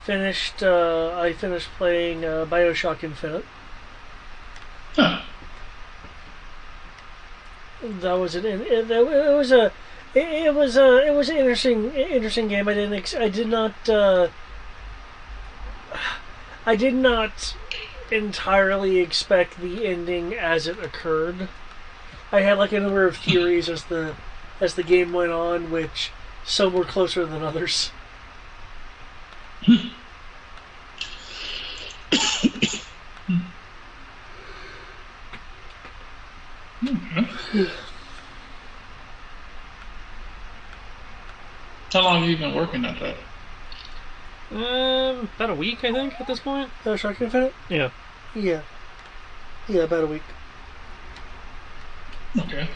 I finished playing Bioshock Infinite. Huh. That was it was an interesting game. I did not entirely expect the ending as it occurred. I had like a number of theories as the game went on, which some were closer than others. How long have you been working at that? About a week, I think, at this point. Bioshock Infinite? Yeah. Yeah, yeah, about a week. Okay.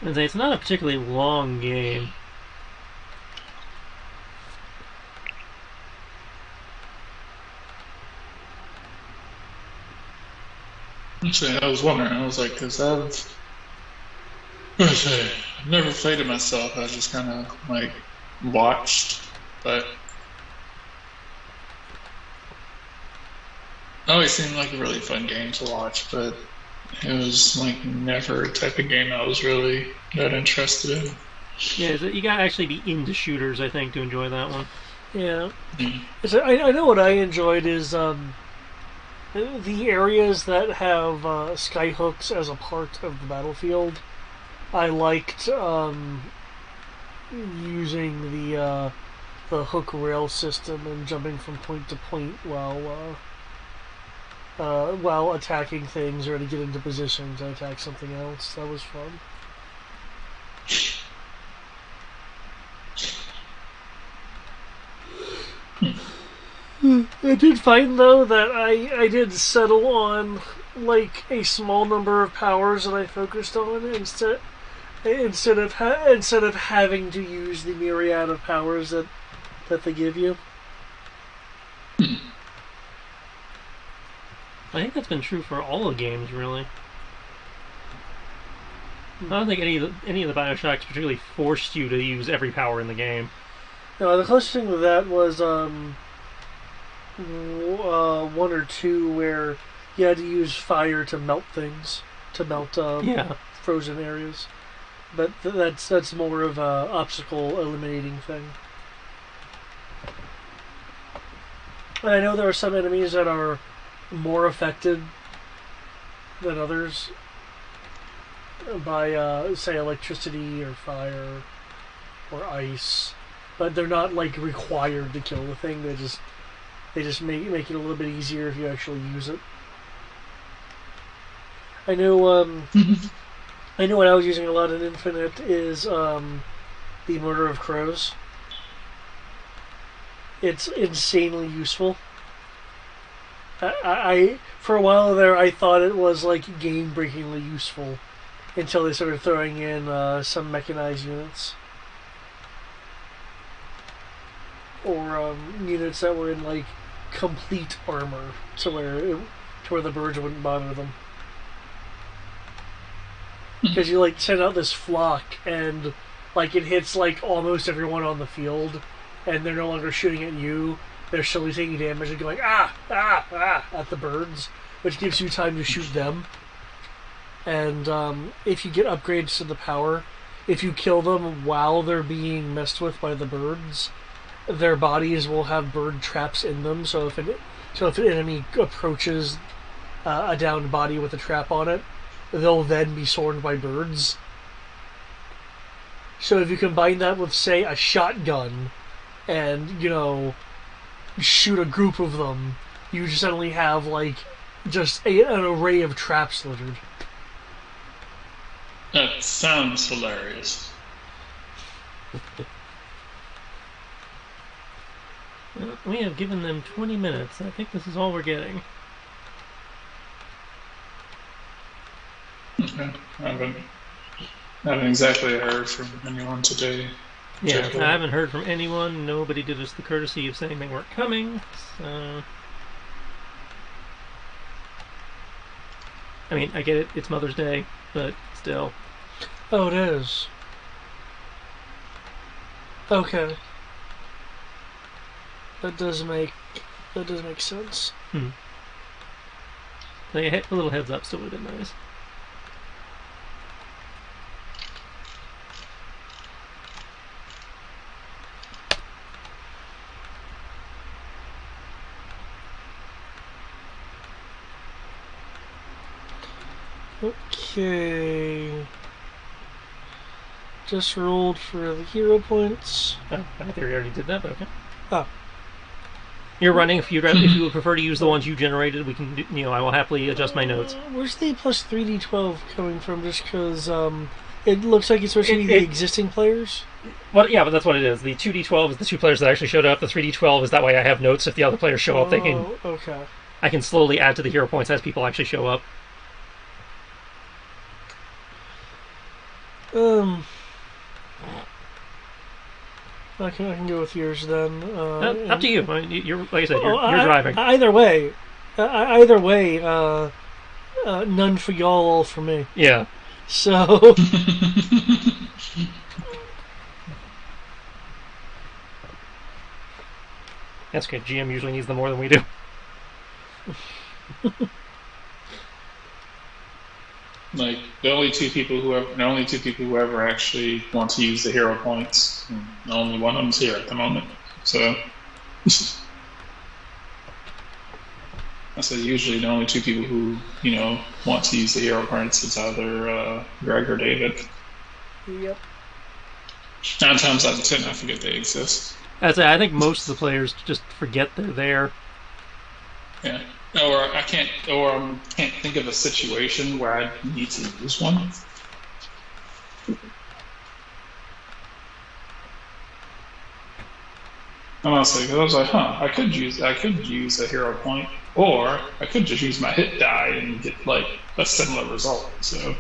And it's not a particularly long game. Actually, I was wondering. I was like, because I've never played it myself. I just kind of like watched, but it always seemed like a really fun game to watch. But it was like never a type of game I was really that interested in. Yeah, you gotta actually be into shooters, I think, to enjoy that one. Yeah. Mm. I know what I enjoyed is the areas that have skyhooks as a part of the battlefield. I liked using the hook rail system and jumping from point to point while attacking things or to get into position to attack something else. That was fun. I did find though that I did settle on like a small number of powers that I focused on instead of having to use the myriad of powers that they give you. I think that's been true for all the games, really. I don't think any of the Bioshocks particularly forced you to use every power in the game. No, the closest thing to that was one or two where you had to use fire to melt things, to melt Yeah. frozen areas. But that's more of a obstacle eliminating thing. And I know there are some enemies that are more affected than others by say electricity or fire or ice, but they're not like required to kill the thing. They just make it a little bit easier if you actually use it. I know I know what I was using a lot in Infinite is the Murder of Crows. It's insanely useful. I for a while there I thought it was like game breakingly useful until they started throwing in some mechanized units or units that were in like complete armor to where the birds wouldn't bother them. Because you like send out this flock and like it hits like almost everyone on the field, and they're no longer shooting at you. They're slowly taking damage and going at the birds, which gives you time to shoot them. And if you get upgrades to the power, if you kill them while they're being messed with by the birds, their bodies will have bird traps in them. So if an enemy approaches a downed body with a trap on it, they'll then be swarmed by birds. So if you combine that with, say, a shotgun, and shoot a group of them, you suddenly have like just an array of traps littered. That sounds hilarious. Well, we have given them 20 minutes. I think this is all we're getting. Okay. I haven't exactly heard from anyone today. Yeah, Jacob. I haven't heard from anyone. Nobody did us the courtesy of saying they weren't coming. So I mean, I get it. It's Mother's Day, but still. Oh, it is. Okay. That does make sense. Like, a little heads up still would have been nice. Okay. Just rolled for the hero points. Oh, I think we already did that, but okay. Oh. You're running. If you would prefer to use the ones you generated, we can. I will happily adjust my notes. Where's the plus 3d12 coming from? Just because it looks like it's supposed to be the existing players. Well, yeah, but that's what it is. The 2d12 is the 2 players that actually showed up. The 3d12 is that way I have notes. If the other players show up, they can. Okay. I can slowly add to the hero points as people actually show up. I can go with yours then. Up to you. I mean, you're like I said, you're driving. Either way, none for y'all, all for me. Yeah. So. That's okay. GM usually needs them more than we do. Like the only two people who ever actually want to use the hero points. And only one of them's here at the moment. So I said usually the only two people who want to use the hero points is either Greg or David. Yep. 9 times out of 10, I forget they exist. I think most of the players just forget they're there. Yeah. Or I can't think of a situation where I need to use one. And I was like, I could use a hero point, or I could just use my hit die and get like a similar result. So.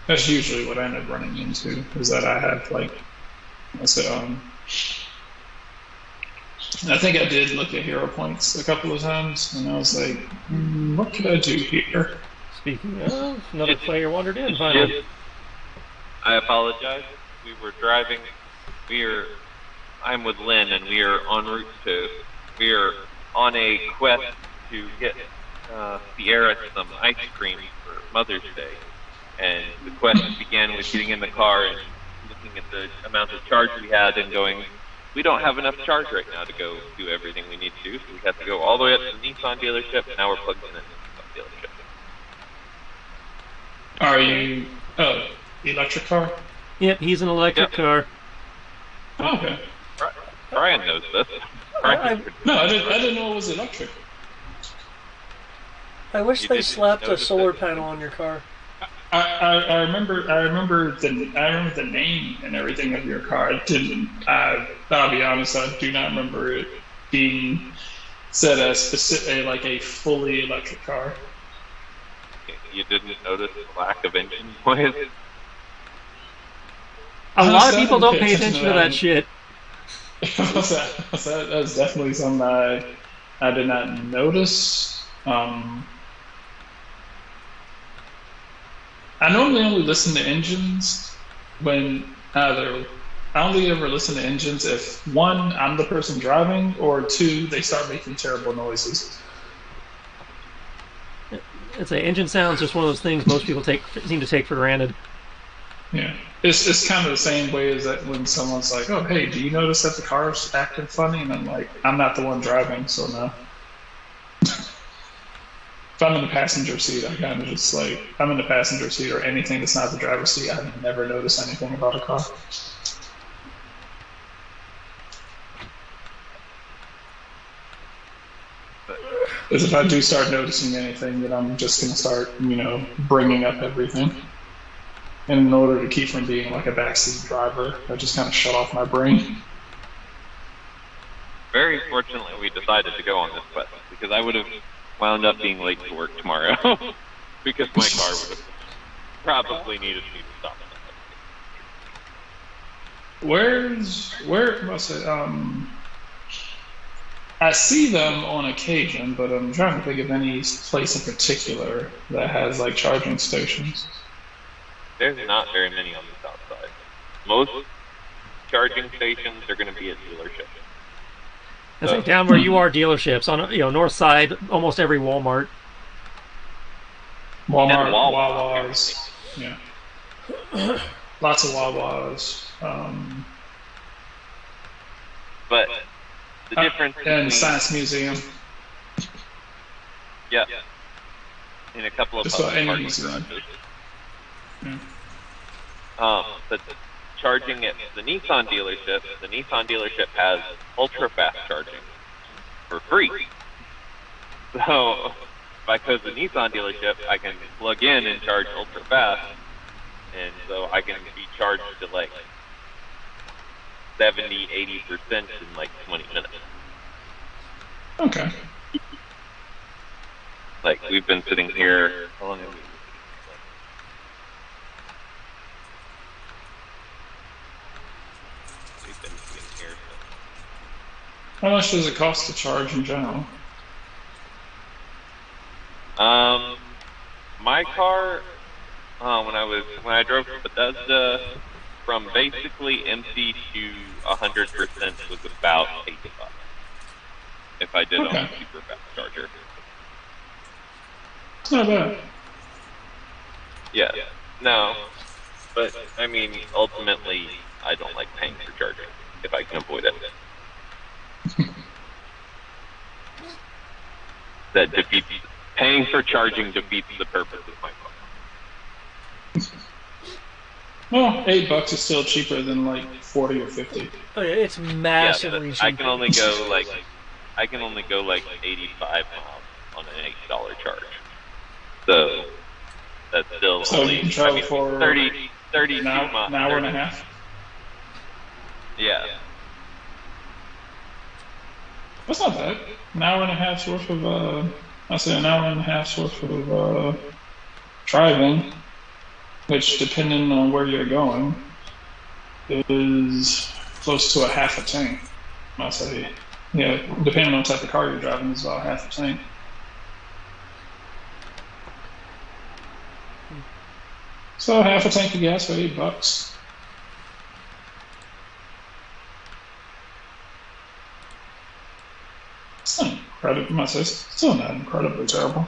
That's usually what I end up running into, is that I have I think I did look at hero points a couple of times, and I was like, what could I do here? Speaking of, another player wandered in finally. I apologize. We were driving. I'm with Lynn, and we are en route we are on a quest to get Sierra some ice cream for Mother's Day. And the quest began with getting in the car and looking at the amount of charge we had and going, we don't have enough charge right now to go do everything we need to do, so we have to go all the way up to the Nissan dealership, and now we're plugged in at the Nissan dealership. Are you... electric car? Yep, he's an electric car. Oh, okay. Brian knows this. I didn't know it was electric. I wish they slapped a solar panel on your car. I remember the name and everything of your car. I'll be honest, I do not remember it being said as specific, like a fully electric car. You didn't notice the lack of engine noise? A lot of people don't pay attention to that shit. That was definitely something I did not notice. I normally only listen to engines when I only ever listen to engines if, one, I'm the person driving, or two, they start making terrible noises. It's a engine sounds just one of those things most people seem to take for granted. Yeah, it's kind of the same way as that when someone's like, "Oh, hey, do you notice that the car's acting funny?" And I'm like, "I'm not the one driving, so no." If I'm in the passenger seat, I kind of just like, I'm in the passenger seat or anything that's not the driver's seat, I never notice anything about a car. Because if I do start noticing anything, then I'm just going to start, bringing up everything. And in order to keep from being like a backseat driver, I just kind of shut off my brain. Very fortunately, we decided to go on this quest, because I would have wound up being late to work tomorrow, because my car would have probably needed me to stop. I see them on occasion, but I'm trying to think of any place in particular that has like charging stations. There's not very many on the south side. Most charging stations are going to be at dealerships. It's like down where you are, dealerships on north side, almost every Walmart. Walmart, And Wawa's, yeah, lots of Wawa's. But the difference And between Science Museum. yeah, in a couple of Just about public any parking museum. garages. Yeah. But charging at the Nissan dealership has ultra fast charging for free. So if I go to the Nissan dealership, I can plug in and charge ultra fast, and so I can be charged to like 70-80% in like 20 minutes. Okay. Like we've been sitting here. How long have we? We've been sitting here. How much does it cost to charge in general? My car, when I drove to Bethesda, from basically empty to 100% was about $8. If I did on a super fast charger. It's not bad. Yeah. No. But I mean, ultimately, I don't like paying for charging if I can avoid it. That defeats paying for charging defeats the purpose of my car. Well, $8 is still cheaper than like 40 or 50. Oh yeah, it's Yeah, massively but cheap. I can only go like 85 miles on an $8 charge. So that's still So only you can travel for 32 an miles. hour and a half. Yeah. That's not bad. An hour and a half's worth of, I say an hour and a half's worth of driving, which depending on where you're going, is close to a half a tank. I say, yeah, depending on the type of car you're driving, is about half a tank. So half a tank of gas for $8. It's not incredible. I say it's still not incredibly terrible.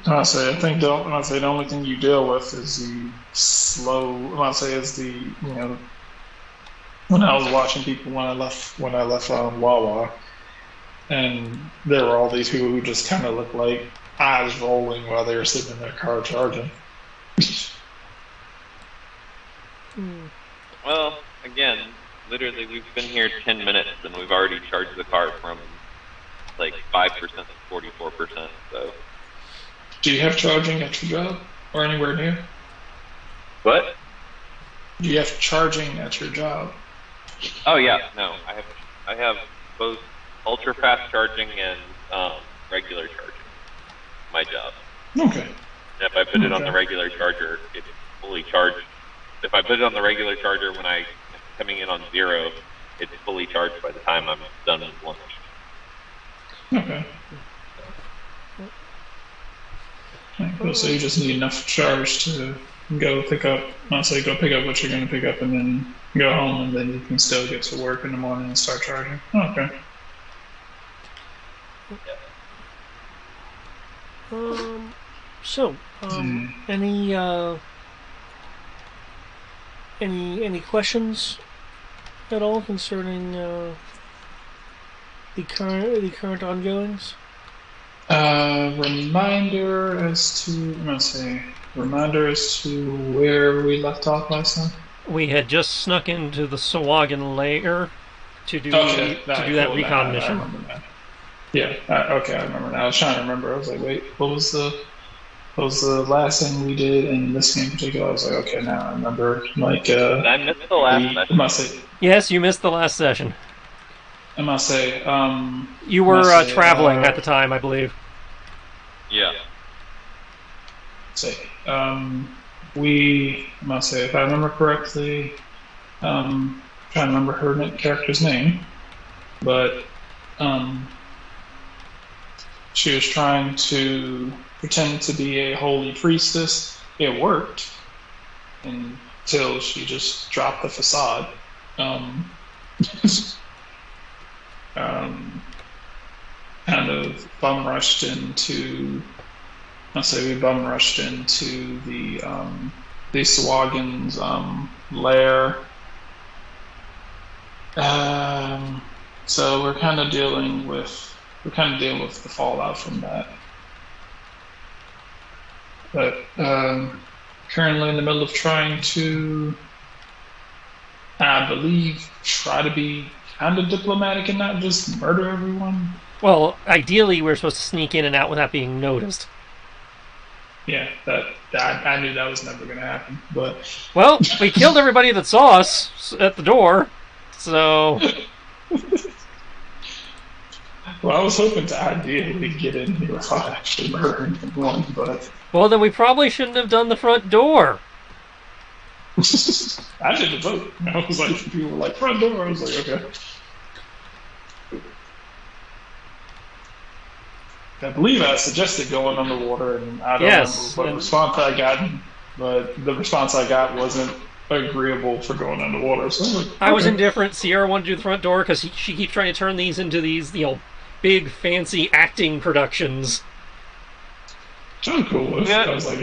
I think the only thing you deal with is the slow. I say is the when I was watching people when I left Wawa, and there were all these people who just kind of looked like eyes rolling while they were sitting in their car charging. Well, again, literally, we've been here 10 minutes and we've already charged the car from like 5% to 44%. So. Do you have charging at your job or anywhere near? What? Do you have charging at your job? Oh yeah, no, I have both ultra fast charging and regular charging. My job. Okay. And if I put it on the regular charger, it's fully charged. If I put it on the regular charger when I'm coming in on 0, it's fully charged by the time I'm done with lunch. Okay. So you just need enough charge to go pick up. Go pick up what you're going to pick up, and then go home, and then you can still get to work in the morning and start charging. Okay. Any questions at all concerning the current ongoings? Reminder as to where we left off last time. We had just snuck into the Sawagan lair to do that recon mission. I remember that. Yeah. I remember now. I was trying to remember. I was like, wait, what was the last thing we did in this game in particular? I was like, okay, now I remember. Like, I missed the last session. Yes, you missed the last session. You were traveling at the time, I believe. Yeah. If I remember correctly, trying to remember her character's name, but Um, she was trying to pretend to be a holy priestess. It worked until she just dropped the facade. Um, kind of bum rushed into. I say we bum rushed into the Swagin's lair. So we're kind of dealing with the fallout from that. But currently in the middle of trying to, I believe, try to be kind of diplomatic and not just murder everyone. Well, ideally, we're supposed to sneak in and out without being noticed. Yeah, I knew that was never going to happen. But well, we killed everybody that saw us at the door, so. Well, I was hoping to ideally get in here without actually murdering everyone, but. Well, then we probably shouldn't have done the front door. I didn't vote. I was like, people were like, front door. I was like, okay. I believe I suggested going underwater, and I don't remember what response I got, but the response I got wasn't agreeable for going underwater. So I was like, okay. I was indifferent. Sierra wanted to do the front door because she keeps trying to turn these into these, big fancy acting productions. I'm cool with. Yeah. I was like,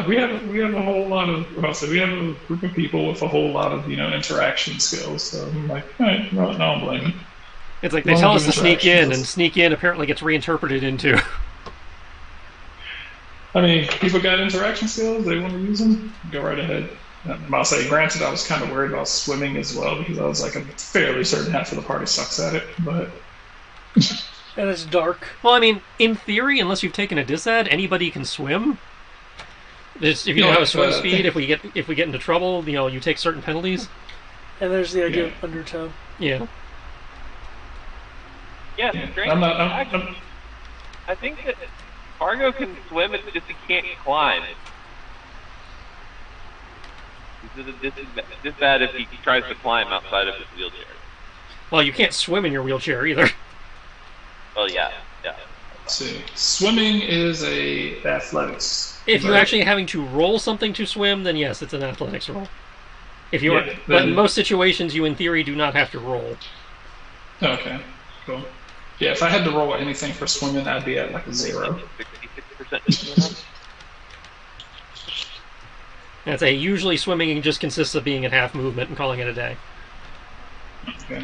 we have a whole lot of. We have a group of people with a whole lot of interaction skills. So I'm like, all right, no, I don't blame you. It's like they tell us to sneak in, and sneak in apparently gets reinterpreted into. I mean, people got interaction skills. They want to use them. Go right ahead. I'll say, granted, I was kind of worried about swimming as well because I was like, I'm fairly certain half of the party sucks at it, but. And it's dark. Well, I mean, in theory, unless you've taken a disad, anybody can swim. If you don't have a swim speed, if we get into trouble, you take certain penalties. And there's the idea of undertow. Yeah. Yeah, I think that Fargo can swim, it's just he can't climb. This bad if he tries to climb outside of his wheelchair. Well, you can't swim in your wheelchair either. Well, yeah. Let's see. Swimming is a athletics. If you're actually having to roll something to swim, then yes, it's an athletics roll. But in most situations, you in theory do not have to roll. Okay, cool. Yeah, if I had to roll anything for swimming, I'd be at like a 0. 66%. I'd say usually swimming just consists of being at half movement and calling it a day. Okay.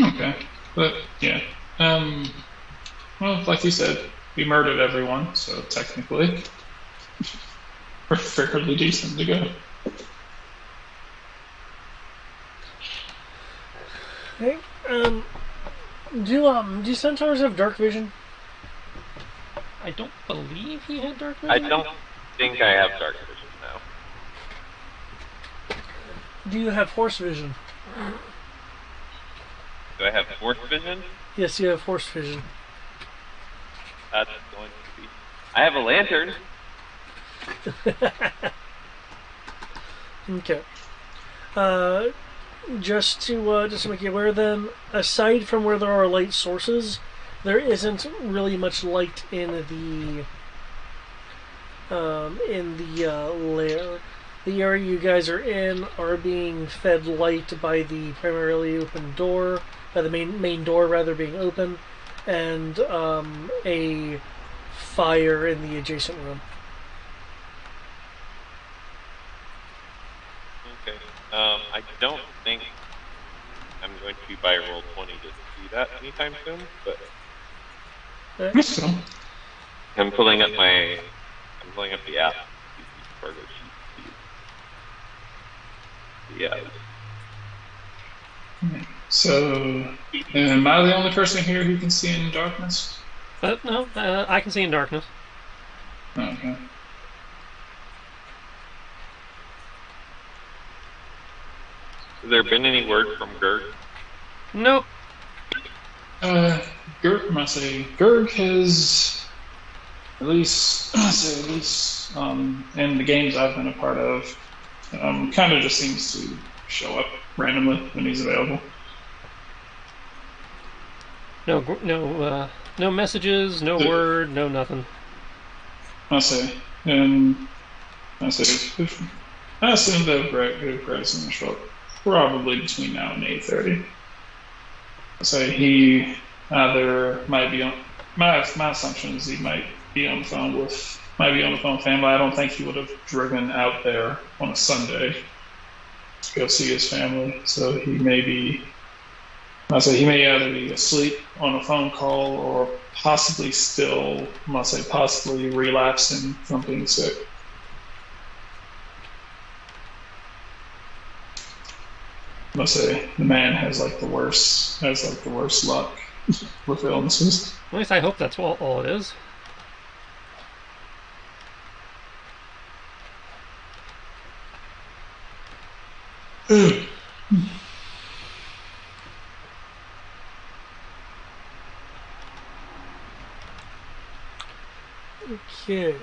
Okay, but yeah. Well, like you said, we murdered everyone, so technically we're fairly decent to go. Hey, do centaurs have dark vision? I don't believe he had dark vision. I don't think I have dark vision now. Do you have horse vision? Do I have force vision? Yes, you have horse vision. That's going to be... I have a lantern. Okay. Just to make you aware then, aside from where there are light sources, there isn't really much light in the lair. The area you guys are in are being fed light by the primarily open door, by the main door rather being open, and a fire in the adjacent room. Okay. I don't think I'm going to be by roll 20 to do that anytime soon, but I'm pulling up the app. Fargo sheet. Yeah. So, am I the only person here who can see in darkness? No, I can see in darkness. Okay. Has there been any word from Gerg? Nope. Gerg has in the games I've been a part of, kind of just seems to show up randomly when he's available. No messages, no word, no nothing. I say, and I say, I assume they'll Greg's gonna show up probably between now and 8:30. I say he either might be on. My assumption is he might be on the phone with family. I don't think he would have driven out there on a Sunday to go see his family. So he may be. I say he may either be asleep on a phone call or possibly relapsing from being sick. I say the man has like the worst luck with illnesses. At least I hope that's all it is. Okay.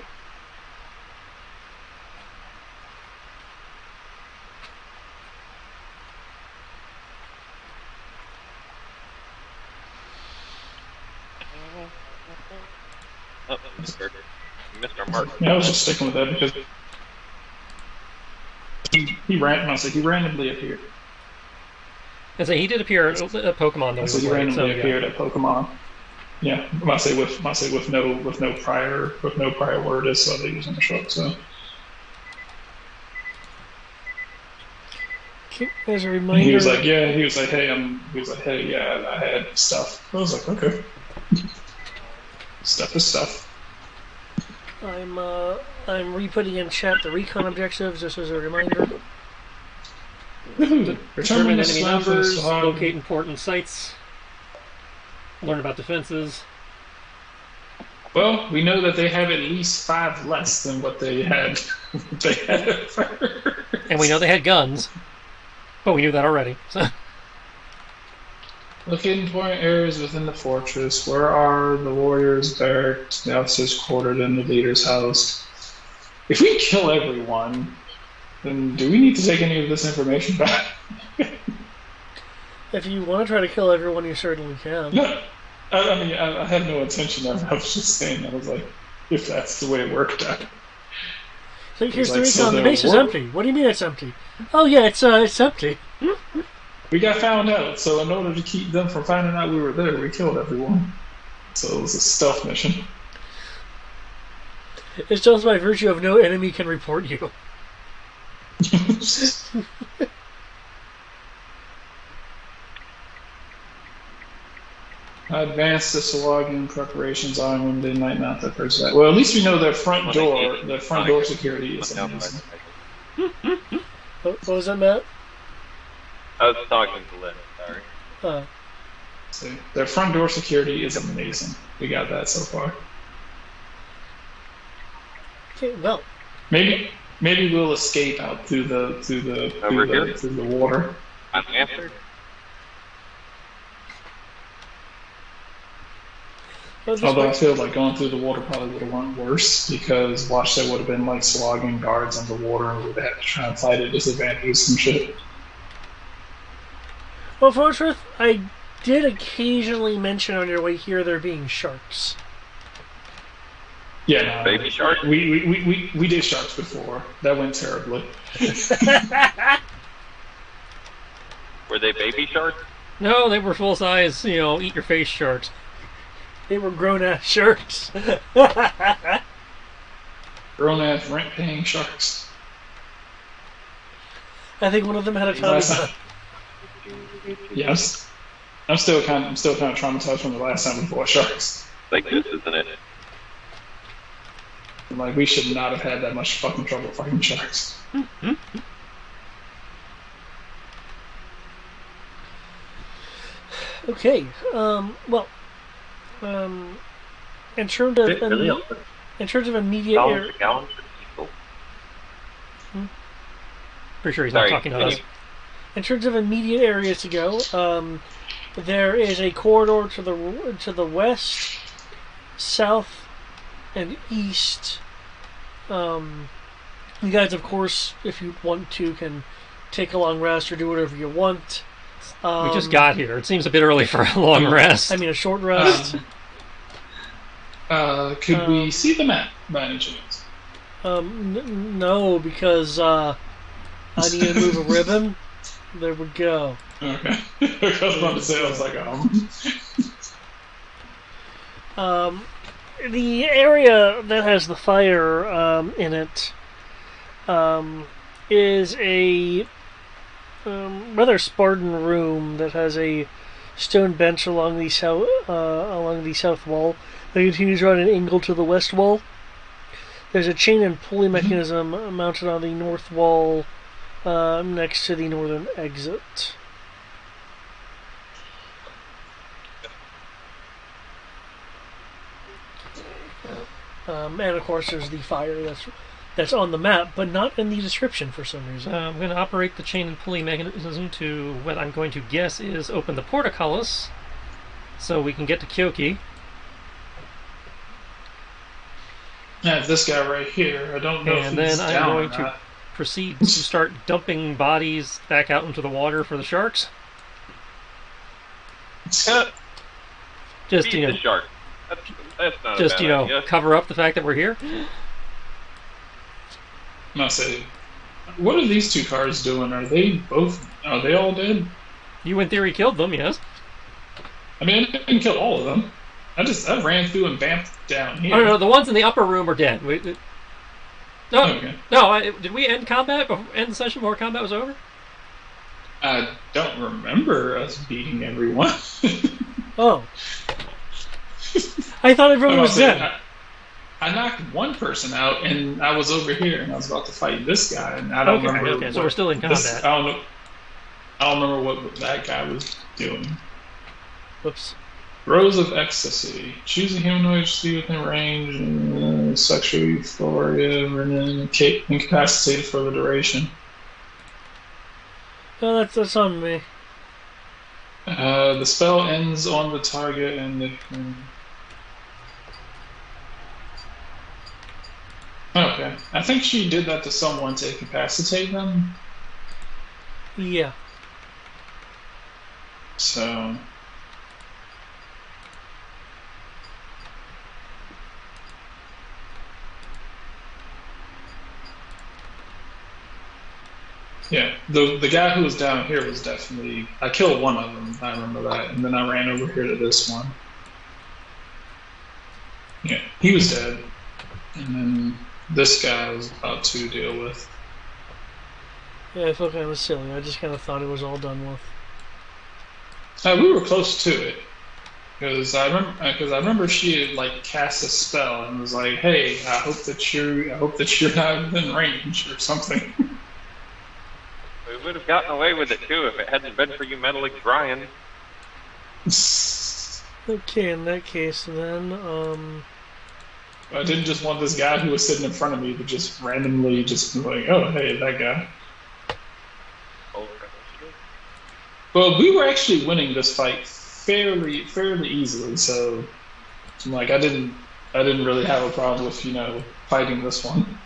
Oh, Mr. Martin. Yeah, I was just sticking with that because he randomly appeared. And so he did appear at Pokemon though. So he randomly appeared at Pokemon. Yeah, I say with no prior word as to that he was in the show. So as a reminder, he was like, hey, yeah, I had stuff. I was like, okay, stuff is stuff. I'm re-putting in chat the recon objectives just as a reminder. Determine enemy numbers, locate important sites, learn about defenses. Well, we know that they have at least 5 less than what they had. And we know they had guns, but we knew that already. So. Locate important areas within the fortress. Where are the warriors barracked, the officers quartered, and the leader's housed? If we kill everyone, then do we need to take any of this information back? If you want to try to kill everyone, you certainly can. No, I mean, I had no intention of. I was just saying. I was like, if that's the way it worked out. So here's the recon. The base is empty. What do you mean it's empty? Oh yeah, it's empty. We got found out, so in order to keep them from finding out we were there, we killed everyone. So it was a stealth mission. It's just by virtue of no enemy can report you. Advanced the Salagian preparations on Monday night, not the first night. Well, at least we know their front door security is amazing. What was that, Matt? I was talking to Lynn, sorry. See, their front door security is amazing. We got that so far. Okay, well. Maybe we'll escape out through the water. I'm answered. Although I feel like going through the water probably would have went worse because watch there would have been like slogging guards underwater and we would have had to try and fight at disadvantages and shit. Well, for truth, I did occasionally mention on your way here there being sharks. Yeah, no, baby shark. We did sharks before. That went terribly. Were they baby sharks? No, they were full size. Eat your face sharks. They were grown-ass sharks. Grown-ass rent-paying sharks. I think one of them had a Tommy gun. Yes. I'm still kind of traumatized from the last time we fought sharks. Like this, isn't it? Like we should not have had that much fucking trouble fighting sharks. Okay. Well. In terms of immediate Pretty sure he's not talking to us. In terms of immediate areas to go, there is a corridor to the west, south, and east. You guys, of course, if you want to, can take a long rest or do whatever you want. We just got here. It seems a bit early for a long rest. I mean, a short rest. Could we see the map by any chance? No, because I need to move a ribbon. There we go. Okay. I was about to say, I was like, The area that has the fire in it is a rather Spartan room that has a stone bench along the south wall that continues around an angle to the west wall. There's a chain and pulley mechanism mounted on the north wall next to the northern exit. And of course, there's the fire that's on the map, but not in the description for some reason. I'm going to operate the chain and pulley mechanism to what I'm going to guess is open the portcullis, so we can get to Kyoki. Yeah, this guy right here. I don't know if And he's then I'm down going or to not. proceed to start dumping bodies back out into the water for the sharks. Just, Feed you know, the shark. That's not just, a bad you know, idea. cover up the fact that we're here. I say, what are these two cars doing? Are they all dead? You, in theory, killed them, yes. I mean, I didn't kill all of them. I ran through and vamped down here. Oh, no, the ones in the upper room are dead. No, Okay. no. Did we end combat? End the session before combat was over? I don't remember us beating everyone. Oh. I thought everyone was dead. I knocked one person out, and I was over here, and I was about to fight this guy, and I don't remember. Okay, so we're still in combat. I don't know. I don't remember what that guy was doing. Whoops. Rose of Ecstasy. Choose a humanoid to be within range. Sexual euphoria. Incapacitated for the duration. No, that's on me. The spell ends on the target and okay. I think she did that to someone to incapacitate them. Yeah. So yeah, the guy who was down here was definitely... I killed one of them, I remember that, and then I ran over here to this one. Yeah, he was dead. And then this guy I was about to deal with. Yeah, I feel kind of silly. I just kind of thought it was all done with. We were close to it. Because I remember she had like cast a spell and was like, "Hey, I hope that you're not within range or something." We would have gotten away with it too if it hadn't been for you meddling Brian. Okay, in that case, then, I didn't just want this guy who was sitting in front of me to just randomly just be like, "Oh, hey, that guy." Well, we were actually winning this fight fairly easily, so like I didn't really have a problem with fighting this one.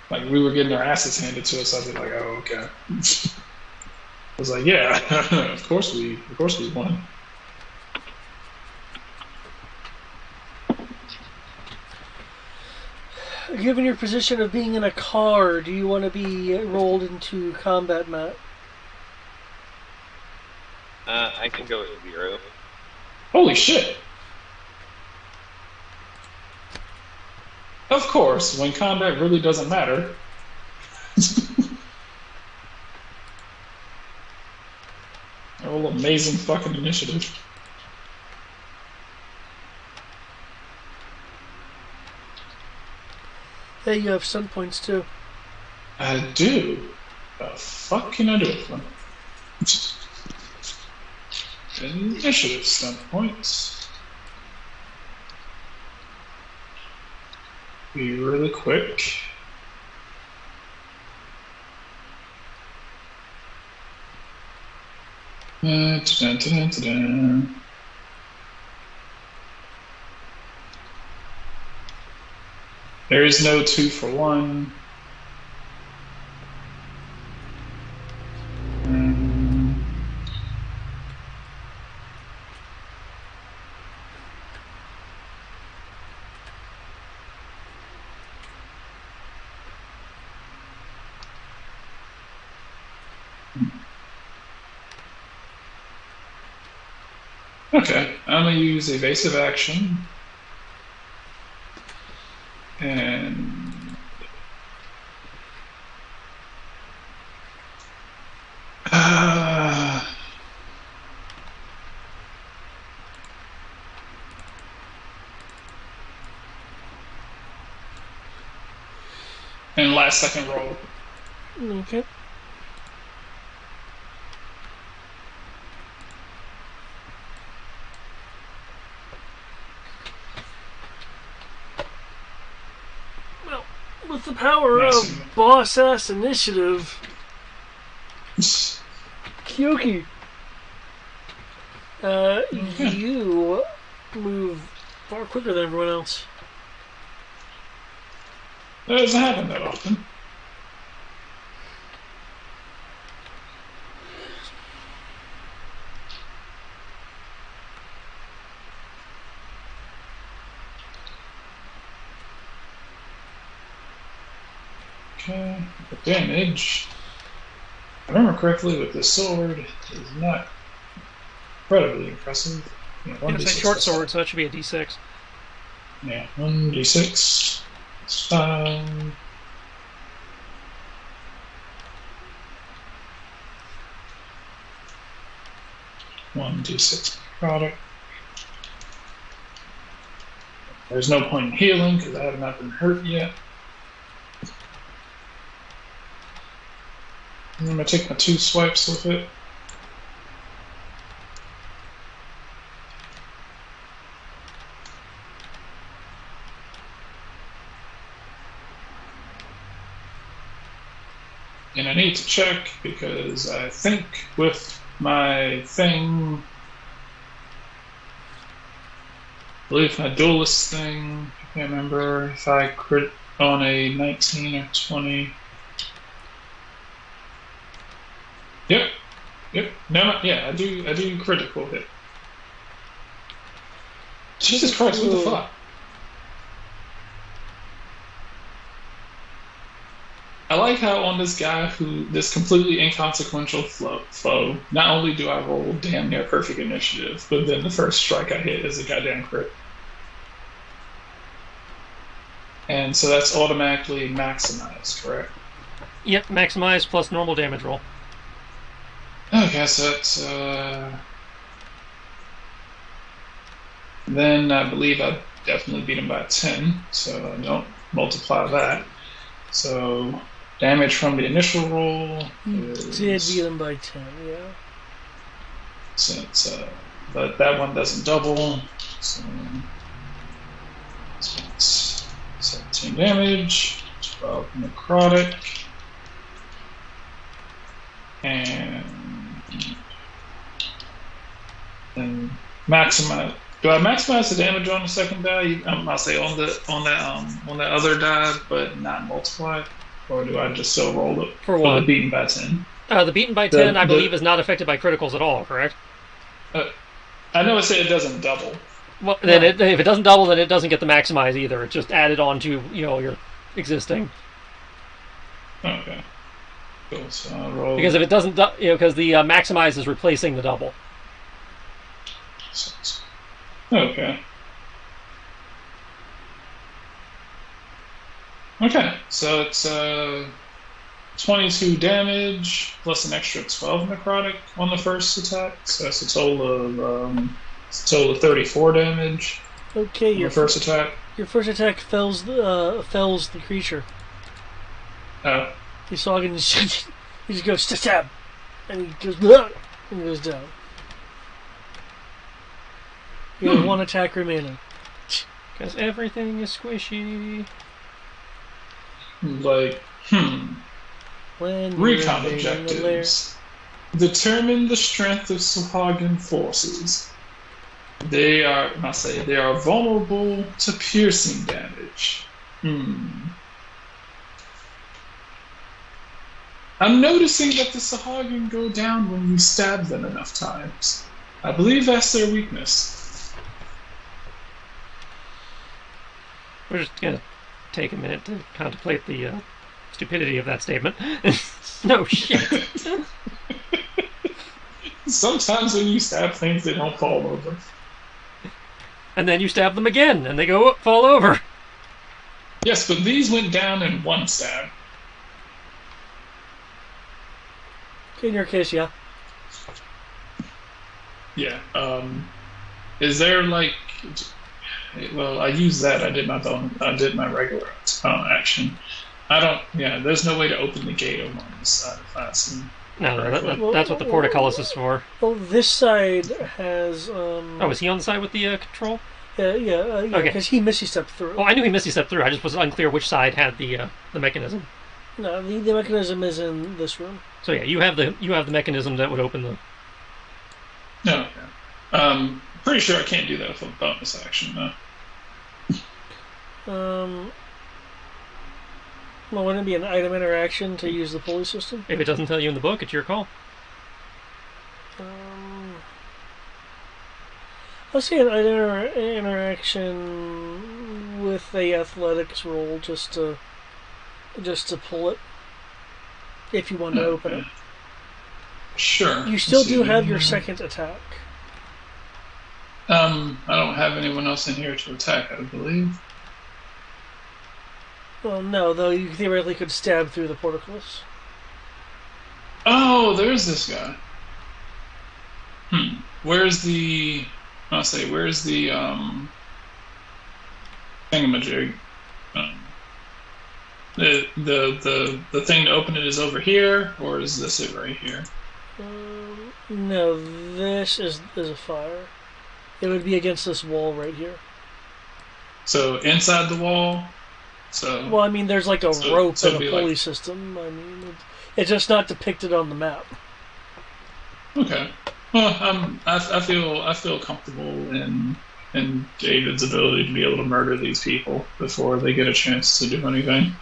Like we were getting our asses handed to us. I'd be like, "Oh, okay." I was like, "Yeah, of course we won." given your position of being in a car, do you want to be rolled into combat, Matt? I can go with 0. Holy shit! Of course, when combat really doesn't matter. Oh, amazing fucking initiative. Hey, you have stun points too. I do. The fuck can I do with them? Initiative stun points. Be really quick. Ta-da. There is no 2-for-1. Okay, I'm gonna use evasive action. And and last second roll. Okay. Well, with the power of boss ass initiative, Kyoki, you move far quicker than everyone else. That doesn't happen that often. Okay, the damage. If I remember correctly, with this sword, is not incredibly impressive. Yeah, It's a short sword, so that should be a D6. Yeah, 1d6. It's 5. One d6 product. There's no point in healing because I have not been hurt yet. I'm gonna take my 2 swipes with it. And I need to check because I think with my thing, I believe my duelist thing, I can't remember if I crit on a 19 or 20. Yep. No, yeah, I do critical hit. Jesus Christ, what the fuck? I like how on this guy this completely inconsequential foe, not only do I roll damn near perfect initiative, but then the first strike I hit is a goddamn crit. And so that's automatically maximized, correct? Yep, maximize plus normal damage roll. Okay, so that's then I believe I definitely beat him by 10, so I don't multiply that. So damage from the initial roll is... Did beat him by 10, yeah. Since, but that one doesn't double, so it's 17 damage, 12 necrotic, and then maximize. Do I maximize the damage on the second die? I'll say on the other die, but not multiply, or do I just still roll it for what? The beaten by 10? The beaten by 10, I believe, is not affected by criticals at all. Correct? I know it said it doesn't double. Well, then if it doesn't double, then it doesn't get the maximize either. It's just added on to your existing. Okay. Cool. So I'll roll. Because if it doesn't, because the maximize is replacing the double. Okay. Okay, so it's 22 damage plus an extra 12 necrotic on the first attack, so that's a total of 34 damage. Okay, your first attack. Your first attack fells the creature. Oh. You saw it, and he just goes stab, and he goes bleh, and goes down. You have one attack remaining. Because everything is squishy. Like, When recon objectives. Determine the strength of Sahagin forces. They are, they are vulnerable to piercing damage. I'm noticing that the Sahagin go down when you stab them enough times. I believe that's their weakness. We're just gonna take a minute to contemplate the stupidity of that statement. No shit. Sometimes when you stab things, they don't fall over. And then you stab them again, and they fall over. Yes, but these went down in one stab. In your case, yeah. Yeah. Is there like? Well, I used that. I did my regular action. I don't. Yeah. There's no way to open the gate over on this side if that's. No, that's what the portcullis is for. Well, this side has. Oh, is he on the side with the control? Yeah, Okay. Because he Misty stepped through. Oh, I knew he Misty stepped through. I just was unclear which side had the mechanism. No, the mechanism is in this room. So yeah, you have the mechanism that would open the. No. Okay. Pretty sure I can't do that with a bonus action, though. Well, wouldn't it be an item interaction to use the pulley system? If it doesn't tell you in the book, it's your call. Let's see an item interaction with a athletics roll just to pull it. If you want to open it. Sure. You still do have your second attack. I don't have anyone else in here to attack, I believe. Well, no, though you theoretically could stab through the portcullis. Oh, there's this guy. Where's the... where's the, thingamajig? The thing to open it is over here, or is this it right here? No, this is a fire. It would be against this wall right here. So inside the wall. So well, I mean, there's like a rope and a pulley system. I mean, it's just not depicted on the map. Okay. Well, I feel comfortable in David's ability to be able to murder these people before they get a chance to do anything.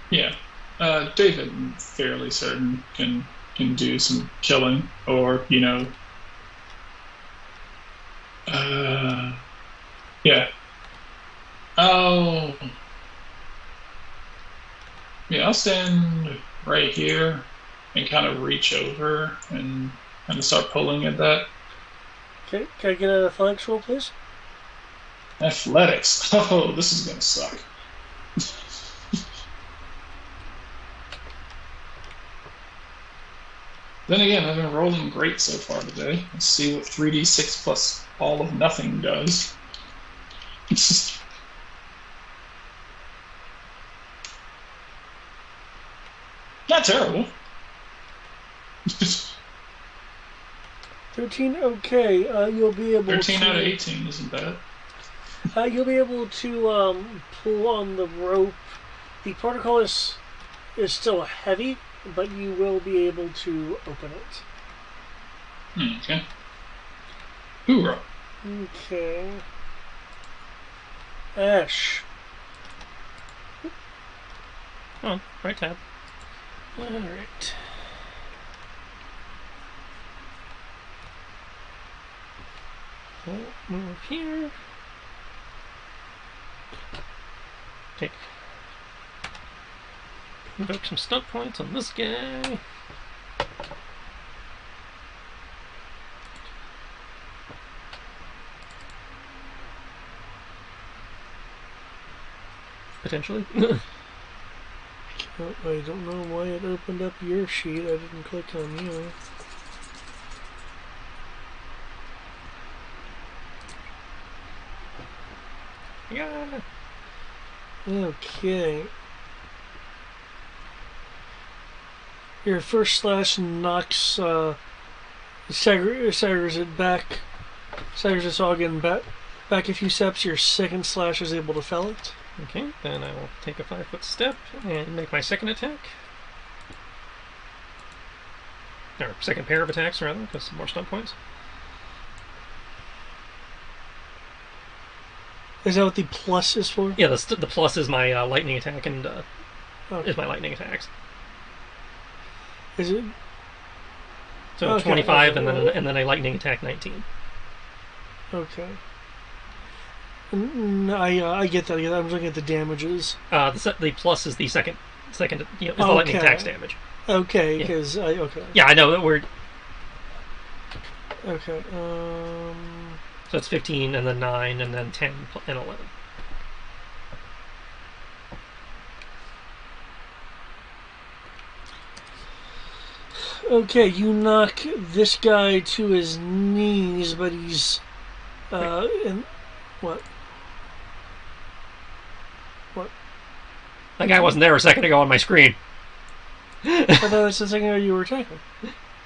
Yeah. David, I'm fairly certain, can do some killing, or yeah. I'll stand right here and kind of reach over and kind of start pulling at that. Okay, can I get an athletics roll, please? Athletics. Oh, this is gonna suck. Then again, I've been rolling great so far today. Let's see what 3d6 plus all of nothing does. Not terrible. 13, okay. You'll be able 13 to... out of 18 isn't bad. You'll be able to pull on the rope. The portcullis is still heavy, but you will be able to open it. Okay. Hoorah. Okay. Ash. Oh, right tab. Alright. We'll move here. Take. Invoke some stunt points on this guy. Potentially. I don't know why it opened up your sheet. I didn't click on you. Yeah. Okay. Your first slash knocks staggers it back. Staggers this all again back a few steps. Your second slash is able to fell it. Okay, then I will take a 5-foot step and make my second attack. Or second pair of attacks, rather, because more stun points. Is that what the plus is for? Yeah, the plus is my lightning attack and Okay. is my lightning attacks. Is it? So Okay, 25 okay. and then a lightning attack 19. Okay. I get that. I'm looking at the damages. The plus is the second is the lightning attacks damage. Okay, Yeah. because okay. Yeah, I know that we're Okay. so it's 15 and then 9 and then 10 and 11. Okay, you knock this guy to his knees, but he's and what? What? That guy wasn't there a second ago on my screen. I thought that's the second guy you were attacking.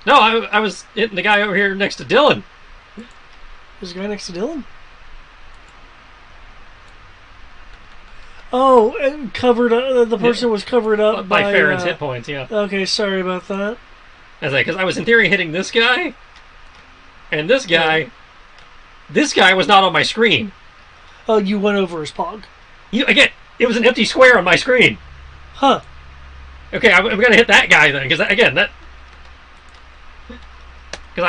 No, I was hitting the guy over here next to Dylan. There's a guy next to Dylan. Oh, and covered. The person was covered up by Farron's hit points. Yeah. Okay, sorry about that. Because I was in theory hitting this guy, and this guy. This guy was not on my screen. Oh, you went over his pog. Again, it was an empty square on my screen. Huh. Okay, I'm gonna hit that guy then, because I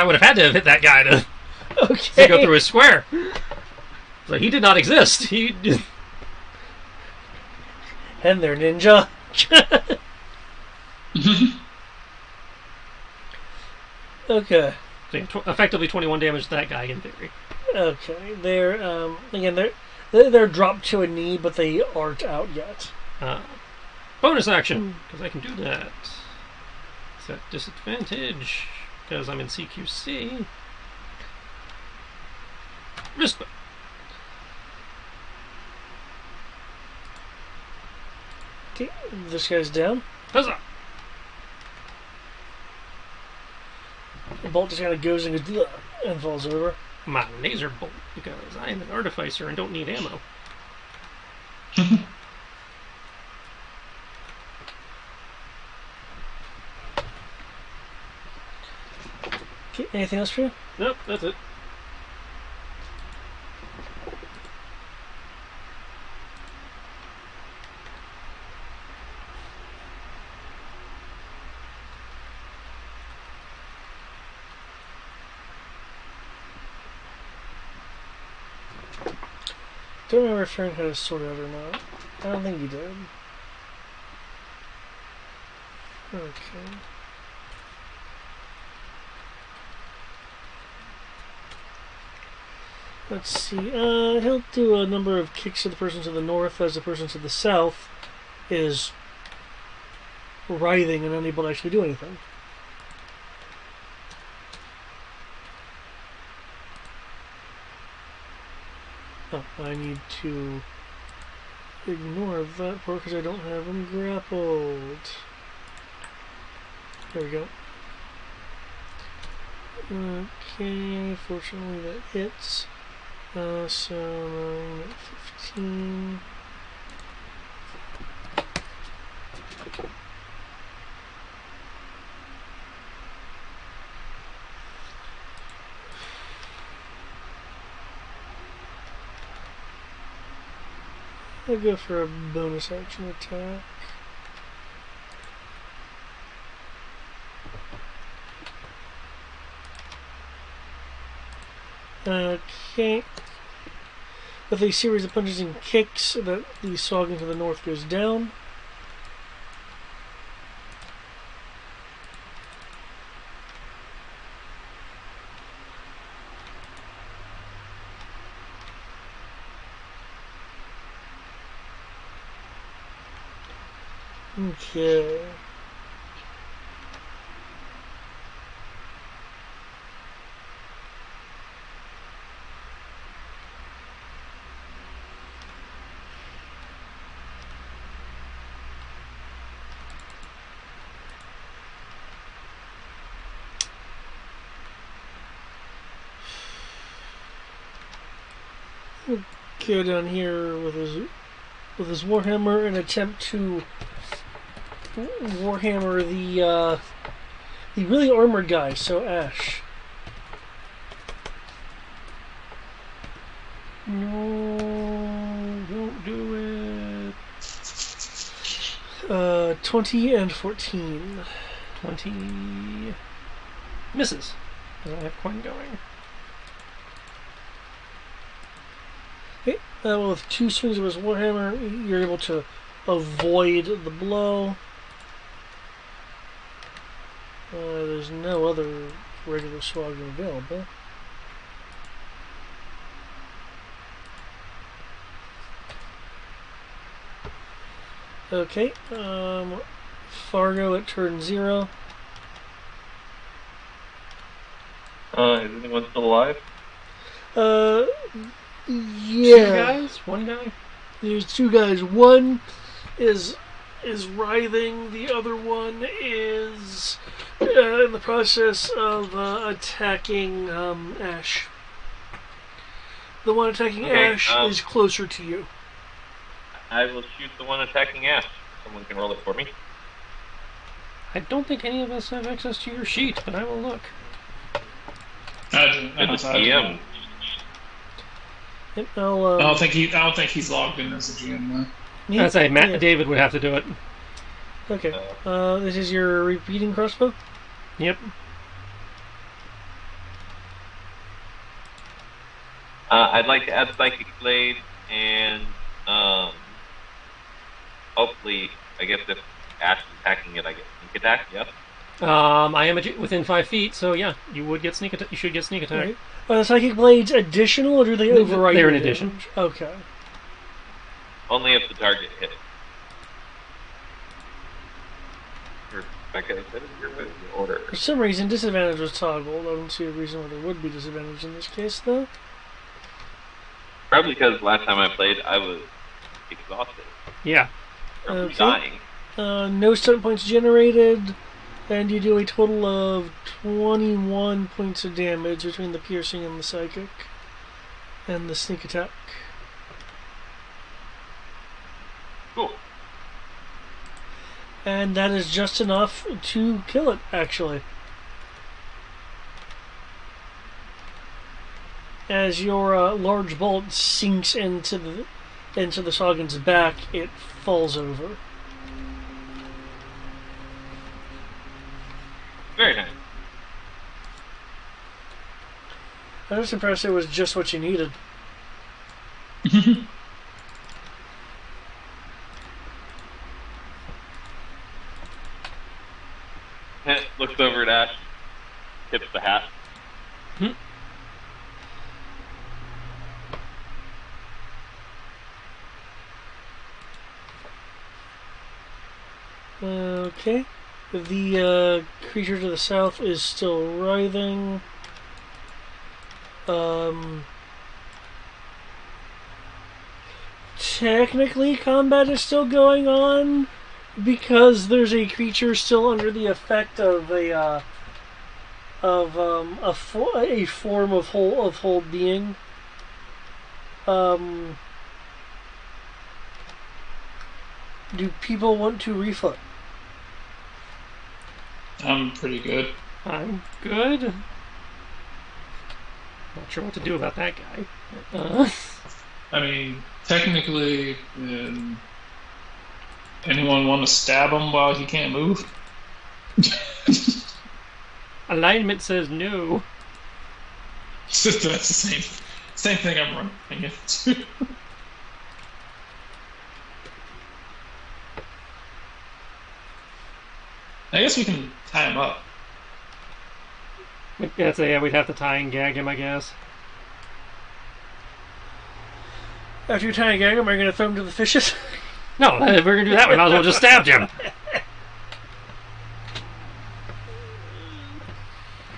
would have had to have hit that guy to go through his square. So he did not exist. He. And they're ninja. Okay. So effectively 21 damage to that guy in theory. Okay. They're again they're dropped to a knee, but they aren't out yet. Bonus action, because I can do that. Set disadvantage, because I'm in CQC. Wrist. Okay, this guy's down. Huzzah! The bolt just kind of goes and goes and falls over. My laser bolt, because I am an artificer and don't need ammo. Okay, anything else for you? Nope, that's it. Don't remember if Farron had a sword out or not. I don't think he did. Okay. Let's see. He'll do a number of kicks to the person to the north as the person to the south is writhing and unable to actually do anything. Oh, I need to ignore that part because I don't have him grappled. There we go. Okay, fortunately that hits. So 9 at 15. I'll go for a bonus action attack. Okay. With a series of punches and kicks, that the Sogging to the north goes down. Okay. Go down here with his with his warhammer and attempt to warhammer the really armored guy. So Ash. No, don't do it. 20 and 14. 20 misses. Because I have coin going. Okay, with 2 swings of his warhammer, you're able to avoid the blow. There's no other regular swagger available. Okay, Fargo at turn 0. Is anyone still alive? Yeah. 2 guys? 1 guy? There's 2 guys. One is writhing. The other one is in the process of attacking Ash. The one attacking Ash is closer to you. I will shoot the one attacking Ash. Someone can roll it for me. I don't think any of us have access to your sheet, but I will look. I It's a GM. Yep, I don't think he's logged in as a GM though. I'd say David would have to do it. Okay. This is your repeating crossbow? Yep. I'd like to add Psychic Blade and hopefully, I guess if Ash is attacking it, I get sneak attack. Yes. I am within 5 feet, so yeah, you would get sneak attack. You should get sneak attack. Right. Are the psychic blades additional, or do they override? They're an your addition. damage? Okay. Only if the target hit. Okay, that is your order. For some reason, disadvantage was toggled. I don't see a reason why there would be disadvantage in this case, though. Probably because last time I played, I was exhausted. Yeah. From dying. No stun points generated, and you do a total of 21 points of damage between the piercing and the psychic, and the sneak attack. Cool. And that is just enough to kill it, actually. As your large bolt sinks into the Sagan's back, it falls over. Very nice. I was impressed it was just what you needed. Looks over at Ash, tips the hat. Okay. The creature to the south is still writhing. Technically, combat is still going on because there's a creature still under the effect of a form of whole being. Do people want to reflect? I'm pretty good. I'm good. Not sure what to do about that guy. I mean, technically, anyone want to stab him while he can't move? Alignment says no. That's the same thing I'm running into. I guess we can tie him up. We'd have to tie and gag him, I guess. After you tie and gag him, are you going to throw him to the fishes? No, if we're going to do that, we might as well just stab him.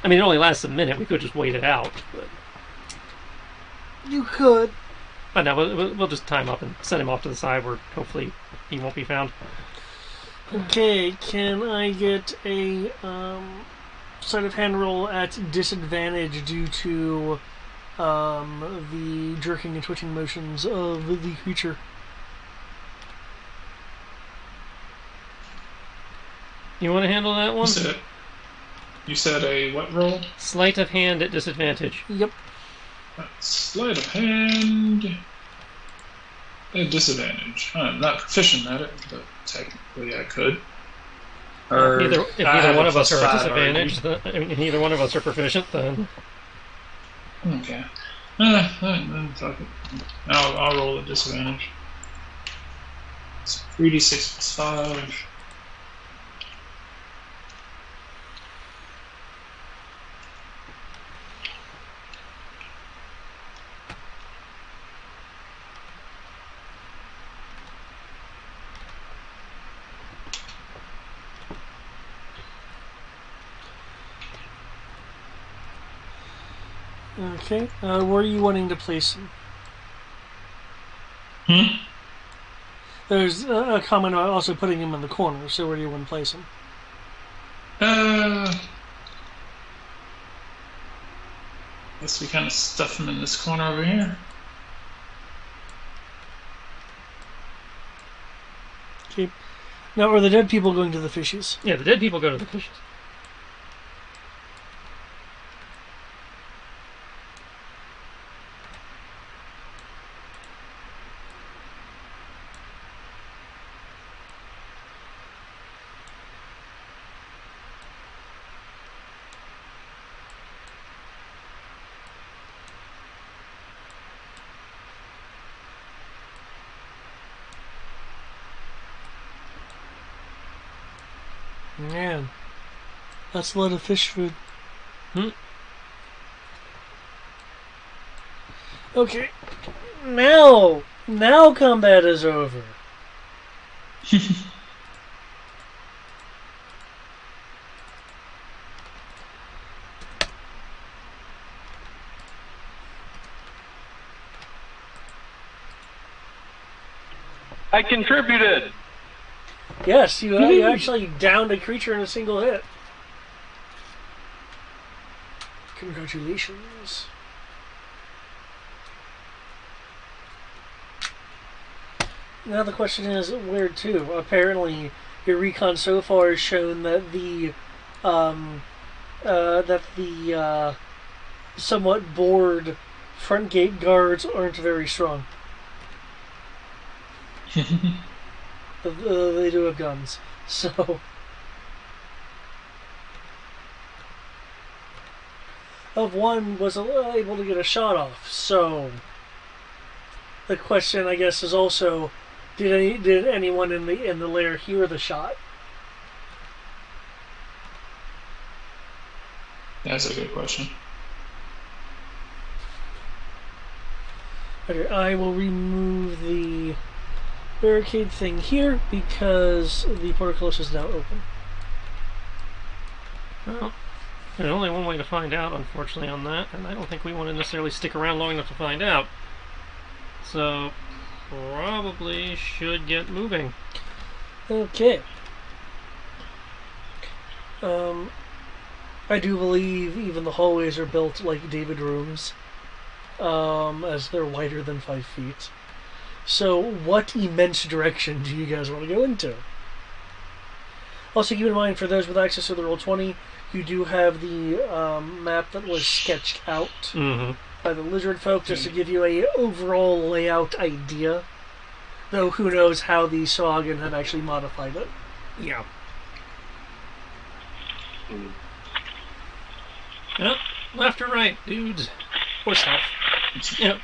I mean, it only lasts a minute. We could just wait it out. But... You could. But no, we'll just tie him up and send him off to the side where hopefully he won't be found. Okay, can I get a sleight of hand roll at disadvantage due to the jerking and twitching motions of the creature? You want to handle that one? You said a what roll? Sleight of hand at disadvantage. Yep. Sleight of hand at disadvantage. I'm not proficient at it, but technically I could. Or if neither one of us are at disadvantage, neither one of us are proficient, then... Okay. I'll roll at disadvantage. It's 3d6 plus 5. Okay. Where are you wanting to place him? There's a comment about also putting him in the corner, so where do you want to place him? Guess we kind of stuff him in this corner over here. Okay. Now, are the dead people going to the fishes? Yeah, the dead people go to the fishes. Man, that's a lot of fish food. Okay, now combat is over. I contributed! Yes, you actually downed a creature in a single hit. Congratulations. Now the question is, where to? Apparently, your recon so far has shown that the somewhat bored front gate guards aren't very strong. They do have guns, so... Of one was able to get a shot off, so... The question, I guess, is also, did anyone in the lair hear the shot? That's a good question. Okay, I will remove the barricade thing here because the portcullis is now open. Well, there's only one way to find out, unfortunately, on that, and I don't think we want to necessarily stick around long enough to find out. So, probably should get moving. Okay. I do believe even the hallways are built like David rooms, as they're wider than 5 feet. So, what immense direction do you guys want to go into? Also, keep in mind, for those with access to the Roll20, you do have the map that was sketched out by the lizard folk, just to give you a overall layout idea. Though, who knows how the Sagan have actually modified it. Yeah. Yep, left or right, dudes. Or south. Yep.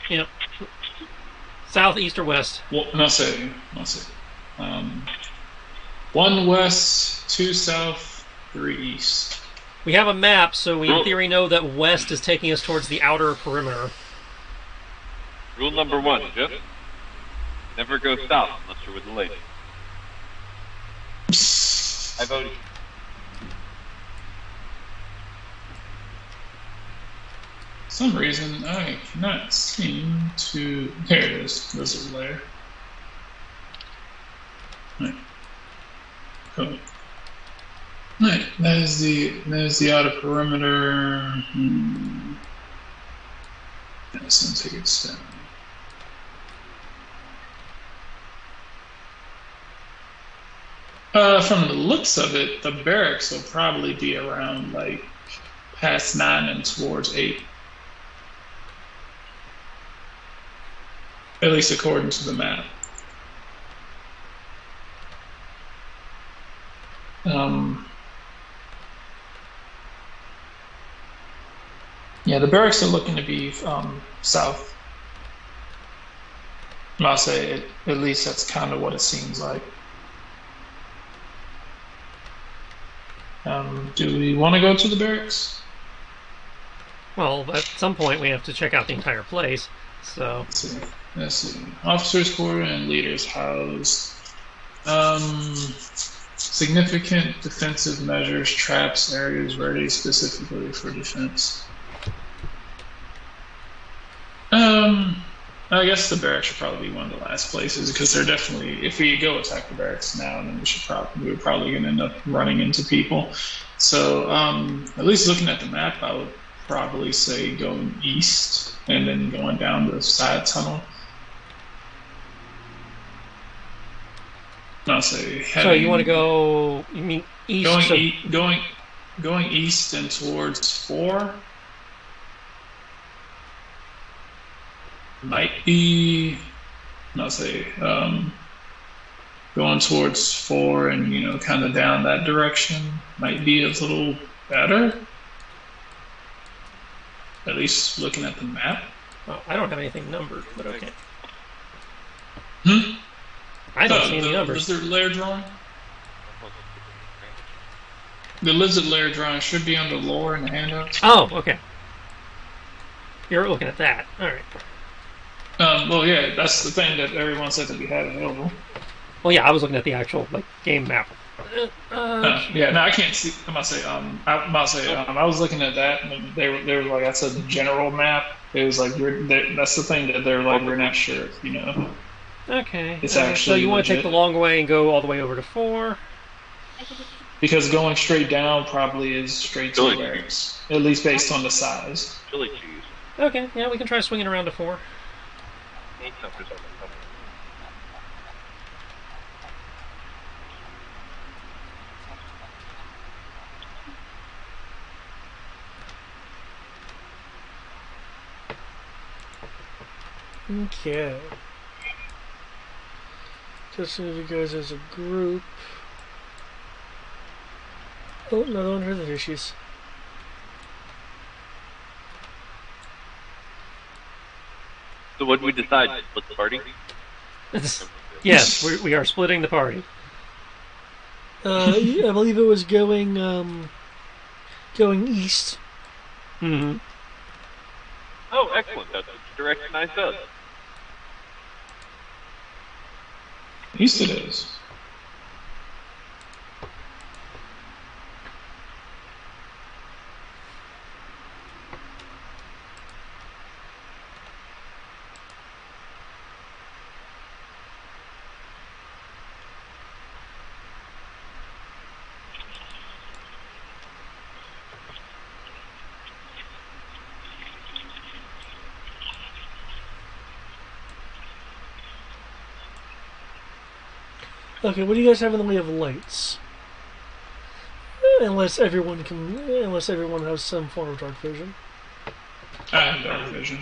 South, east, or west? Well, not say. 1 west, 2 south, 3 east. We have a map, so we in theory know that west is taking us towards the outer perimeter. Rule number 1, Jeff. Never go south unless you're with the lady. I voted. For some reason, I cannot seem to... There it is. This is layer. Right. Cool. Right. That is the outer perimeter. That's gonna take its down. Right. From the looks of it, the barracks will probably be around like past 9 and towards 8, at least according to the map. Um, yeah, the barracks are looking to be south. I'll say at least that's kind of what it seems like. Do we want to go to the barracks? Well, at some point we have to check out the entire place. So Let's see. Let's see. Officers' quarter and leaders housed. Significant defensive measures, traps, areas ready specifically for defense. I guess the barracks should probably be one of the last places because they're definitely. If we go attack the barracks now, then we're probably going to end up running into people. So at least looking at the map, I would probably say going east and then going down the side tunnel. I'll say heading, so you want to go? You mean east? going So, going east and towards 4 might be. I'll say going towards 4 and kind of down that direction might be a little better. At least looking at the map. well, I don't have anything numbered, but okay. Hmm? I don't see any numbers. Lizard layer drawing? The lizard layer drawing should be under lore in the handouts. Oh, okay. You're looking at that. All right. Well, yeah, that's the thing that everyone said that we had available. Well, yeah, I was looking at the actual game map. Yeah, no, I can't see. I was looking at that, and they were like, that's a general map. It was like that's the thing that they're like, we're not sure, Okay. It's so actually you want to take legit. the long way and go all the way over to 4? Because going straight down probably is straight to the Chili barracks, at least based on the size. Chili cheese. Okay, yeah, we can try swinging around to 4. Okay. Testing you guys as a group. Oh, another one heard the issues. So what did we decide? Split the party? Yes, we are splitting the party. I believe it was going east. Mm-hmm. Oh, excellent. That's which direction I said. East it is. Okay, what do you guys have in the way of lights? Unless everyone has some form of dark vision. I have dark vision.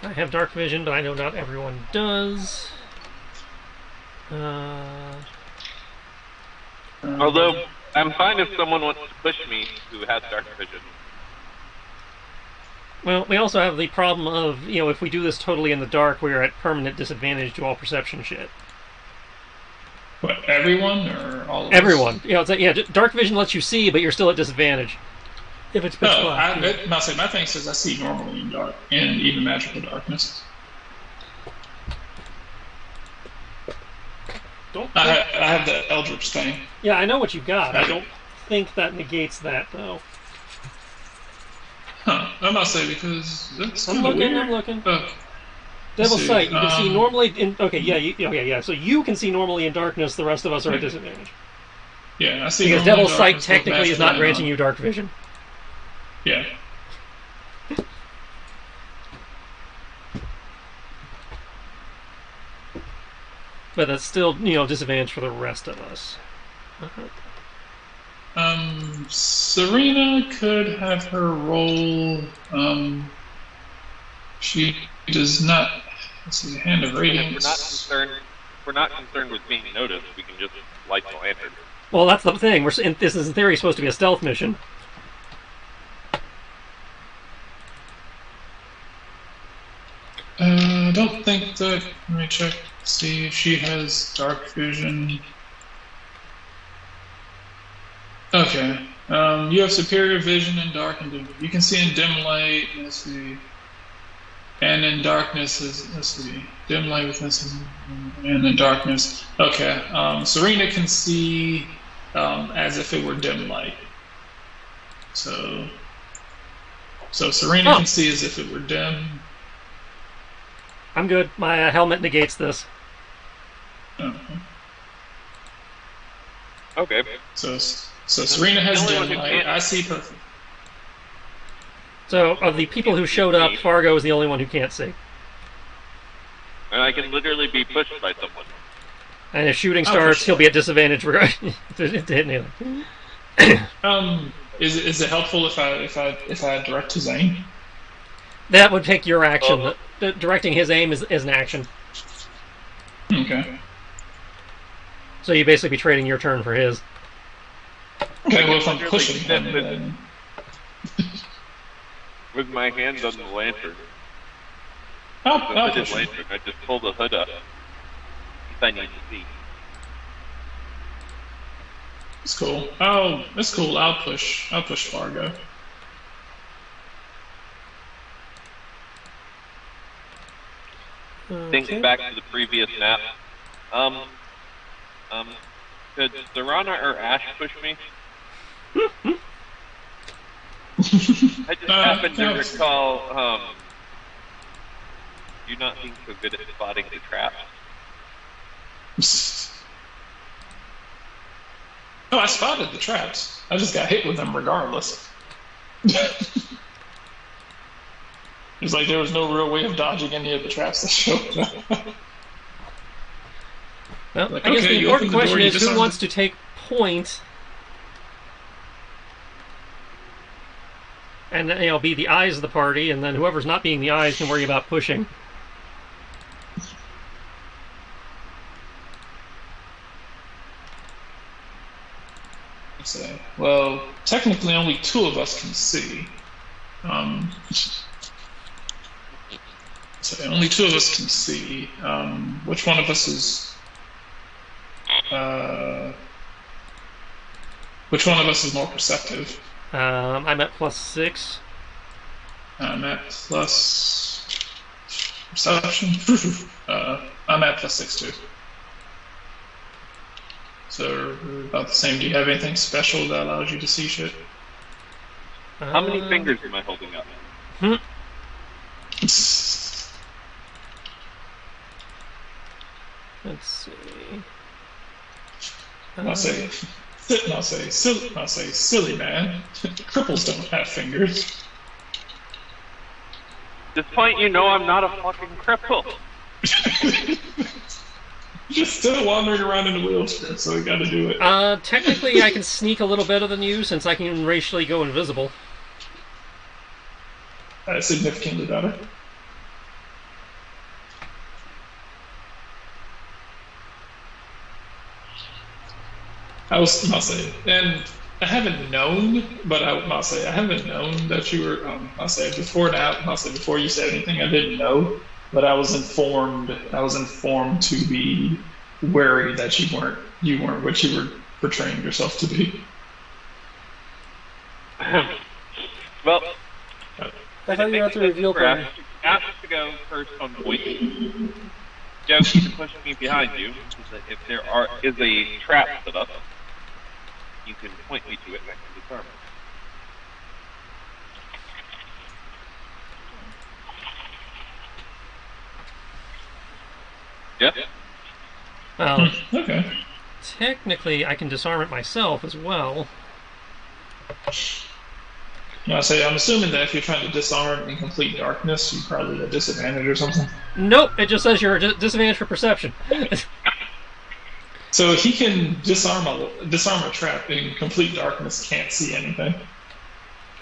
I have dark vision, but I know not everyone does. Although, I'm fine if someone wants to push me who has dark vision. Well, we also have the problem of, if we do this totally in the dark, we are at permanent disadvantage to all perception shit. What, everyone or all of us? Everyone. Dark vision lets you see, but you're still at disadvantage. If it's pitch black. My thing says I see normally in dark and even magical darkness. I have the Eldritch thing. Yeah, I know what you've got. I don't think that negates that, though. Huh. I must say because that's I'm kind of looking, weird. I'm looking. Let's Devil's see. Sight, you can see normally in... Okay, yeah. So you can see normally in darkness, the rest of us are at disadvantage. Yeah, I see. Because normally Devil's Sight darkness, but technically is not magical granting you dark vision. Yeah. But that's still, disadvantage for the rest of us. Serena could have her roll. She does not. Let's see, Hand of And Radiance. if we're not concerned with being noticed, we can just light the lantern. Well, that's the thing. This is in theory supposed to be a stealth mission. I don't think that. Let me check. See if she has dark vision. Okay. You have superior vision in dark and dim. You can see in dim light. Let's see. And in darkness is, let's see, dim light with this, and in darkness. Okay. Serena can see as if it were dim light. So Serena can see as if it were dim. I'm good. My helmet negates this. Okay. So Serena has The only one dim who light. can't- I see perfect. So, of the people who showed up, Fargo is the only one who can't see. And I can literally be pushed by someone. And if shooting Oh, starts, for he'll sure. be at disadvantage to hit anything. Is it helpful if I direct his aim? That would take your action. Oh. Directing his aim is an action. Okay. So you basically be trading your turn for his. Okay. Well, if I'm Literally pushing him, step in. then With my hand on the lantern. I'll The hooded push him. lantern. I just pull the hood up. If I need to see. It's cool. Oh, that's cool. I'll push Fargo. Think back to the previous map. Could Serana or Ash push me? I just happened to no. recall, you not being so good at spotting the traps. Oh, I spotted the traps. I just got hit with them regardless. It's like there was no real way of dodging any of the traps that showed up. Well, Like, I guess okay, the you important open the door, question you is who disarm wants the- to take point and be the eyes of the party, and then whoever's not being the eyes can worry about pushing. So, well, technically only two of us can see. So only two of us can see. Which one of us is? Which one of us is more perceptive? I'm at +6. I'm at plus perception. I'm at +6 too. So we're about the same. Do you have anything special that allows you to see shit? How many fingers am I holding up? Let's see. I'll say, silly man. Cripples don't have fingers. At this point, you know I'm not a fucking cripple. Just still wandering around in a wheelchair, so we gotta do it. Technically, I can sneak a little better than you since I can racially go invisible. Significantly better. I will say, and I haven't known, but I'll say I haven't known that you were. I'll say before now. I'll say before you said anything, I didn't know, but I was informed. I was informed to be wary that you weren't what you were portraying yourself to be. Well, I thought you were at the reveal party. Ask to go first on point. Joe, you can push me behind you. So that if there is a trap set up, you can point me to it and I can disarm it. Yep. Well, Okay. technically, I can disarm it myself as well. I'll say I'm assuming that if you're trying to disarm in complete darkness, you probably at a disadvantage or something. Nope, it just says you're at disadvantage for perception. So he can disarm a trap in complete darkness. Can't see anything.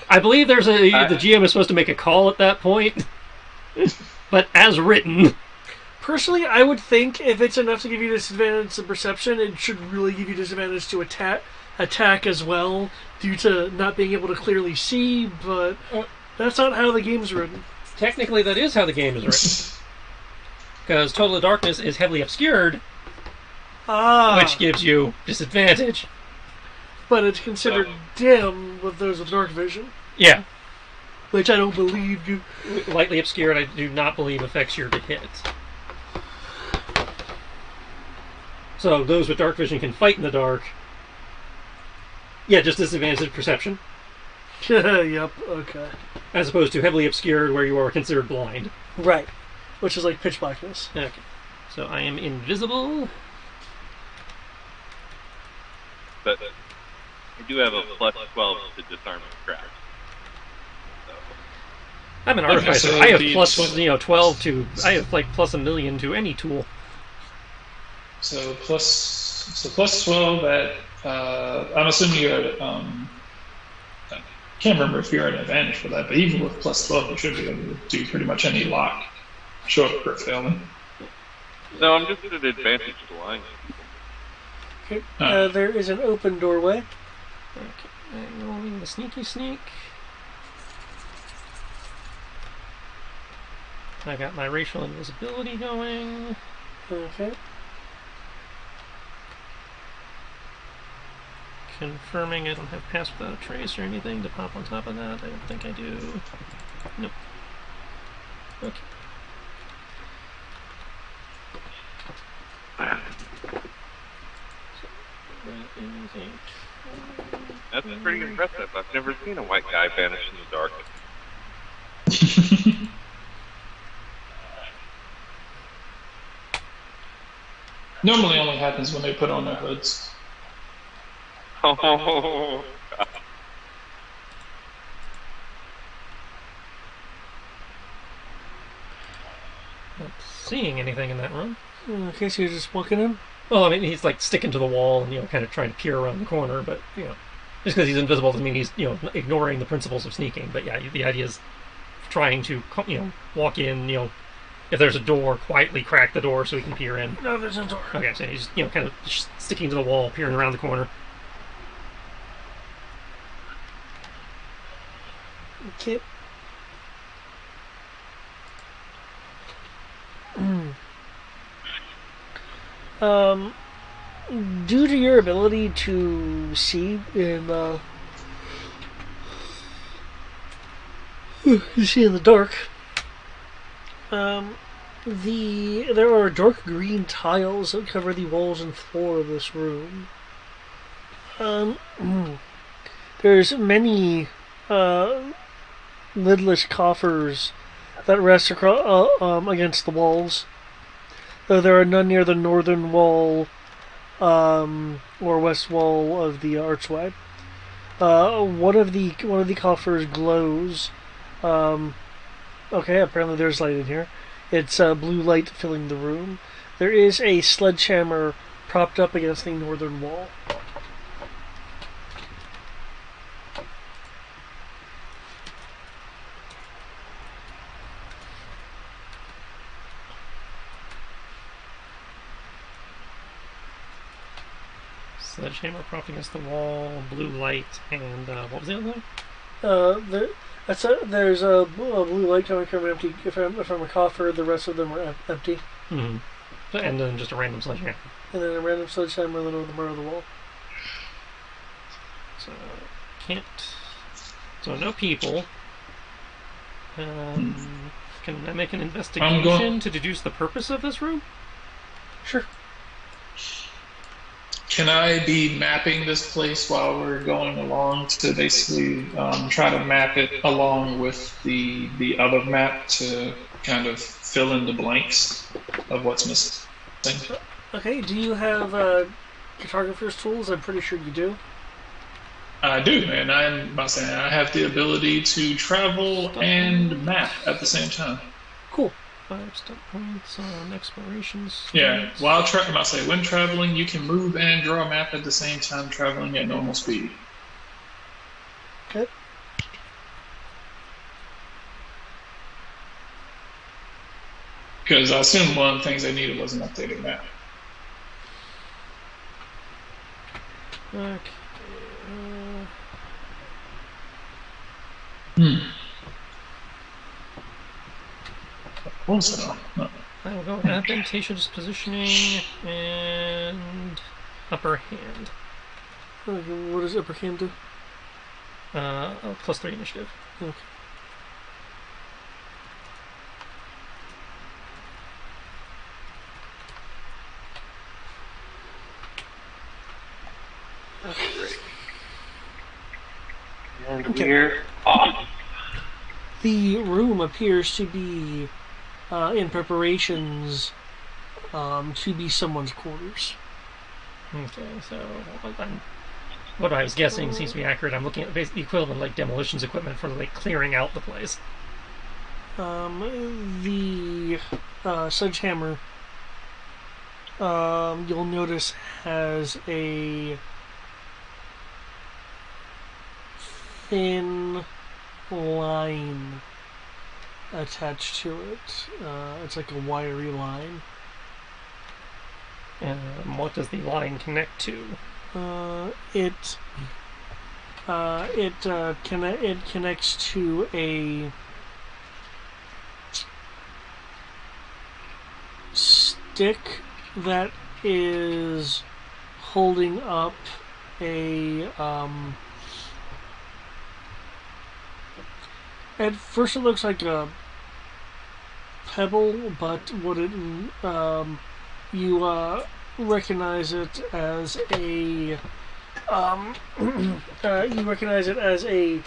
I believe the GM is supposed to make a call at that point, but as written. Personally, I would think if it's enough to give you disadvantage to perception, it should really give you disadvantage to attack as well, due to not being able to clearly see, but that's not how the game's written. Technically, that is how the game is written. Because Total Darkness is heavily obscured, which gives you disadvantage. But it's considered dim with those with dark vision. Yeah. Which I don't believe you... Lightly obscured, I do not believe affects your hit. So those with dark vision can fight in the dark. Yeah, just disadvantaged perception. Yep, okay. As opposed to heavily obscured, where you are considered blind. Right. Which is like pitch blackness. Okay. So I am invisible. But I do have a plus 12 to disarm traps. So. I'm an artificer. so I have the plus 12 to... I have like plus 1,000,000 to any tool. So plus 12 at. I'm assuming you're at. I can't remember if you're at an advantage for that, but even with plus 12, you should be able to do pretty much any lock. Short of crit failing. No, I'm just at an advantage to lying. Okay. There is an open doorway. Okay. I'm rolling the sneaky sneak. I got my racial invisibility going. Okay. Confirming I don't have pass without a trace or anything to pop on top of that. I don't think I do. Nope. Okay. That's pretty impressive. I've never seen a white guy vanish in the dark. Normally only happens when they put on their hoods. Oh, Not seeing anything in that room. Okay, so you're just walking in? Well, I mean, he's like sticking to the wall and, kind of trying to peer around the corner, but, just because he's invisible doesn't mean he's, ignoring the principles of sneaking. But yeah, the idea is trying to, walk in, if there's a door, quietly crack the door so he can peer in. No, there's no door. Okay, so he's, kind of sticking to the wall, peering around the corner. Okay. Due to your ability to see in the dark, there are dark green tiles that cover the walls and floor of this room. There's many lidless coffers that rest across against the walls. Though there are none near the northern wall or west wall of the archway. One of the coffers glows. Okay, apparently there's light in here. It's blue light filling the room. There is a sledgehammer propped up against the northern wall. Sledgehammer propped against the wall, blue light, and what was the other thing? There's a blue light coming from an empty from a coffer. The rest of them are empty. Mm-hmm. And then just a random sledgehammer. And then a random sledgehammer in the middle of the wall. So can't. So no people. Can I make an investigation to deduce the purpose of this room? Sure. Can I be mapping this place while we're going along to basically try to map it along with the other map to kind of fill in the blanks of what's missing? Okay, do you have cartographer's tools? I'm pretty sure you do. I do, and I'm about saying I have the ability to travel and map at the same time. Cool. 5 step points on explorations. Yeah, I'm about to say, when traveling, you can move and draw a map at the same time traveling at normal speed. Okay. Because I assume one of the things they needed was an updated map. Okay. What was that on? No. I will go with advantageous positioning and upper hand. Okay, what does upper hand do? +3 initiative. Okay. And Okay. we're off. The room appears to be in preparations to be someone's quarters. Okay, so what I was guessing seems to be accurate. I'm looking at basically the equivalent like demolitions equipment for like clearing out the place. The sledgehammer, you'll notice, has a thin line attached to it. It's like a wiry line. What does the line connect to? It connects to a stick that is holding up a at first it looks like a pebble, but what it you recognize it as a you recognize it as a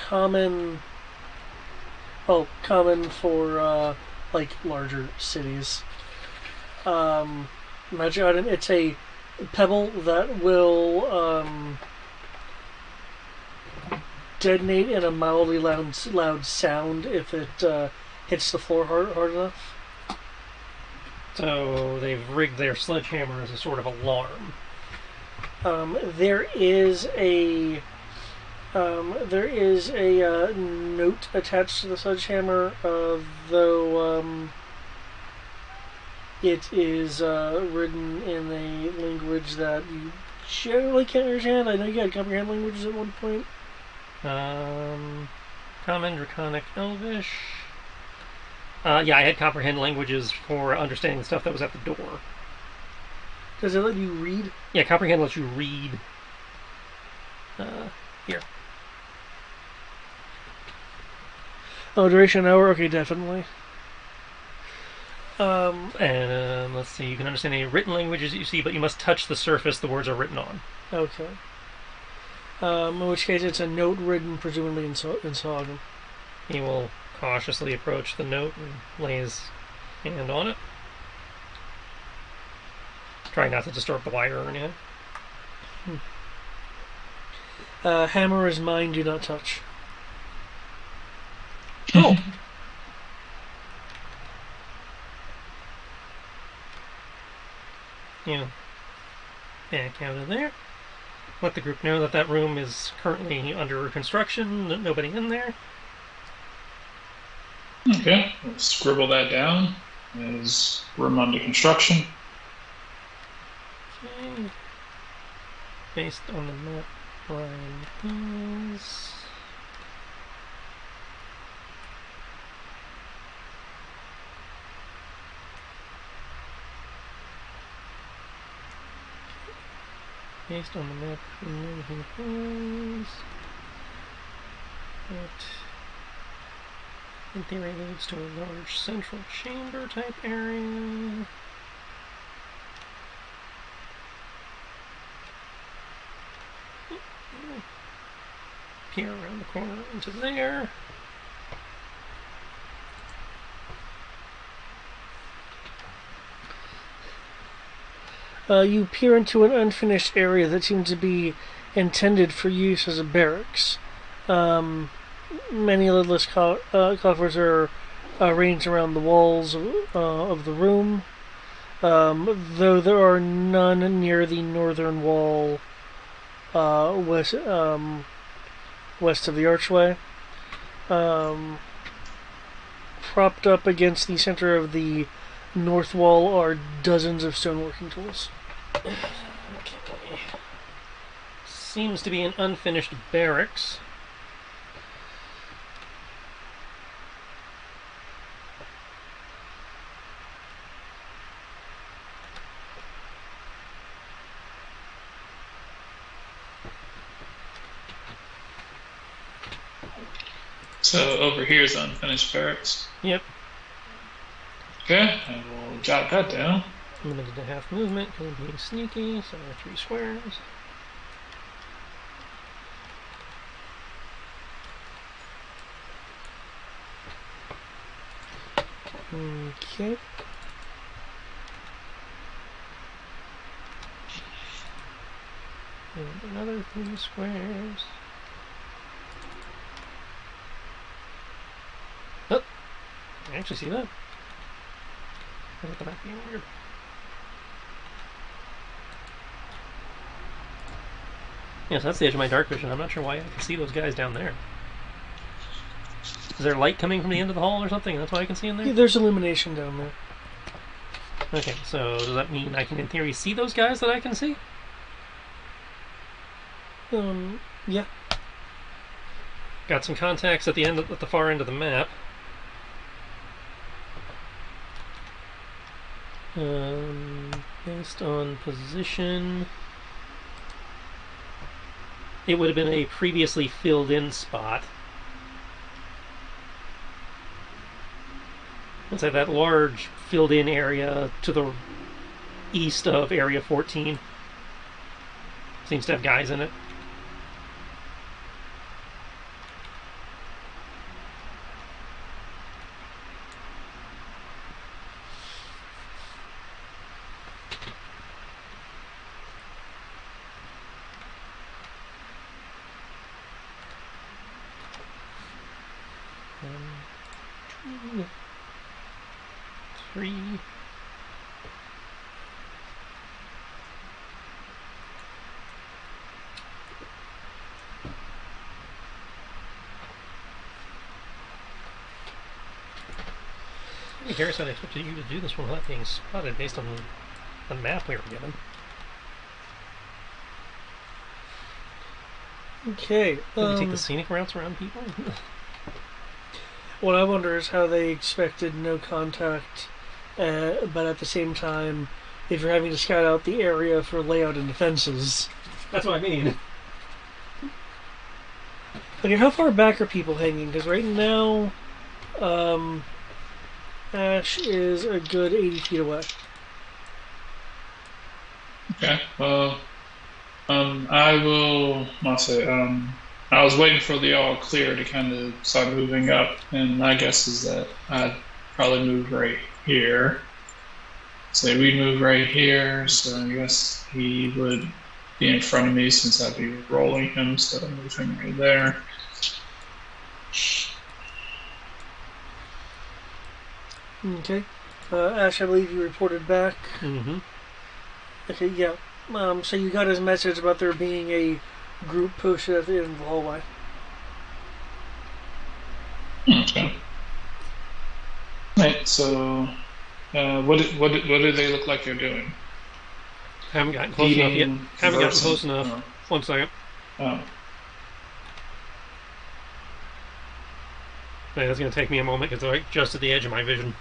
common for like larger cities. Magic item. It's a pebble that will detonate in a mildly loud sound if it hits the floor hard enough. So they've rigged their sledgehammer as a sort of alarm. There is a note attached to the sledgehammer, though it is written in a language that you generally can't understand. I know you had comprehend languages at one point. Common, Draconic, Elvish. Yeah, I had comprehend languages for understanding stuff that was at the door. Does it let you read? Yeah, comprehend lets you read. Here. Oh, duration an hour? Okay, definitely. And let's see, you can understand any written languages that you see, but you must touch the surface the words are written on. Okay. In which case, it's a note written presumably in Sogn. He will cautiously approach the note and lay his hand on it. Try not to disturb the wire or anything. Hammer is mine, do not touch. Oh! Yeah. Back out of there. Let the group know that that room is currently under construction, nobody in there. Okay, we'll scribble that down as room under construction. Okay. Based on the map, Brian is... Based on the map, everything is... It, in theory, leads to a large central chamber type area. Peer around the corner into there. You peer into an unfinished area that seems to be intended for use as a barracks. many lidless coffers are arranged around the walls of the room, though there are none near the northern wall west of the archway. Propped up against the center of the north wall are dozens of stoneworking tools. Okay. Seems to be an unfinished barracks. So over here is unfinished barracks. Yep. Okay, I will jot that down. Limited to half movement because I'm being sneaky, so 3 squares. Okay. And another 3 squares. Oh! I actually see that. I look at the map being weird. Yes, that's the edge of my dark vision. I'm not sure why I can see those guys down there. Is there light coming from the end of the hall or something? That's why I can see in there? Yeah, there's illumination down there. Okay, so does that mean I can, in theory, see those guys that I can see? Yeah. Got some contacts at the end, at the far end of the map. Based on position, it would have been a previously filled-in spot. Let's say that large filled-in area to the east of Area 14 seems to have guys in it. Two, 3. Hey, Garrus, I expected you to do this one without being spotted based on the map we were given. Okay. Do they take the scenic routes around people? What I wonder is how they expected no contact, but at the same time, if you're having to scout out the area for layout and defenses. That's what I mean. Okay, how far back are people hanging? Because right now, Ash is a good 80 feet away. Okay, well, I was waiting for the all clear to kind of start moving up, and my guess is that I'd probably move right here. Say we move right here, so I guess he would be in front of me since I'd be rolling him, so I'm moving right there. Okay. Ash, I believe you reported back. Mm-hmm. Okay, yeah. So you got his message about there being a group posted at the end of the hallway. Okay. Right, so what do they look like they're doing? Haven't gotten close enough yet. Haven't gotten conversing? close enough. Oh. 1 second. Oh. Okay, that's going to take me a moment because they're just at the edge of my vision.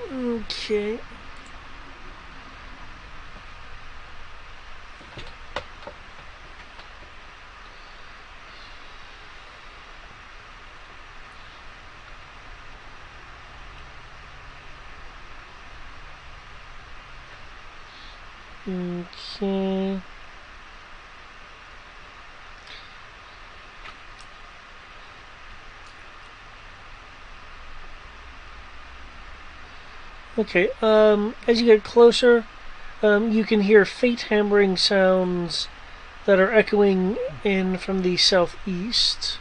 Okay. Okay. Okay, as you get closer, You can hear faint hammering sounds that are echoing in from the southeast.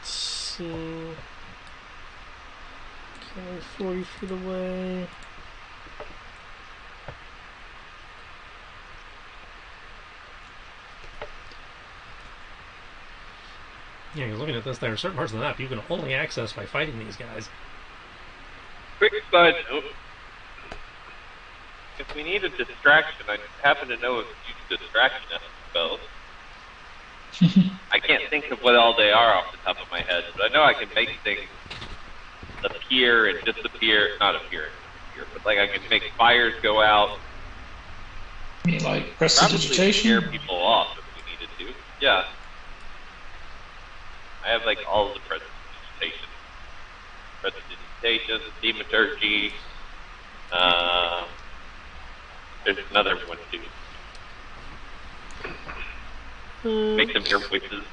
Let's see. Okay, 40 feet away. Yeah, you're looking at this. There are certain parts of the map you can only access by fighting these guys. Quick side note. If we need a distraction, I happen to know of a few distraction spells. I can't think of what all they are off the top of my head, but I know I can make things appear and disappear. Not appear and disappear, but like I can make fires go out. You mean like Probably prestidigitation? scare people off if we needed to. Yeah. I have like all of the prestidigitation, thaumaturgy. There's another one too. Make them hear voices.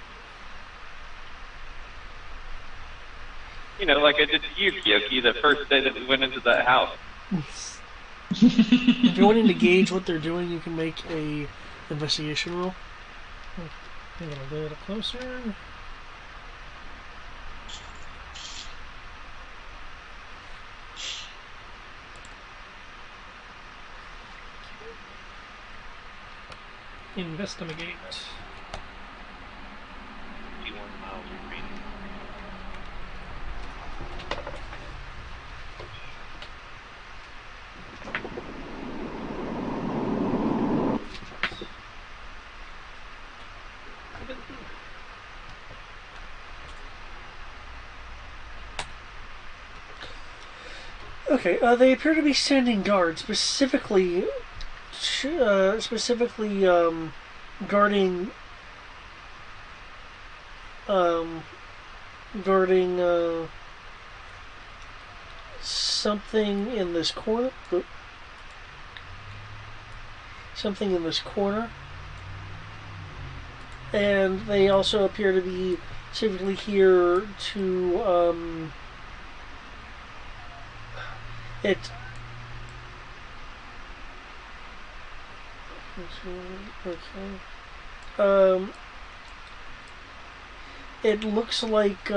You know, like I did to you, Kyoki, the first day that we went into that house. If you're wanting to gauge what they're doing, you can make a investigation roll. I'm gonna go a little closer. Investigate. 51 miles of range. Okay, they appear to be standing guard, specifically guarding something in this corner. Something in this corner, and they also appear to be specifically here to it. Okay. It looks like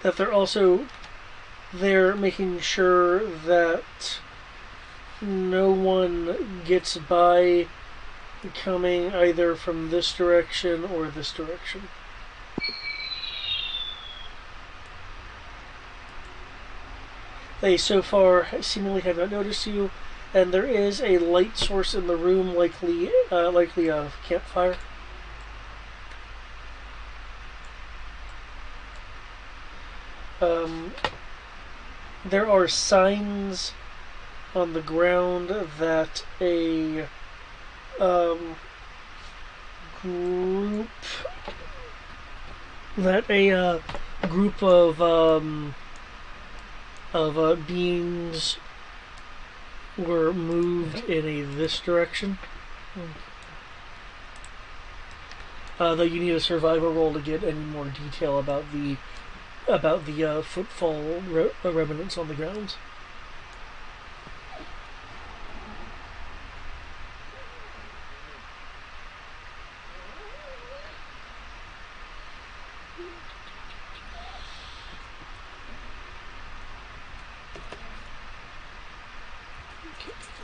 that they're making sure that no one gets by coming either from this direction or this direction. They so far seemingly have not noticed you, and there is a light source in the room, likely a campfire. There are signs on the ground that a group of beings were moved in this direction. Though you need a survival roll to get any more detail about the footfall remnants on the ground.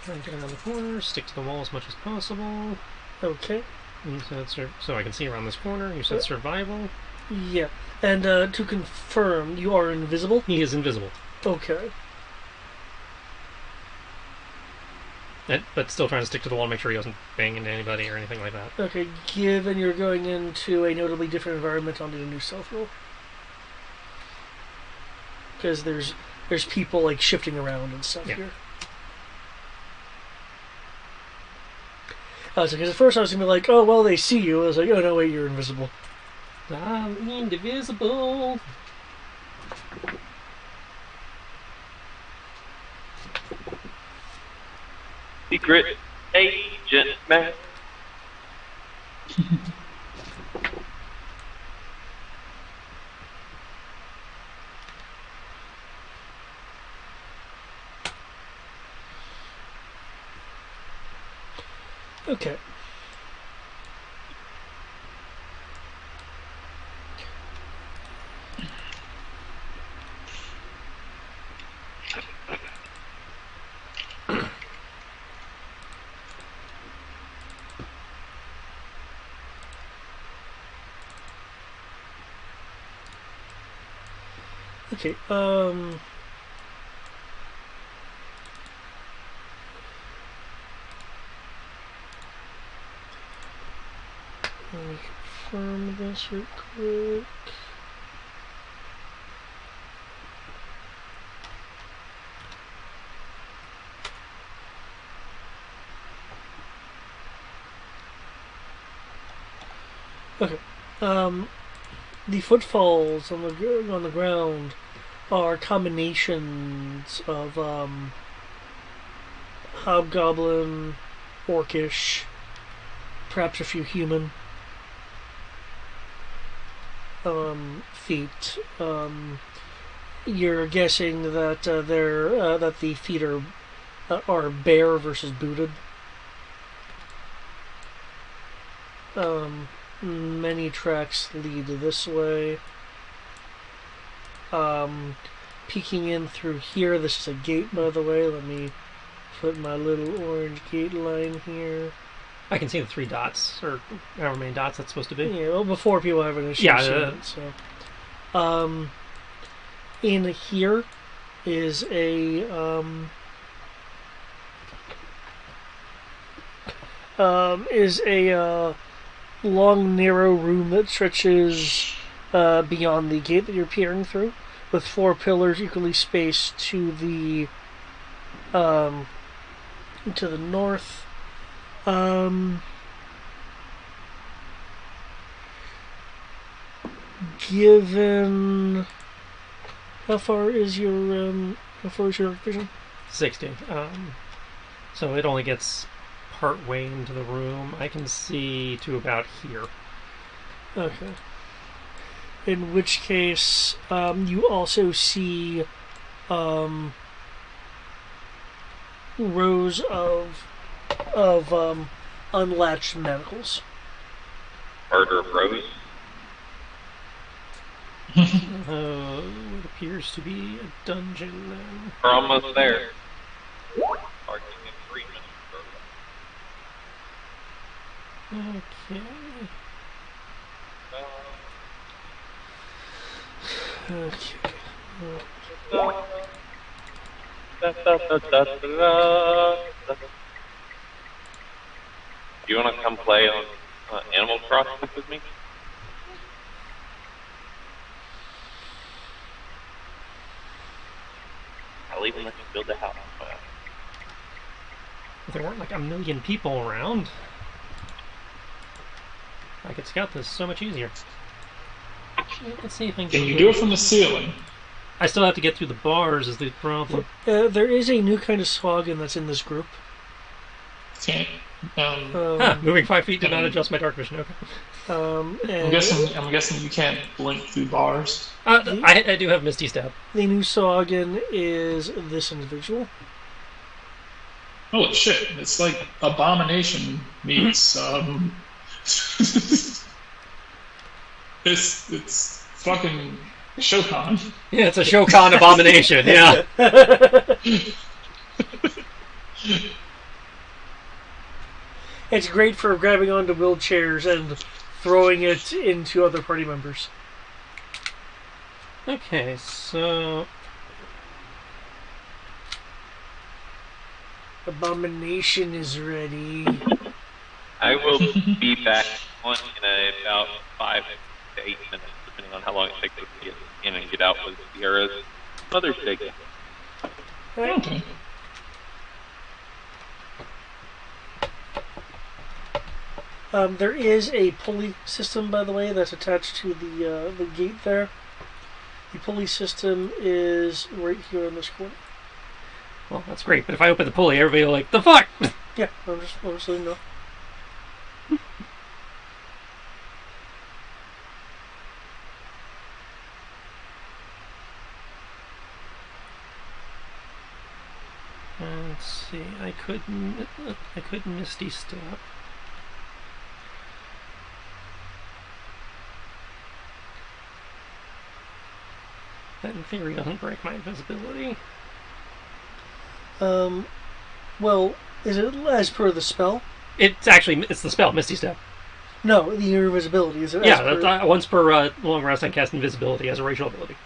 Try and get around the corner, stick to the wall as much as possible. Okay. You said so I can see around this corner. You said survival. Yeah. And to confirm, you are invisible? He is invisible. Okay. But still trying to stick to the wall, make sure he doesn't bang into anybody or anything like that. Okay, given you're going into a notably different environment, I'll need a new stealth roll. Because there's people like shifting around and stuff here. Because at first I was going to be like, oh, well, they see you. I was like, oh, no, wait, you're invisible. I'm indivisible. Secret agent man. Okay. Okay, let me confirm this real quick. Okay, the footfalls on the ground are combinations of hobgoblin, orcish, perhaps a few human feet. You're guessing that that the feet are bare versus booted. Many tracks lead this way. Peeking in through here, this is a gate, by the way. Let me put my little orange gate line here. I can see the 3 dots, or however many dots that's supposed to be. Yeah, well, before people have an issue seeing it, so. In here is a long, narrow room that stretches beyond the gate that you're peering through, with 4 pillars equally spaced to the north. Given how far is your dark vision? 60. So it only gets part way into the room. I can see to about here. Okay. In which case, you also see rows of unlatched manacles. Murder Rose. It appears to be a dungeon then. We're almost there. Parking and treatment. Okay. Do you want to come play on Animal Crossing with me? I'll even let you build a house. If there weren't like a million people around, I could scout this so much easier. Let's see if I Can you do it from the ceiling? I still have to get through the bars is the problem. There is a new kind of slogan that's in this group. Can't. Moving 5 feet did not adjust my dark vision. Okay. I'm guessing you can't blink through bars. I do have Misty Step. The new slogan is this individual. Holy shit! It's like Abomination meets it's fucking Shokan. Yeah, it's a Shokan abomination. Yeah. It's great for grabbing onto wheelchairs and throwing it into other party members. Okay, so Abomination is ready. I will be back on in about 5 to 8 minutes, depending on how long it takes us to get in and get out with Sierra's Mother's Day gift. Okay. There is a pulley system, by the way, that's attached to the gate there. The pulley system is right here in this corner. Well, that's great, but if I open the pulley, everybody will like, the fuck? Yeah, I'm just letting you know. Let's see, I could Misty Step. That in theory doesn't break my invisibility. Well, is it as per the spell? It's the spell, Misty Step. No, your invisibility, is it? Yeah, once per long rest I cast invisibility as a racial ability.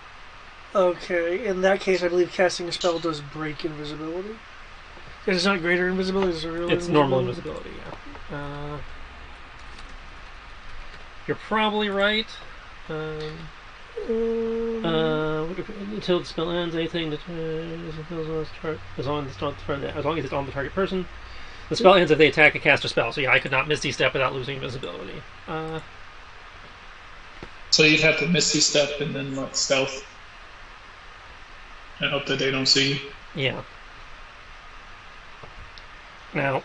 Okay, in that case, I believe casting a spell does break invisibility. It's not greater invisibility, it's real It's normal invisibility, yeah. You're probably right. Until the spell ends, anything that as long as it's on the target person, the spell ends if they attack a caster spell. So yeah, I could not Misty Step without losing invisibility. So you'd have to Misty Step and then like stealth, and hope that they don't see you. Yeah. Now,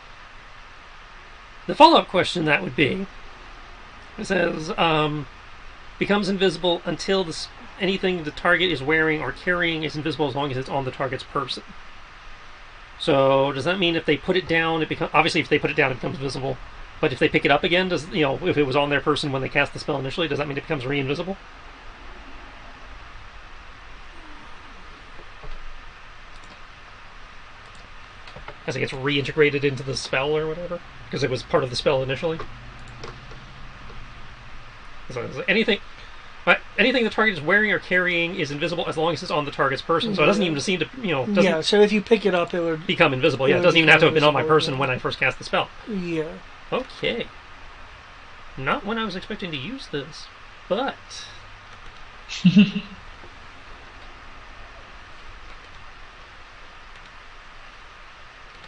the follow-up question that would be, it says, becomes invisible until anything the target is wearing or carrying is invisible as long as it's on the target's person. So does that mean if they put it down, obviously if they put it down, it becomes visible. But if they pick it up again, if it was on their person when they cast the spell initially, does that mean it becomes re-invisible? As it gets reintegrated into the spell or whatever? Because it was part of the spell initially? So anything the target is wearing or carrying is invisible as long as it's on the target's person. So it doesn't even seem to, yeah, so if you pick it up, it would become invisible. Yeah, it doesn't even have to have been on my person when I first cast the spell. Yeah. Okay. Not when I was expecting to use this, but...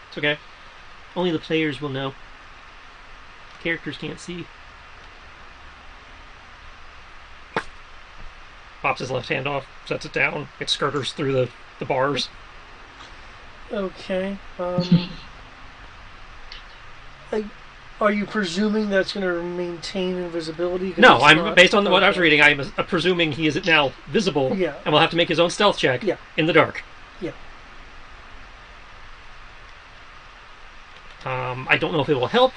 It's okay. Only the players will know. Characters can't see. Pops his left hand off, sets it down, it skirters through the bars. Okay. Are you presuming that's going to maintain invisibility? No, based on what I was reading, I'm presuming he is now visible, and will have to make his own stealth check in the dark. Yeah. I don't know if it will help,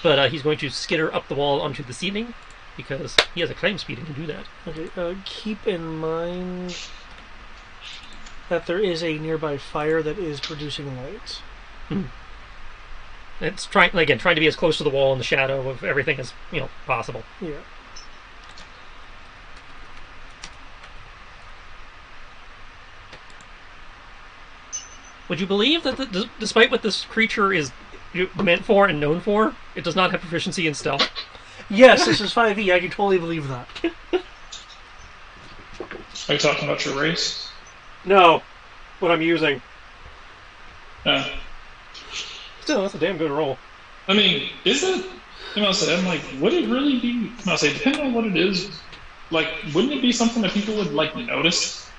but he's going to skitter up the wall onto the ceiling, because he has a climb speed and can do that. Okay, keep in mind that there is a nearby fire that is producing lights. It's trying to be as close to the wall and the shadow of everything as possible. Yeah. Would you believe that despite what this creature is meant for and known for, it does not have proficiency in stealth? Yes, this is 5e. I can totally believe that. Are you talking about your race? No. What I'm using. Still, that's a damn good roll. I mean, is it? I'm like, would it really be? Depending on what it is, like, wouldn't it be something that people would like notice?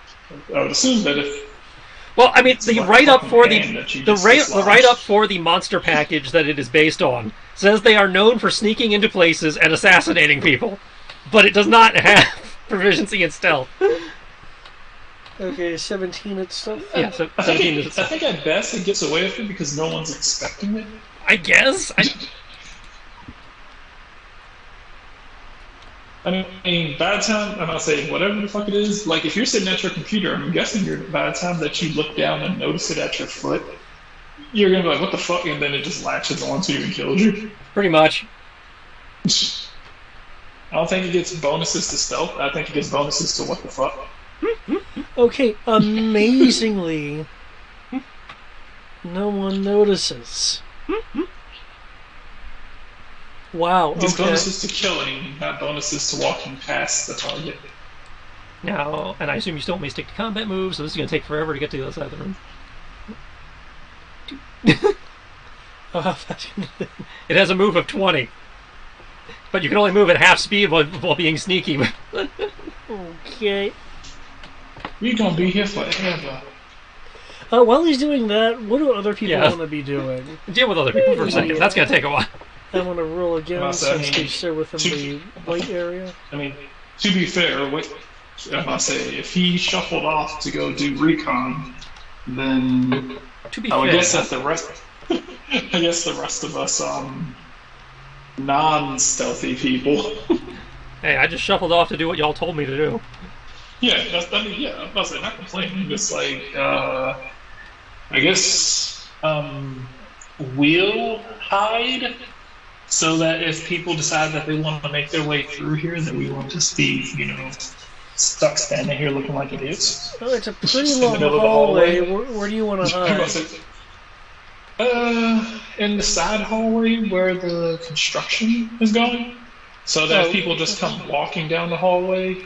I would assume that if. Well, I mean, the write-up for the write-up for the monster package that it is based on says they are known for sneaking into places and assassinating people, but it does not have proficiency in stealth. Okay, 17 at stealth. Yeah, so 17 is I think at best it gets away with it because no one's expecting it. I guess. I mean, by the time, I'm not saying whatever the fuck it is, like, if you're sitting at your computer, I'm guessing by the time that you look down and notice it at your foot, you're gonna be like, what the fuck, and then it just latches onto you and kills you. Pretty much. I don't think it gets bonuses to stealth, I think it gets bonuses to what the fuck. Okay, amazingly, no one notices. Wow, It gets bonuses to killing, not bonuses to walking past the target. Now, and I assume you still want me to stick to combat moves, so this is going to take forever to get to the other side of the room. It has a move of 20. But you can only move at half speed while being sneaky. Okay. We're gonna be here forever. While he's doing that, what do other people Yeah. want to be doing? Deal with other people for a second. That's gonna take a while. I want to roll again Well, so, I since mean, they still within the light area. I mean, to be fair, I say if he shuffled off to go do recon, then To be I fair, guess that the rest, I guess the rest of us, non-stealthy people. hey, I just shuffled off to do what y'all told me to do. Yeah, I mean, yeah, I'm about to say, not complaining, just like, I guess, we'll hide so that if people decide that they want to make their way through here, that we won't just be, stuck standing here looking like idiots. Oh, it's a pretty In the long middle of the hallway. hallway. Where do you want to I'm about hide? to say, in the side hallway where the construction is going, so that if people just come walking down the hallway,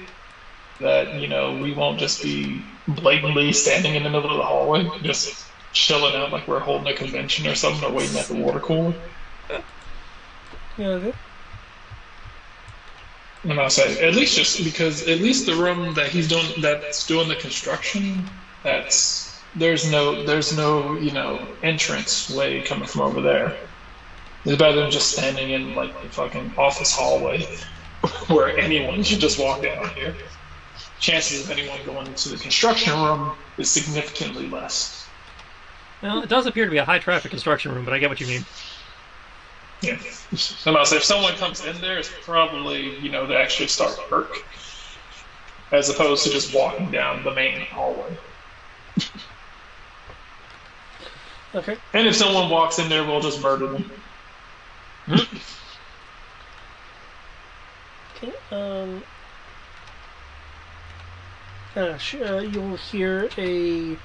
that we won't just be blatantly standing in the middle of the hallway, just chilling out like we're holding a convention or something, or waiting at the water cooler. Yeah, okay. And I'll say at least just because at least the room that that's doing the construction, there's no entrance way coming from over there. It's better than just standing in like the fucking office hallway where anyone should just walk down here. Chances of anyone going into the construction room is significantly less. Well, it does appear to be a high-traffic construction room, but I get what you mean. Yeah. And I'll say if someone comes in there, it's probably, to actually start work, as opposed to just walking down the main hallway. Okay. And if someone walks in there, we'll just murder them. Okay. You'll hear a.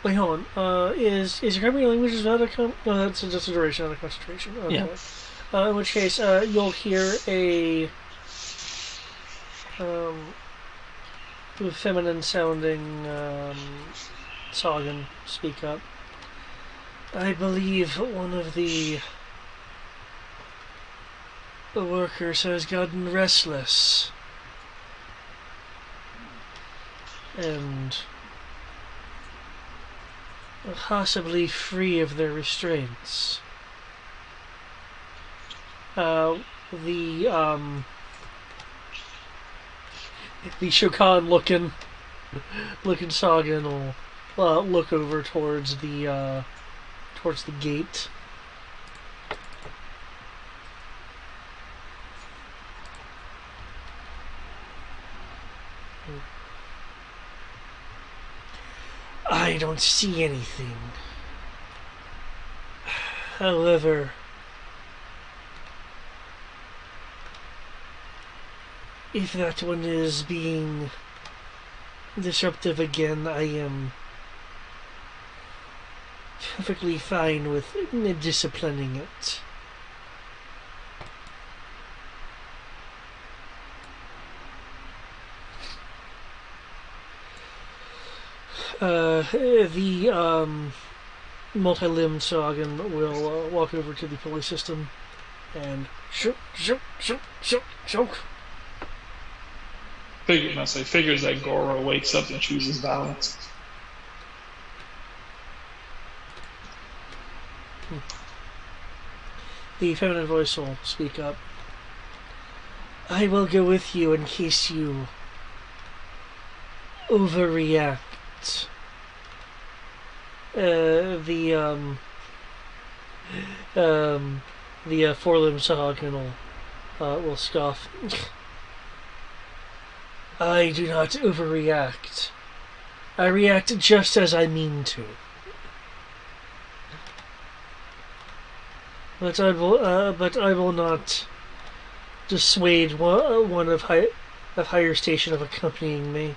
Wait, hold on. Is your covering language is not a no? That's just a duration, not a concentration. Okay. Yeah. In which case, you'll hear a feminine sounding Sagan speak up. I believe one of the workers has gotten restless and possibly free of their restraints. The Shokan looking Sagan will look over towards the gate. I don't see anything. However, if that one is being disruptive again, I am perfectly fine with disciplining it. The multi-limbed Sagan will walk over to the pulley system and shook. Figures that Goro wakes up and chooses violence. The feminine voice will speak up. I will go with you in case you overreact. The four-limbed Sagan will scoff. I do not overreact. I react just as I mean to. But I will not dissuade one of higher station of accompanying me.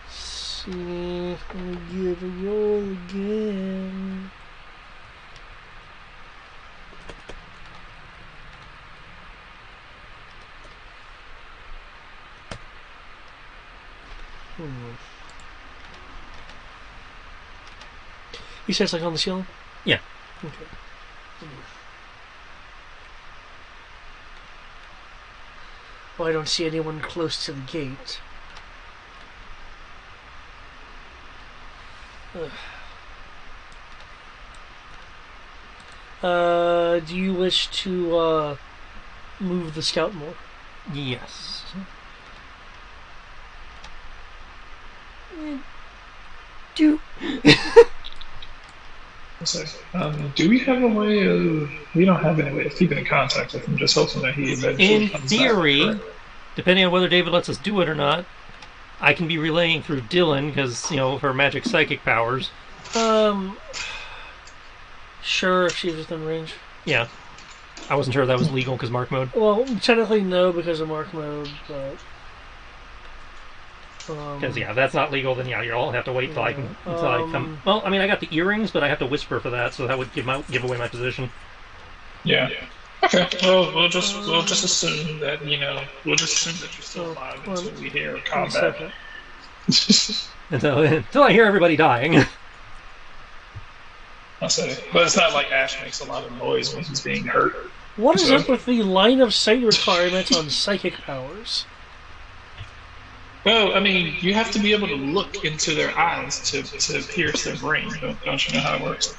See if I give a roll again. You said it's like on the ceiling? Yeah. Okay. Well, I don't see anyone close to the gate. Ugh. Do you wish to move the scout more? Yes. Do So, do we have a way of? We don't have any way of keeping in contact with him. Just hoping that he eventually In comes theory, back. depending on whether David lets us do it or not, I can be relaying through Dylan because of her magic psychic powers. Sure, if she's within range. Yeah. I wasn't sure if that was legal because Mark mode. Well, technically no because of Mark mode, but Because if that's not legal, then you'll all have to wait till I come. Well, I mean, I got the earrings, but I have to whisper for that, so that would give away my position. Yeah. Okay. Well, we'll just assume that we'll just assume that you're still alive until we hear combat. Until I hear everybody dying. I'll say, but it's not like Ash makes a lot of noise when he's being hurt. What is up with the line of sight requirements on psychic powers? Well, I mean, you have to be able to look into their eyes to pierce their brain. Don't you know how it works?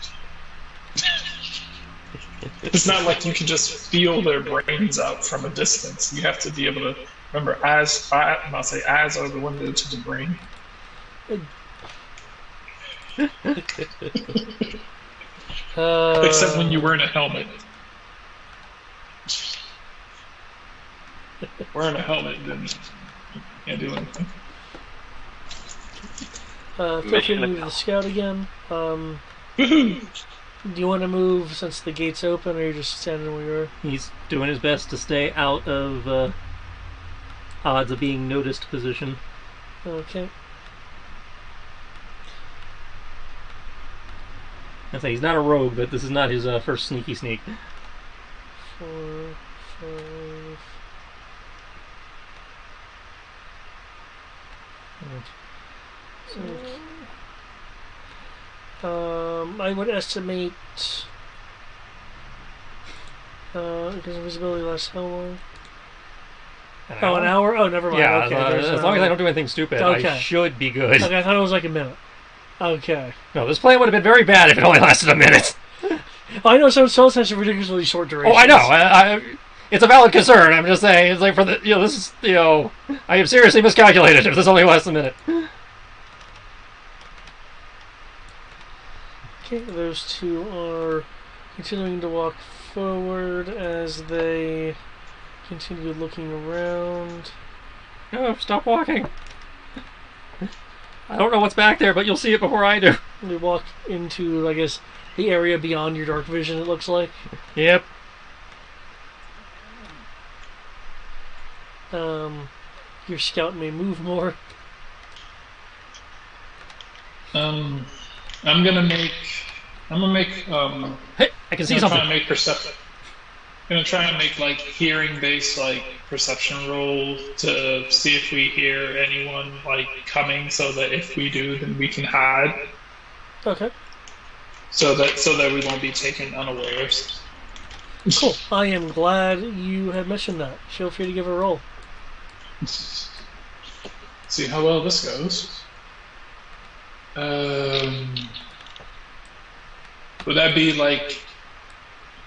It's not like you can just feel their brains out from a distance. You have to be able to remember eyes. I'll say eyes are the window to the brain. Except when you wear a helmet. Wearing a helmet, then you can't do anything. Feel free to move the scout again. Do you want to move since the gate's open, or you're just standing where you are? He's doing his best to stay out of odds of being noticed position. Okay. I say he's not a rogue, but this is not his first sneaky sneak. 4, 5. I would estimate because invisibility lasts how long? An Oh, an hour? Oh, never mind. Yeah, Okay, as long as I don't do anything stupid, Okay. I should be good. Okay, I thought it was like a minute. Okay. No, this plan would have been very bad if it only lasted a minute. I know some such a ridiculously short duration. Oh, I know. It's a valid concern. I'm just saying. It's like for the this is I have seriously miscalculated if this only lasts a minute. Okay, those two are continuing to walk forward as they continue looking around. No, stop walking. I don't know what's back there, but you'll see it before I do. They walk into, I guess, the area beyond your dark vision, it looks like. Yep. Your scout may move more. I'm gonna make. Hey, I can see I'm something. trying to make perception. I'm gonna try and make like hearing-based perception roll to see if we hear anyone coming, so that if we do, then we can hide. Okay. So that we won't be taken unawares. Cool. I am glad you had mentioned that. Feel free to give a roll. See how well this goes. Would that be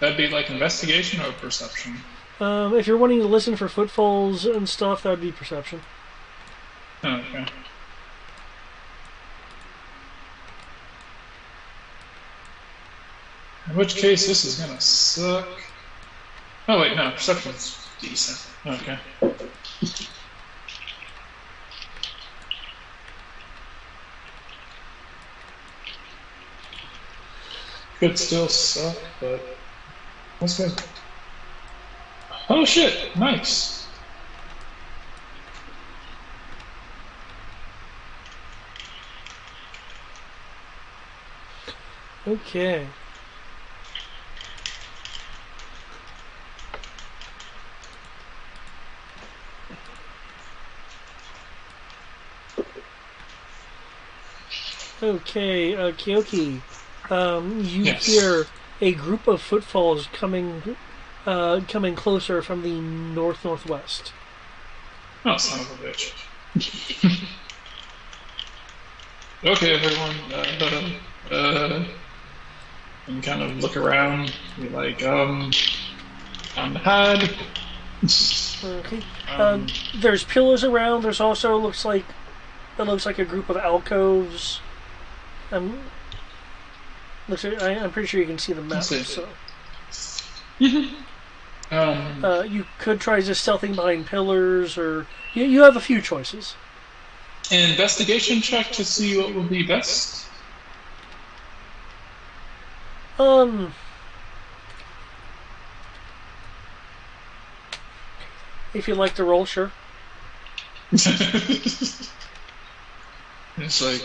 investigation or perception? If you're wanting to listen for footfalls and stuff, that would be perception. Oh, okay. In which case, this is gonna suck. Oh wait, no, perception's decent. Okay. Could still suck, but that's good. Oh shit! Nice. Okay. Okay, Kyoki. You Yes. hear a group of footfalls coming closer from the northwest. Oh, son of a bitch. Okay, everyone. And kind of look around. Be like, time to hide. Okay. Um, There's pillars around. There's also looks like a group of alcoves. I'm pretty sure you can see the map. Let's see. So um, you could try just stealthing behind pillars, or you have a few choices. an investigation check to see what would be best. If you'd like to roll, sure. It's like,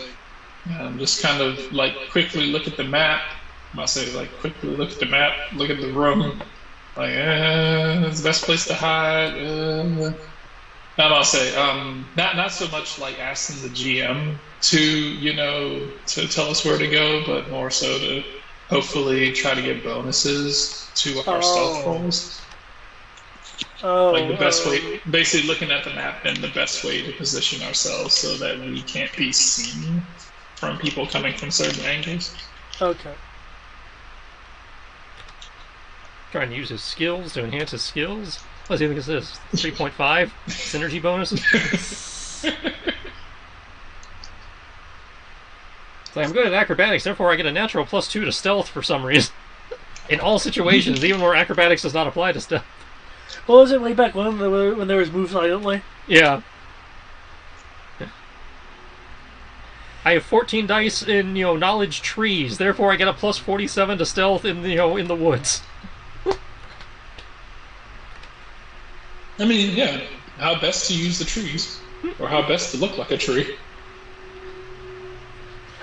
just kind of like quickly look at the map. I say like quickly look at the map, look at the room. Like, it's the best place to hide. I'll say, not so much like asking the GM to tell us where to go, but more so to hopefully try to get bonuses to our stealth rolls. Like the best way, basically looking at the map and the best way to position ourselves so that we can't be seen from people coming from certain angles. Okay. Trying to use his skills to enhance his skills. What do you think is this? 3.5 synergy bonuses? It's like, I'm good at acrobatics, therefore I get a natural +2 to stealth for some reason. In all situations, even where acrobatics does not apply to stealth. What was it way back when there was move silently? Yeah. I have 14 dice in knowledge trees, therefore I get a +47 to stealth in in the woods. I mean, yeah, how best to use the trees, or how best to look like a tree.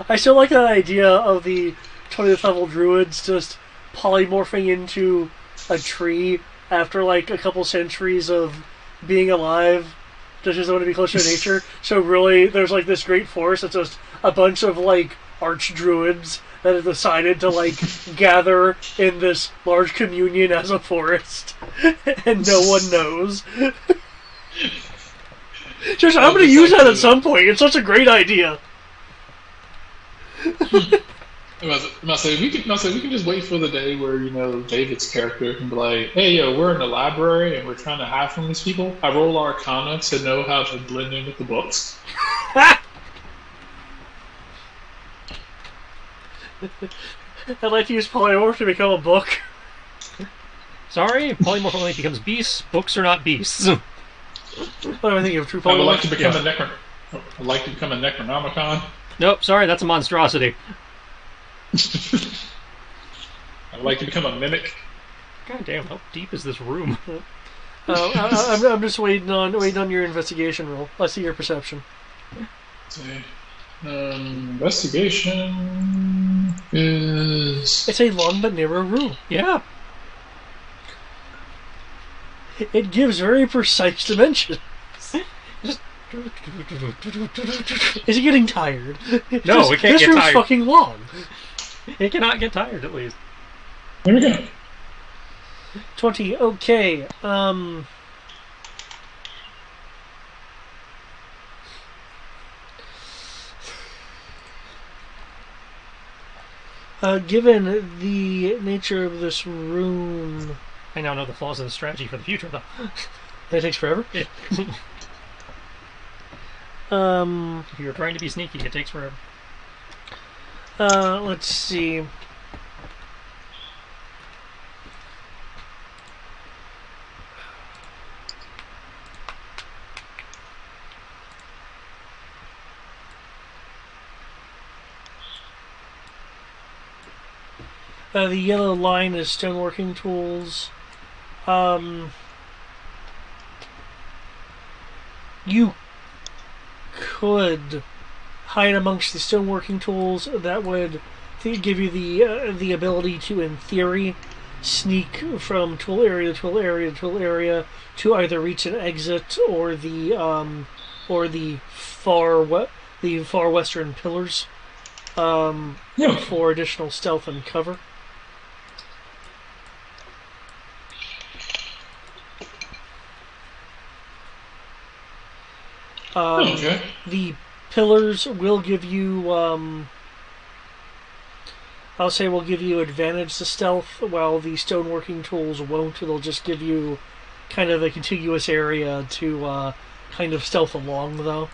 I still like that idea of the 20th level druids just polymorphing into a tree after like a couple centuries of being alive, just as they want to be closer to nature. So really, there's like this great forest that's just a bunch of like arch druids that have decided to like gather in this large communion as a forest, and no one knows. Just, I'm going to use that at some point. It's such a great idea. I must say we can just wait for the day where David's character can be like, hey yo, we're in the library and we're trying to hide from these people. I roll Arcana to know how to blend in with the books. I'd like to use polymorph to become a book. Sorry, polymorph only becomes beasts. Books are not beasts. What am I thinking of? True I would polymorph? like to become I'd like to become a Necronomicon. Nope, sorry, that's a monstrosity. I'd like to become a mimic. God damn, how deep is this room? I'm just waiting on your investigation roll. Let's see your perception. See. Investigation is... It's a long but narrow room. Yeah. It gives very precise dimensions. Is it getting tired? No, it can't this get room's tired. fucking long. It cannot get tired, at least. There we go. 20. Okay. Given the nature of this room, I now know the flaws of the strategy for the future, though. that takes forever. Yeah. If you're trying to be sneaky, it takes forever. Let's see. The yellow line is stoneworking tools. You could hide amongst the stoneworking tools. That would give you the ability to, in theory, sneak from tool area to tool area to tool area to either reach an exit or the far western pillars. Yeah. for additional stealth and cover. Okay. The pillars will give you, I'll say, will give you advantage to stealth, while the stoneworking tools won't. They'll just give you kind of a contiguous area to kind of stealth along, though.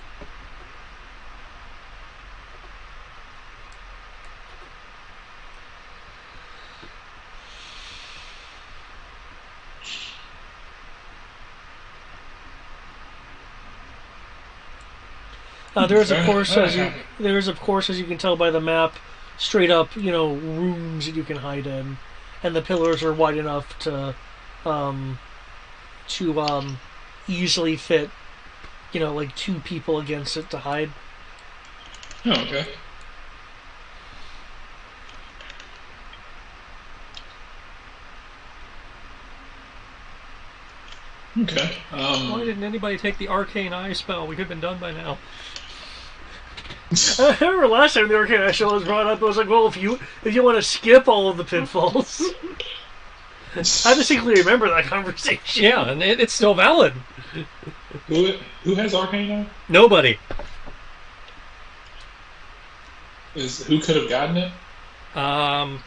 There is, of course, as you can tell by the map, straight up, rooms that you can hide in, and the pillars are wide enough um, to easily fit, like 2 people against it to hide. Oh, okay. Okay. Why didn't anybody take the arcane eye spell? We could have been done by now. I remember last time the Arcane Eye Spell was brought up, I was like, well, if you want to skip all of the pitfalls. I distinctly remember that conversation. Yeah, and it's still valid. Who has Arcane Eye? Nobody. Who could have gotten it?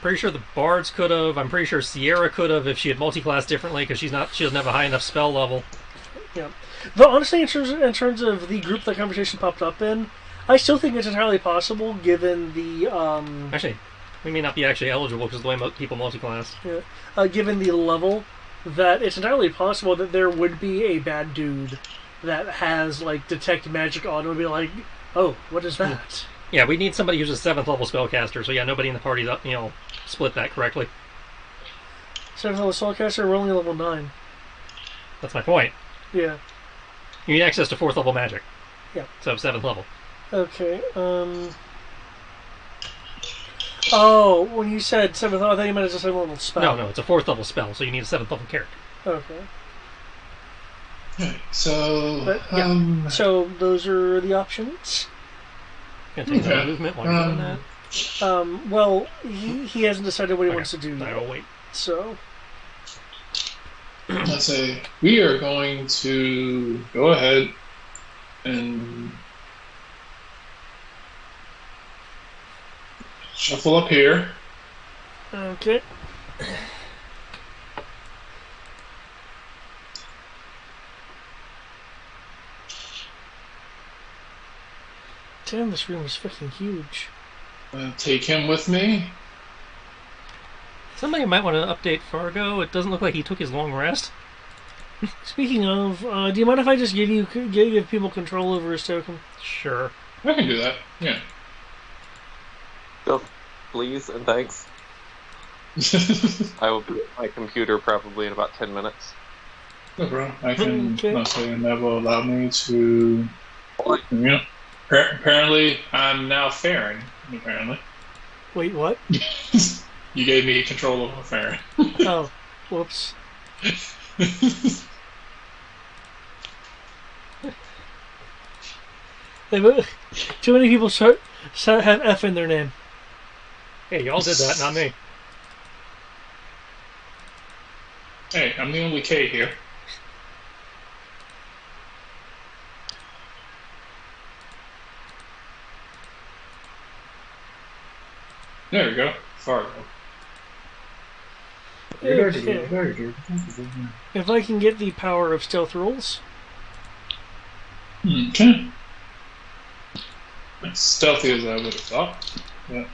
Pretty sure the bards could have. I'm pretty sure Sierra could have if she had multi-class differently, because she doesn't have a high enough spell level. Yeah. Though honestly, in terms of the group that conversation popped up in, I still think it's entirely possible, given the Actually, we may not be actually eligible because of the way people multi-class. given the level, that it's entirely possible that there would be a bad dude that has like detect magic on and would be like, oh, what is that? Yeah, we need somebody who's a 7th level spellcaster. So yeah, nobody in the party split that correctly. 7th level spellcaster, we're only level 9. That's my point. Yeah. You need access to 4th level magic. Yeah. So 7th level. Okay. Oh, when you said 7th level, I thought you meant it's a 7th level spell. No, it's a 4th level spell, so you need a 7th level character. Okay. So, But, yeah. So those are the options. Gonna take some movement while you're doing that. Well, he hasn't decided what he wants to do yet. I'll wait. So. Let's say we are going to go ahead and shuffle up here. Okay. Damn, this room is freaking huge. Take him with me. Somebody might want to update Fargo. It doesn't look like he took his long rest. Speaking of, do you mind if I just give people control over his token? Sure. I can do that. Yeah. Go, please and thanks. I will be at my computer probably in about 10 minutes. No problem. I can. Okay. Let's say, and that will allow me to. Yeah. Apparently, I'm now Farron. Apparently. Wait, what? You gave me control over Farron. Oh, whoops. Too many people have F in their name. Hey, y'all did that, not me. Hey, I'm the only K here. There we go. Fargo. Okay. If I can get the power of stealth rolls. Okay. As stealthy as I would have thought. Yeah.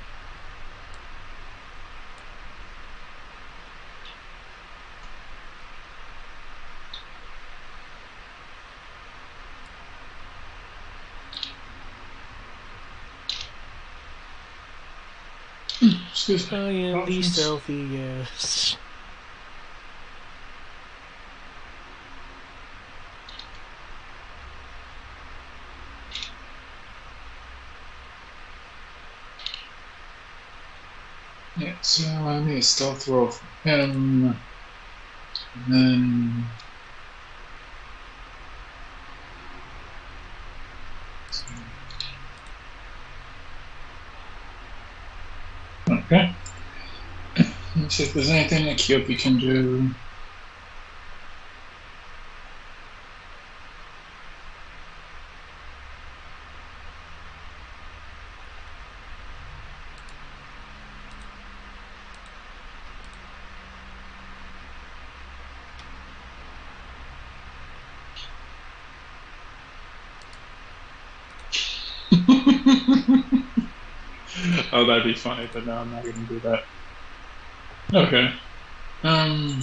Excuse me. I am the Options. stealthy, yes. Yeah, so I need a stealth roll for him. And then. See if there's anything that Kyopi can do. Oh, that'd be funny, but no, I'm not going to do that. Okay. Oh.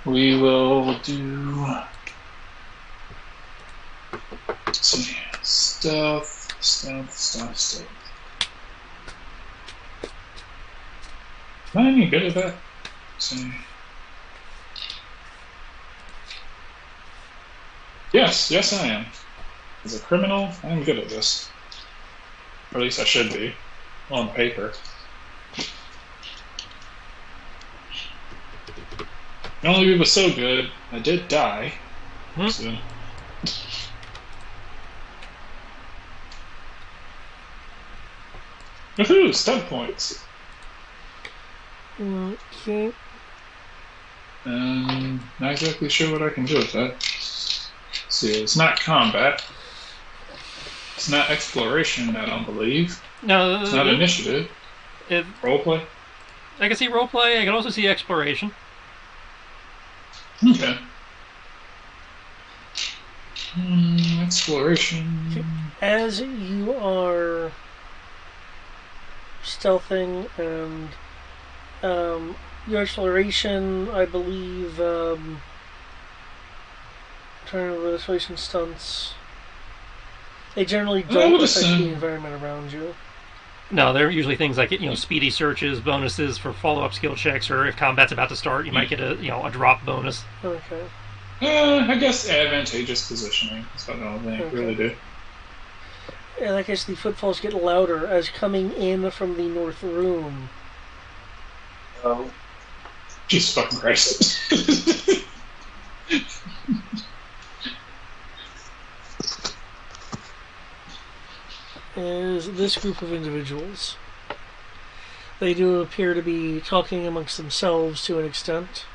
We will do. Let's see. Stealth. Am I any good at that? Let's see. Yes, I am. As a criminal, I'm good at this. Or at least I should be. On paper. Only was so good, I did die. So. Woohoo! Stun points! Okay. Not exactly sure what I can do with that. Let's see, it's not combat. It's not exploration, I don't believe. No, it's not initiative. Roleplay? I can see roleplay, I can also see exploration. Okay. Exploration. As you are stealthing and your exploration, I believe, trying to remember exploration stunts. They generally don't affect the environment around you. No, they're usually things like speedy searches, bonuses for follow-up skill checks, or if combat's about to start, you might get a drop bonus. Okay. I guess advantageous positioning. That's what I think really do. In that case, the footfalls get louder as coming in from the north room. Oh. Jesus fucking Christ. Is this group of individuals. They do appear to be talking amongst themselves to an extent.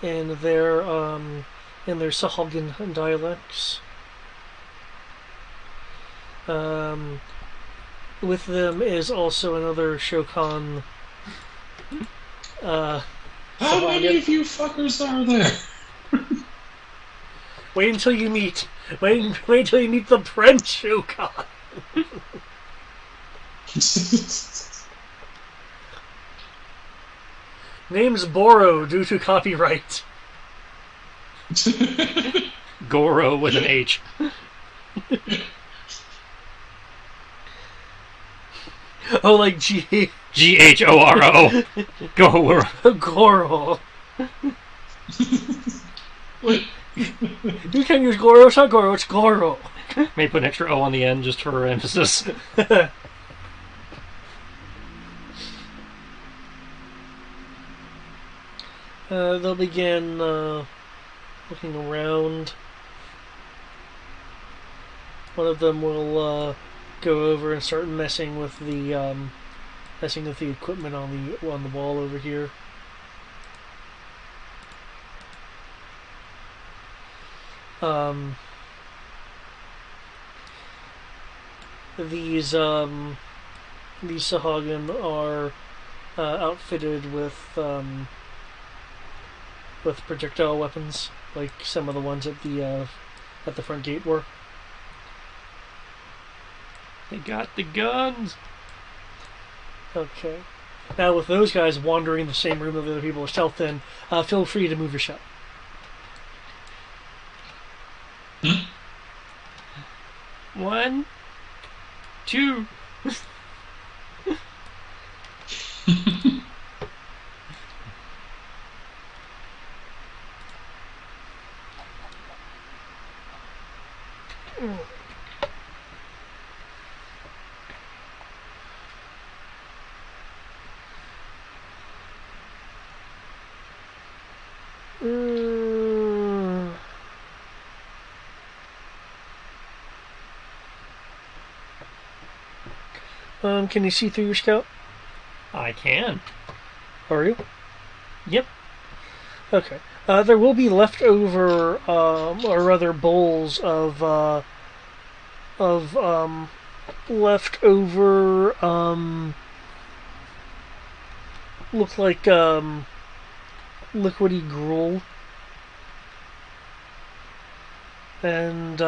And they're in their Sahuagin dialects. With them is also another Shokan. How many of you fuckers are there? Wait until you meet. Wait until you meet the French Shokan. Name's Boro due to copyright. Goro with an H. Oh, like G-H-O-R-O. Goro. Goro. Wait. You can use Goro, it's not Goro, it's Goro. May put an extra O on the end just for emphasis. They'll begin looking around. One of them will go over and start messing with the equipment on the wall over here. These Sahuagin are outfitted with projectile weapons, like some of the ones at the front gate were. They got the guns. Okay. Now with those guys wandering the same room that the other people are stealthed in, feel free to move your ship. One, two. Can you see through your scout? I can. Are you? Yep. Okay. There will be leftover, or rather, bowls of leftover, look like, liquidy gruel. And,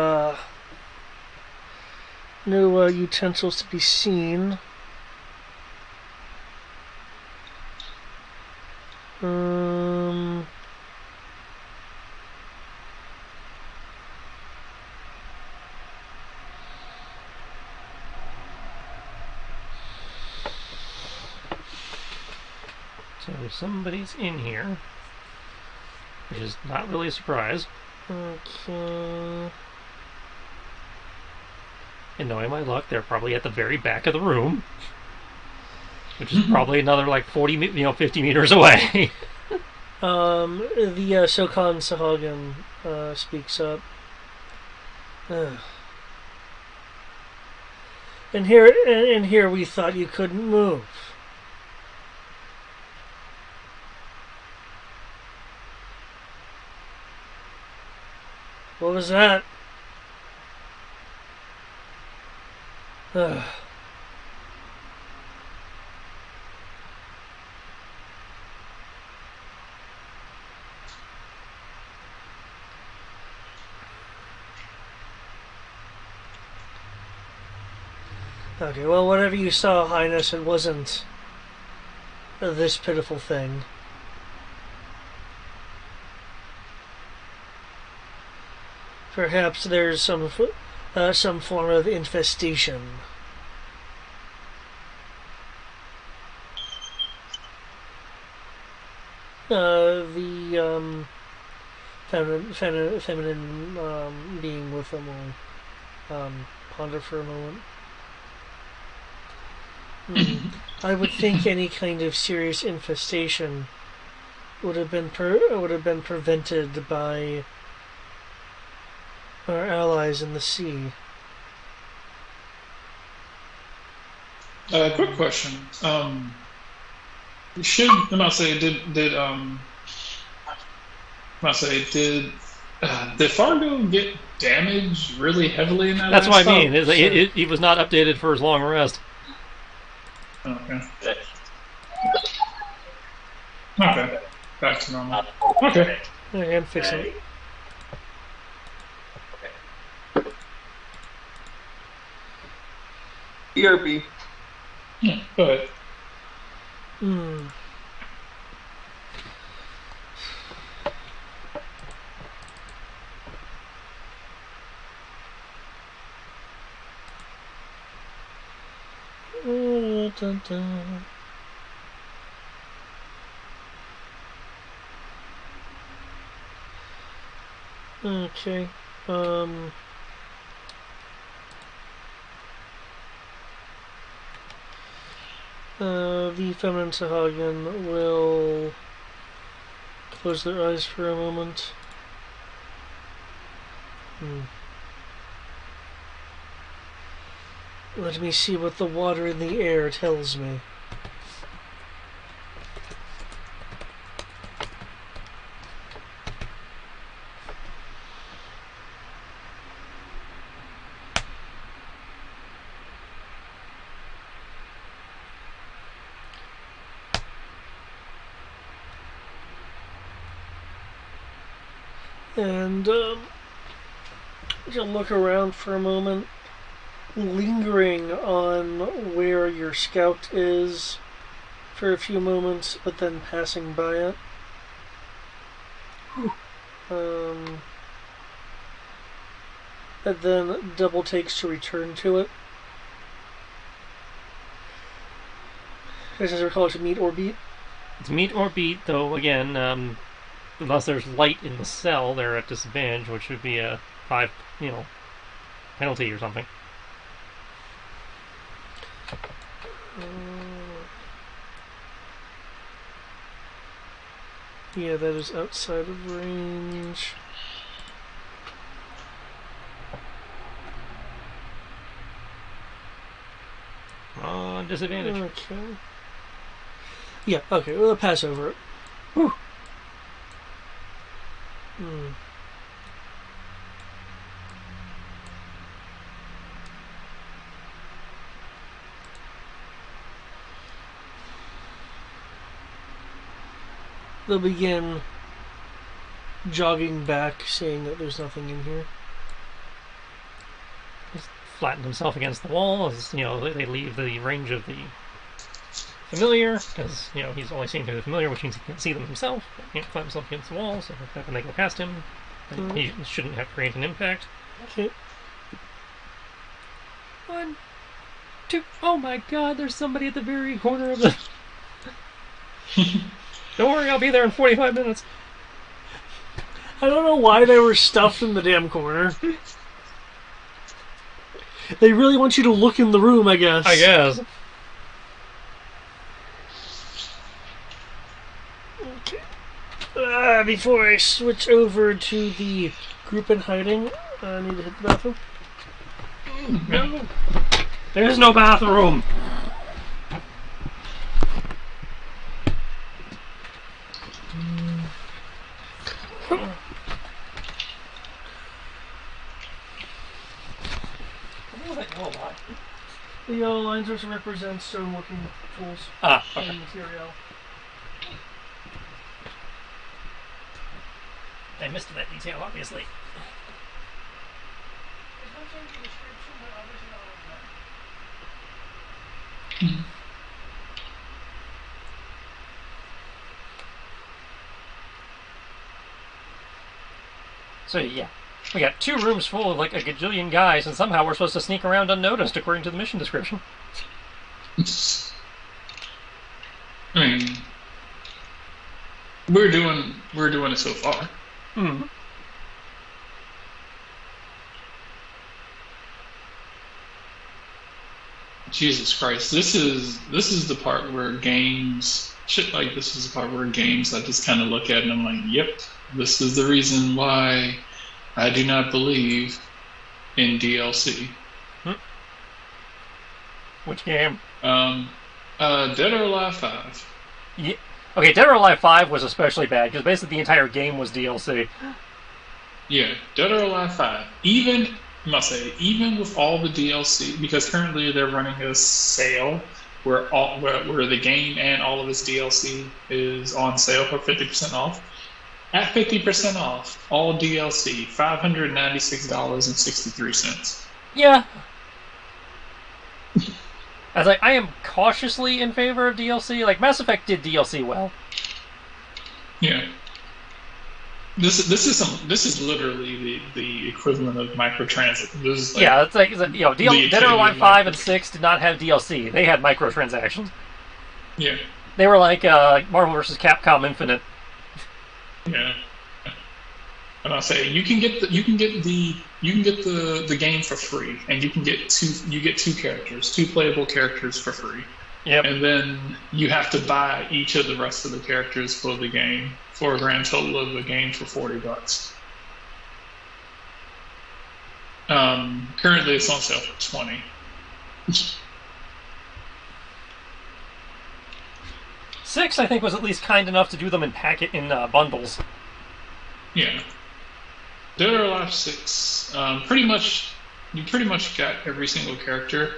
no utensils to be seen. So somebody's in here, which is not really a surprise. Okay. And knowing my luck, they're probably at the very back of the room, which is probably another like 50 meters away. The Sokan Sahagan speaks up. And here we thought you couldn't move. What was that? Okay, well, whatever you saw, Highness, it wasn't this pitiful thing. Perhaps there's some form of infestation. The feminine being with them will ponder for a moment. I would think any kind of serious infestation would have been prevented by our allies in the sea. Quick question. Did Fargo get damaged really heavily in that? That's what I mean. last He was not updated for his long rest. Okay. Okay. Back to normal. Okay. Okay, I'm fixing it. ERB. Yeah, go ahead. Dun, dun. Okay. The feminine Sahagan will close their eyes for a moment. Let me see what the water in the air tells me. And just look around for a moment, lingering on where your scout is for a few moments, but then passing by it. And then double takes to return to it. As I recall, it's a meet or beat. It's meet or beat, though, again, unless there's light in the cell, they're at disadvantage, which would be a 5, penalty or something. Yeah, that is outside of range. disadvantage. Okay. Yeah, okay, we'll pass over it. Whew. They'll begin jogging back, saying that there's nothing in here. He's flattened himself against the wall as, they leave the range of the familiar, because, he's only seeing through the familiar, which means he can't see them himself. He can't flatten himself against the wall, so when they go past him, he shouldn't have created an impact. Okay. 1, 2, oh my god, there's somebody at the very corner of the... Don't worry, I'll be there in 45 minutes. I don't know why they were stuffed in the damn corner. They really want you to look in the room, I guess. I guess. Okay. Before I switch over to the group in hiding, I need to hit the bathroom. No. There's no bathroom. The yellow lines also represent stoneworking tools Okay. and material. I missed that detail, obviously. So, yeah. We got 2 rooms full of like a gajillion guys, and somehow we're supposed to sneak around unnoticed according to the mission description. I mean, we're doing it so far. Hmm. Jesus Christ, this is the part where games shit like this is the part where games I just kind of look at and I'm like, yep, this is the reason why I do not believe in DLC. Which game? Dead or Alive 5. Yeah. Okay, Dead or Alive 5 was especially bad because basically the entire game was DLC. Yeah, Dead or Alive 5. Even with all the DLC, because currently they're running a sale where the game and all of its DLC is on sale for 50% off. At 50% off, all DLC, $596.63. Yeah. I am cautiously in favor of DLC. Like, Mass Effect did DLC well. Yeah. This is literally the equivalent of microtransactions. It's like Dead or Alive 5 and 6 did not have DLC. They had microtransactions. Yeah. They were like Marvel vs. Capcom Infinite. Yeah. And I'll say you can get the game for free, and you get 2 characters, 2 playable characters for free. Yep. And then you have to buy each of the rest of the characters for the game for a grand total of the game for $40. Currently it's on sale for $20. 6, I think, was at least kind enough to do them in bundles. Yeah. Dead or Alive 6, you pretty much got every single character.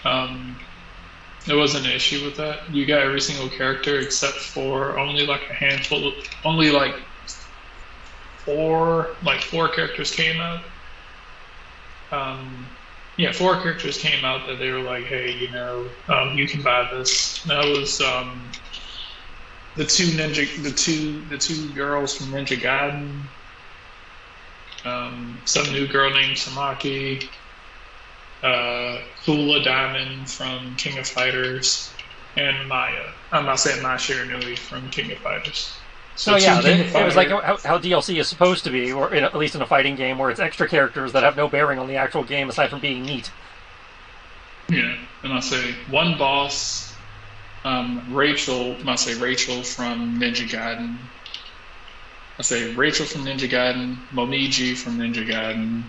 There wasn't an issue with that. You got every single character except for only like a handful, only like four characters came out. 4 characters came out that they were like, hey, you can buy this. And that was the two girls from Ninja Gaiden, some new girl named Samaki, Hula Diamond from King of Fighters, and Maya. I'm not saying Maya Shiranui from King of Fighters. So yeah, it was like how DLC is supposed to be, or at least in a fighting game, where it's extra characters that have no bearing on the actual game aside from being neat. Yeah, and I'll say one boss, Rachel from Ninja Gaiden. I say Rachel from Ninja Gaiden, Momiji from Ninja Gaiden,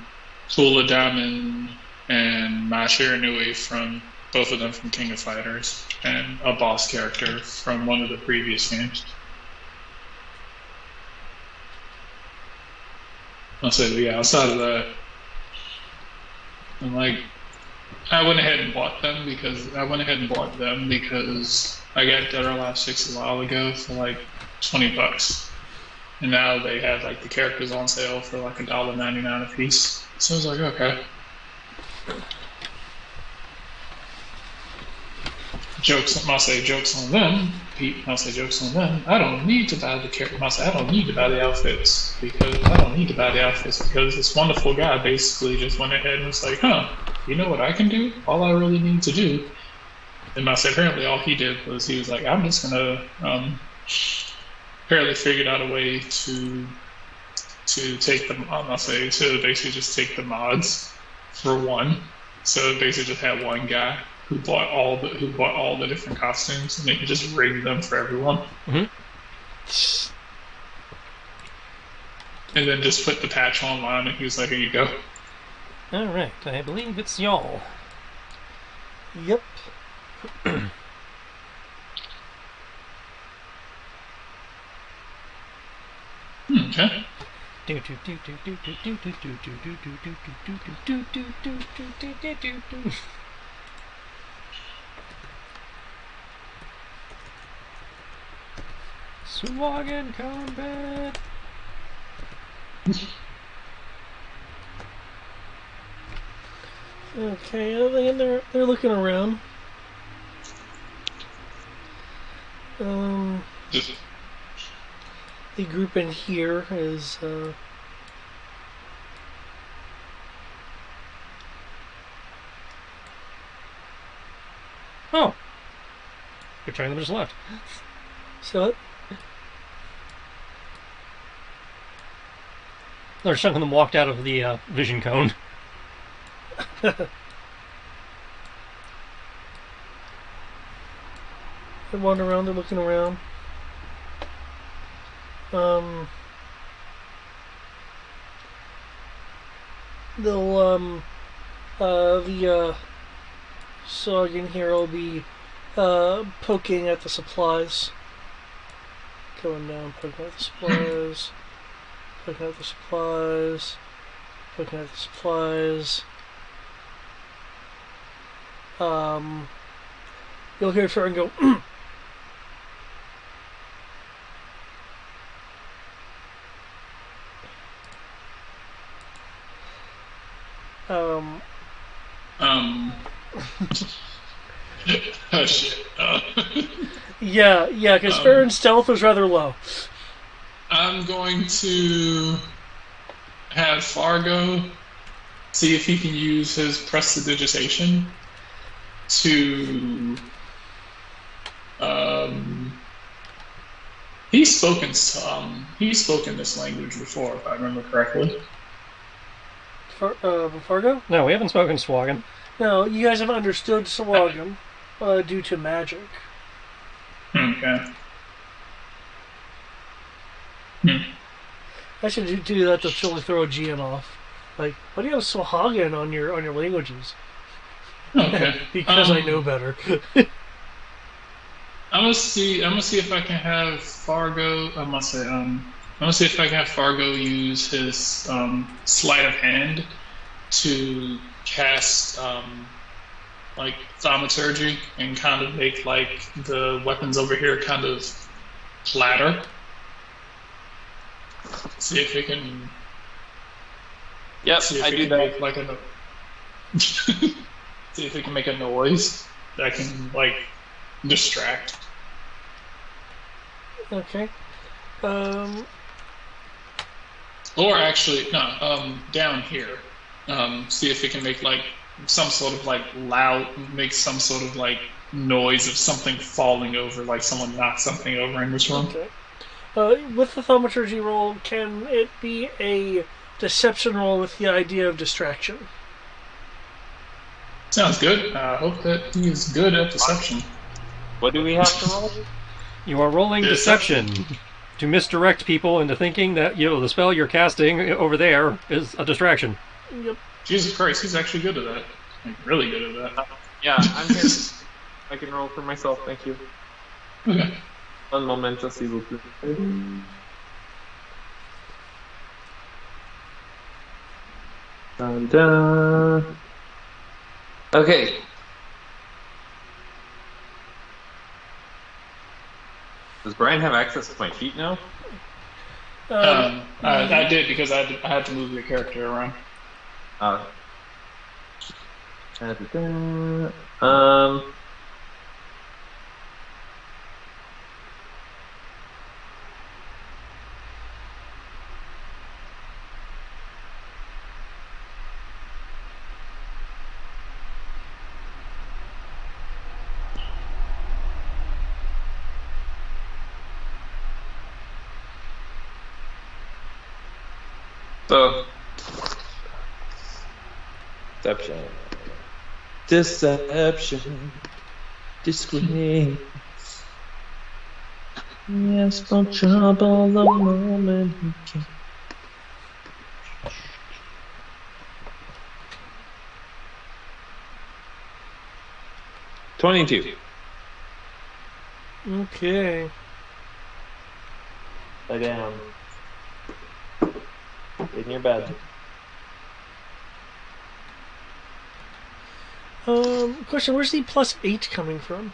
Hula Diamond, and Maya Shiranui from both of them from King of Fighters, and a boss character from one of the previous games. I'll say, but yeah, outside of that, I'm like, I went ahead and bought them because I got Dead or Alive 6 a while ago for like $20. And now they have like the characters on sale for like $1.99 a piece. So I was like, okay. I'll say jokes on them. I'll say jokes on them. I don't need to buy the character. I don't need to buy the outfits because this wonderful guy basically just went ahead and was like, huh, you know what I can do? All I really need to do. And apparently all he did was he was like, I'm just gonna apparently figured out a way to take them. To basically just take the mods for one. So basically just had one guy who bought all the different costumes, and they could just rig them for everyone. Mm-hmm. And then just put the patch online, and he was like, "Here you go." All right, I believe it's y'all. Yep. Okay. Swag in combat. Okay, they're looking around. The group in here is Oh, you're trying them just left. so Another chunk of them walked out of the vision cone. they're wandering around. They're looking around. They'll the Sagan here will be poking at the supplies. Going down, poking at the supplies, poking at the supplies, poking at the supplies. You'll hear Farron go, Oh shit. yeah, because Farron's stealth was rather low. I'm going to have Fargo see if he can use his prestidigitation to. He's spoken this language before, if I remember correctly. Fargo? No, we haven't spoken Swagan. No, you guys have understood Swagan due to magic. Okay. I should do that to totally throw a GM off. Like, why do you have Swagan on your languages? Okay. Because I know better. I'm gonna see if I can have Fargo. I'm gonna see if I can have Fargo use his sleight of hand to cast like thaumaturgy and kind of make like the weapons over here kind of clatter. See if it can. Yep, See if I it do can that. make like a. See if it can make a noise that can like distract. Okay. Or actually, no. Down here. See if it can make like some sort of like make some sort of like noise of something falling over, like someone knocked something over in this room. Okay. With the thaumaturgy roll, can it be a deception roll with the idea of distraction? Sounds good. I hope that he is good at deception. What do we have to roll? You are rolling deception to misdirect people into thinking that the spell you're casting over there is a distraction. Yep. Jesus Christ, he's actually good at that. Like, really good at that. Yeah, I'm here. I can roll for myself, thank you. Okay. Un momento, s'il vous plaît. Dun, dun. Okay. Does Brian have access to my sheet now? I did because I had to move your character around. Um. So, deception, disgrace. Yes, no trouble the moment he came. $22. Okay. Lay down. In your bed. Question, where's the +8 coming from?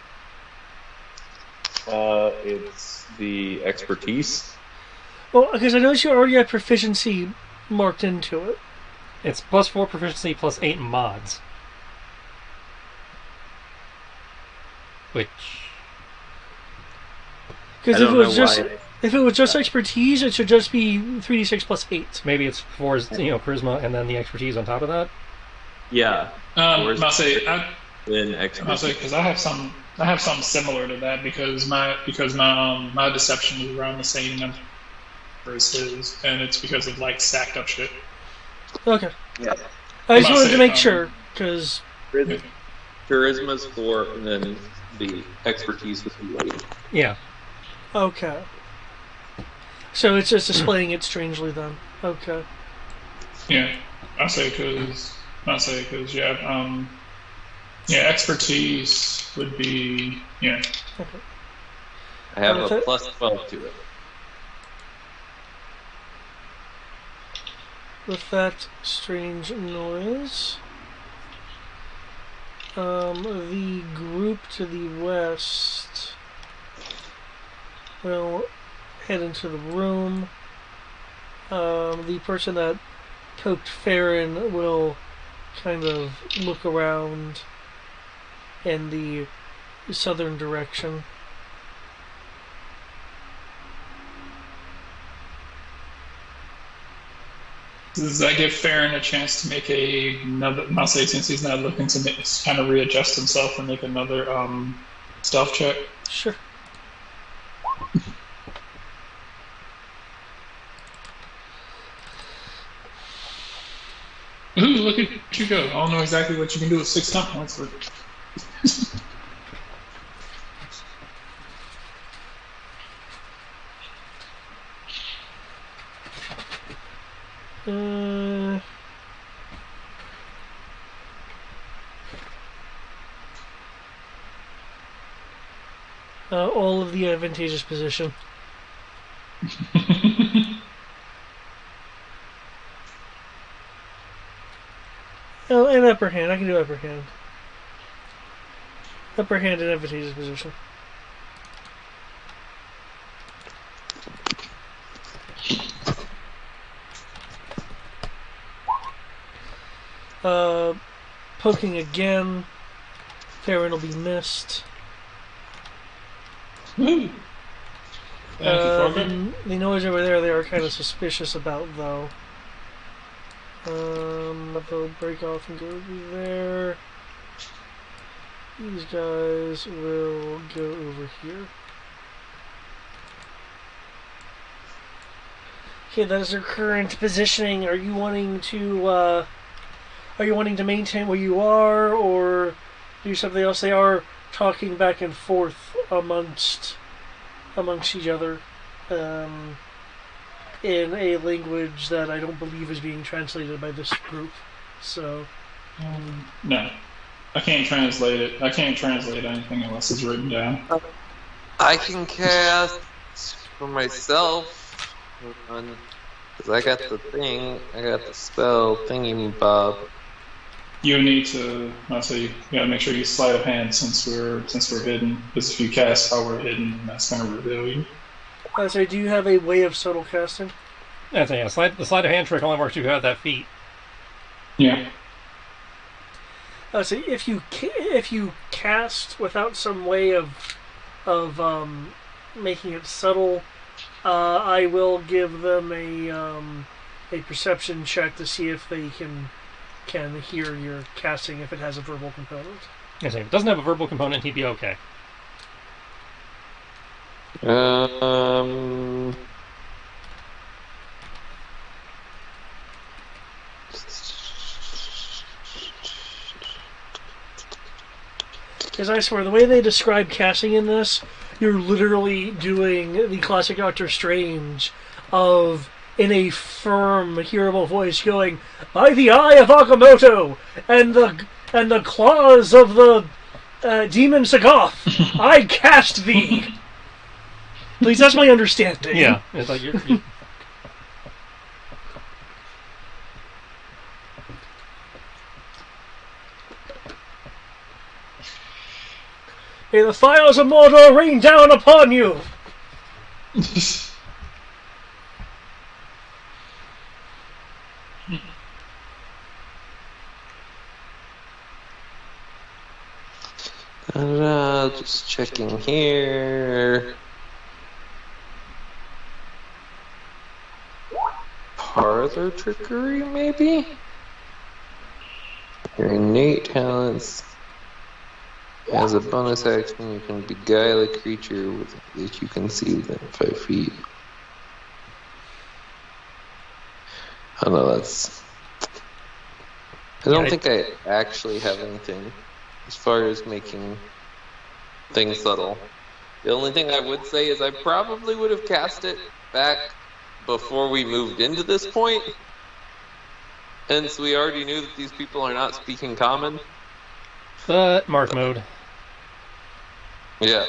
It's the expertise. Well, because I noticed you already had proficiency marked into it. It's +4 proficiency plus 8 mods. Which Because I if don't it was know just why. if it was just expertise, it should just be 3d6 plus 8. maybe it's 4, charisma and then the expertise on top of that. Yeah. I'll say Then expertise. because I have some similar to that because my deception is around the same number as his, and it's because of like stacked up shit. Okay. Yeah. I just I'll wanted say, to make sure, because Charisma's 4, and then the expertise would be 8. yeah. Okay. So it's just displaying it strangely then. Okay. Yeah, I say because expertise would be Okay. I have With a it? plus 12 to it. With that strange noise, the group to the west will head into the room. The person that poked Farron will kind of look around in the southern direction. Does that give Farron a chance to make another? I'll say since he's not looking to kind of readjust himself and make another stealth check. Sure. Ooh, look at you go! I don't know exactly what you can do with 6 comp points, but All of the advantageous position. Oh, and upper hand. I can do upper hand. Upper hand in advantageous position. Poking again. Farron will be missed. Thank you, Fargo. The noise over there they are kind of suspicious about, though. They'll break off and go over there. These guys will go over here. Okay, that is their current positioning. Are you wanting to maintain where you are, or do something else? They are talking back and forth amongst each other in a language that I don't believe is being translated by this group. So, No. I can't translate it. I can't translate anything unless it's written down. I can cast for myself. Because I got the thing. I got the spell thingy bob. You need to. You gotta make sure you sleight of hand since we're hidden. Because if you cast how we're hidden, that's gonna reveal you. So do you have a way of subtle casting? Yeah, so yeah, the sleight of hand trick only works if you have that feat. Yeah. So if you cast without some way of making it subtle, I will give them a perception check to see if they can hear your casting if it has a verbal component. Yeah, so if it doesn't have a verbal component, he'd be okay. Because I swear, the way they describe casting in this, you're literally doing the classic Doctor Strange of, in a firm, hearable voice, going, "By the eye of Agamotto and the claws of the demon Sagoth, I cast thee." At least that's my understanding. Yeah, it's like you're May the fires of Mordor rain down upon you! Just checking here. Parlor trickery, maybe? Your innate talents. As a bonus action, you can beguile a creature that you can see within 5 feet. Oh no, that's... I don't think I actually have anything as far as making things subtle. The only thing I would say is I probably would have cast it back before we moved into this point. Hence, we already knew that these people are not speaking common. but mark mode. Yeah.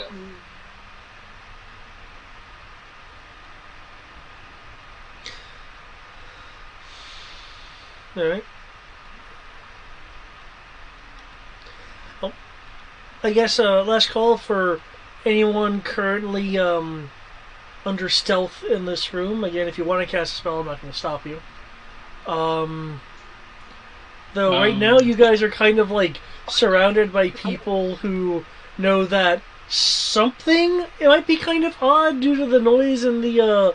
Alright. Oh. I guess last call for anyone currently under stealth in this room. Again, if you want to cast a spell, I'm not going to stop you. Though right now you guys are kind of like surrounded by people who know that something, it might be kind of odd due to the noise in the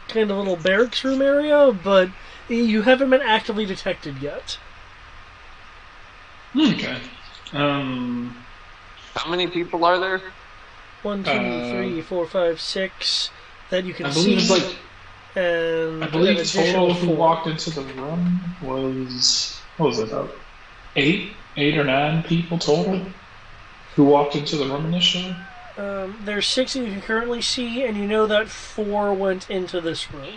kind of little barracks room area, but you haven't been actively detected yet. Okay. How many people are there? 1, 2, 3, 4, 5, 6 that you can I see. believe it's like. And I believe an total additional who 4. walked into the room was, what was it, about 8 or 9 people total who walked into the room initially? There's 6 that you can currently see, and you know that 4 went into this room.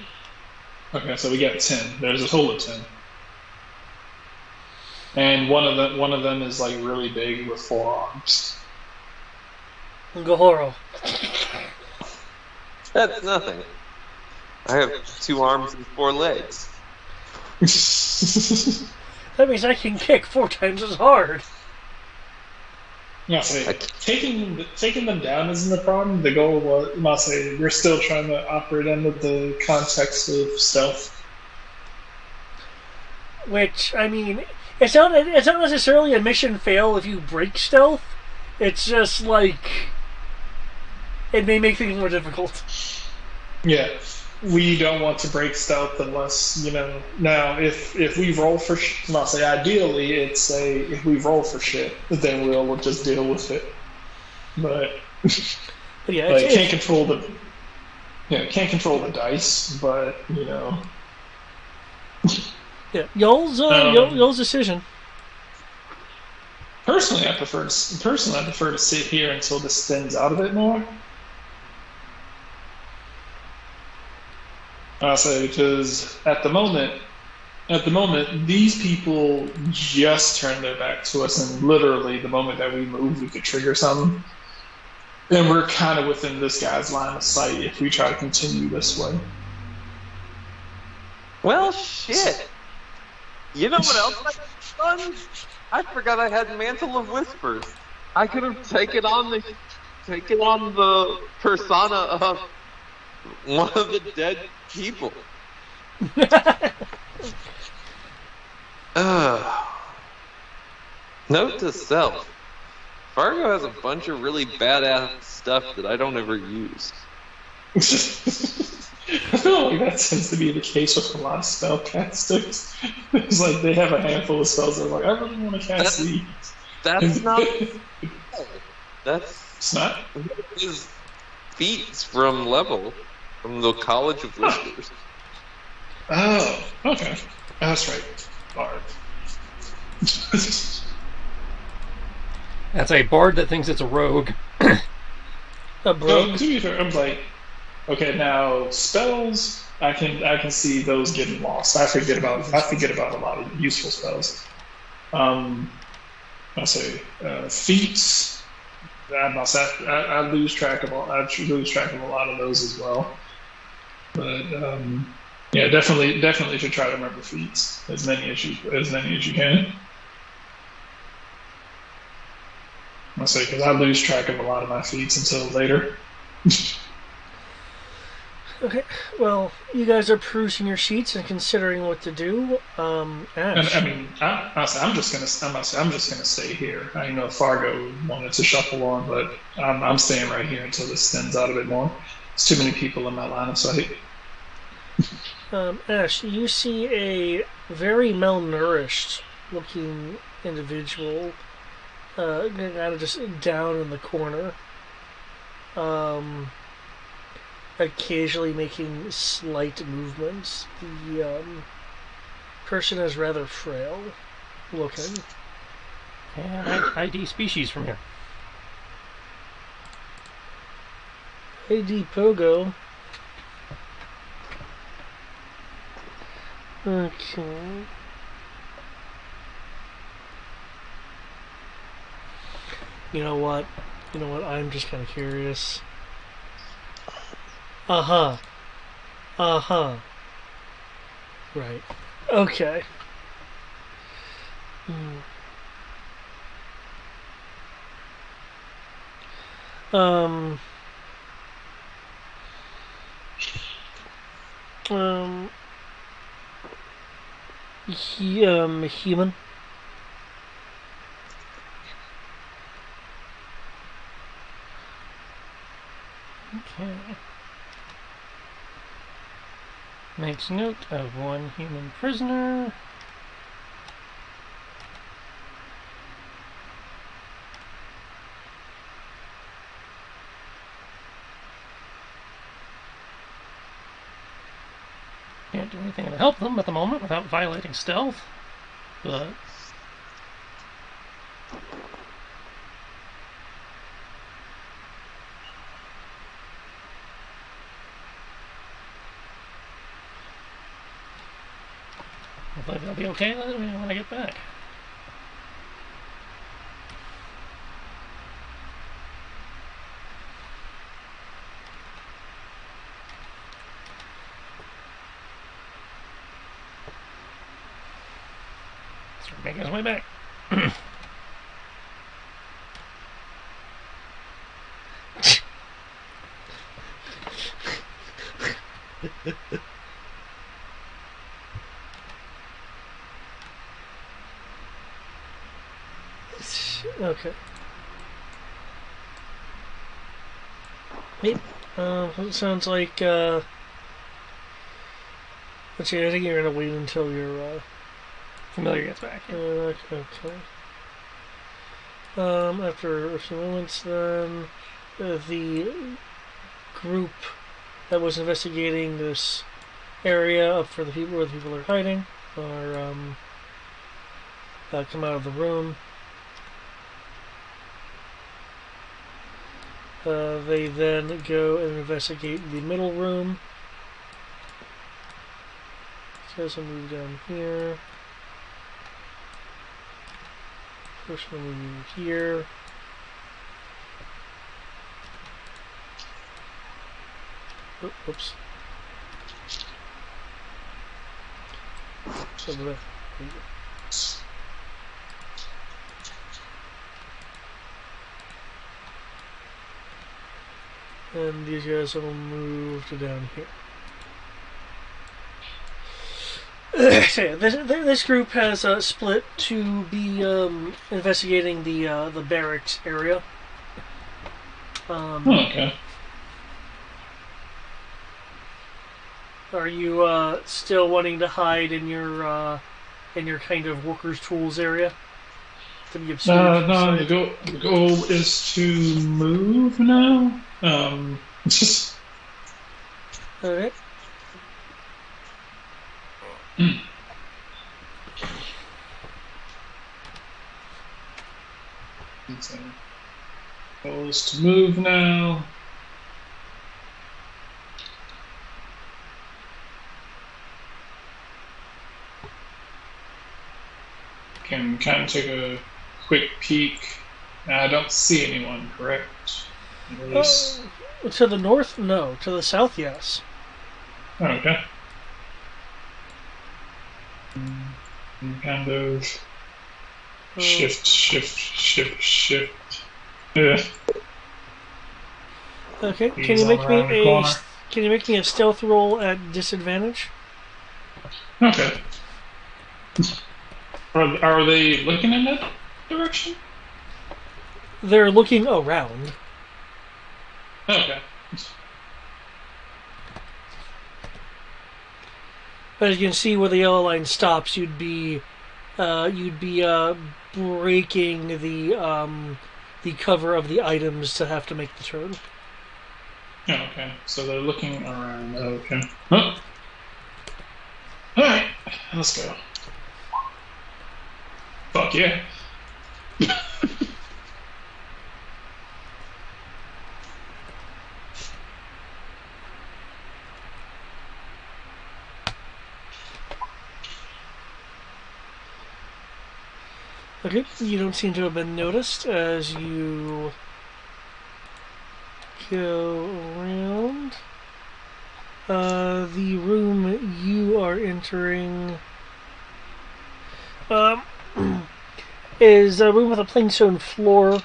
Okay, so we got 10. There's a total of 10. And one of them is like really big with 4 arms. Gahoro. That's nothing. I have 2 arms and 4 legs. That means I can kick 4 times as hard. Yeah, so taking them down isn't the problem. The goal was, we're still trying to operate under the context of stealth. Which, I mean, it's not necessarily a mission fail if you break stealth. It's just like it may make things more difficult. Yeah, we don't want to break stealth unless, now if we roll for ideally it's if we roll for shit, then we'll just deal with it. But yeah, like, can't control the dice, but yeah, y'all's decision. Personally, I prefer to sit here until this thins out a bit more. Honestly, because at the moment, at the moment, these people just turned their back to us, and literally the moment that we move, we could trigger something. And we're kind of within this guy's line of sight if we try to continue this way. Well, shit. You know what else I could have done? I forgot I had Mantle of Whispers. I could have taken on the persona of one of the dead people. Note to self. Fargo has a bunch of really badass stuff that I don't ever use. I feel like that tends to be the case with a lot of spellcasters. It's like they have a handful of spells that are like, I really want to cast these. That's not... That's... It's not? His feats from level, from the College of Whispers. Oh, okay. That's right. Bard. That's a bard that thinks it's a rogue. A Oh, brogue. to be fair, I'm like, okay, now spells, I can see those getting lost. I forget about a lot of useful spells. I say feats. I lose track of all. I lose track of a lot of those as well. But yeah, definitely should try to remember feats as many as you can. I say because I lose track of a lot of my feats until later. Okay, well, you guys are perusing your sheets and considering what to do. Ash. I mean, I'm just gonna stay here. I know Fargo wanted to shuffle on, but I'm staying right here until this thins out a bit more. There's too many people in my line of sight. Ash, you see a very malnourished looking individual kind of just down in the corner. Occasionally making slight movements. The person is rather frail looking. And ID species from here. ID Pogo. Okay. You know what? I'm just kind of curious. Uh-huh. Right. Okay. Um, human. Okay. Makes note of one human prisoner. Can't do anything to help them at the moment without violating stealth, but hopefully they'll be okay when I get back. Start making his way back. Okay. Wait, it sounds like, let's see, I think you're gonna wait until your, Familiar gets back. okay. After a few moments then, the group that was investigating this area up for the people where the people are hiding are, come out of the room. They then go and investigate the middle room. guys will move down here. First one will move here. Oh, oops. Over there. And these guys will move to down here. So yeah, this group has split to be investigating the barracks area. Okay. Are you still wanting to hide in your kind of workers' tools area? To be observed? No, the goal is to move now. Alright. So, goal is to move now. Can kind of take a quick peek. I don't see anyone, correct? At least. To the north, no. To the south, yes. Oh, okay. And kind of shift. Yeah. Okay. Can you make me a stealth roll at disadvantage? Okay. Are they looking in that direction? They're looking around. Okay. But as you can see, where the yellow line stops, you'd be breaking the cover of the items to have to make the turn. Oh, okay. So they're looking around. Okay. Oh. All right. Let's go. Fuck yeah. Okay, you don't seem to have been noticed as you go around. The room you are entering is a room with a plain stone floor,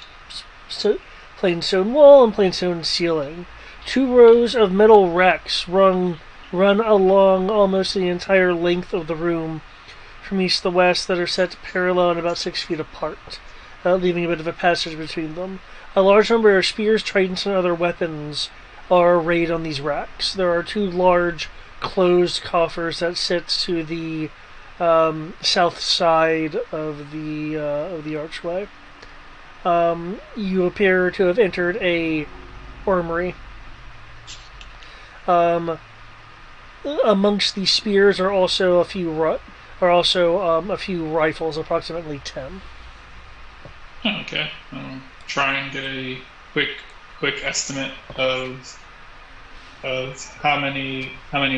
plain stone wall, and plain stone ceiling. 2 rows of metal racks run along almost the entire length of the room from east to west that are set parallel and about 6 feet apart, leaving a bit of a passage between them. A large number of spears, tridents, and other weapons are arrayed on these racks. There are 2 large closed coffers that sit to the south side of the archway. You appear to have entered a armory. Amongst the spears are also a few rifles, approximately 10. Okay. Try and get a quick estimate of how many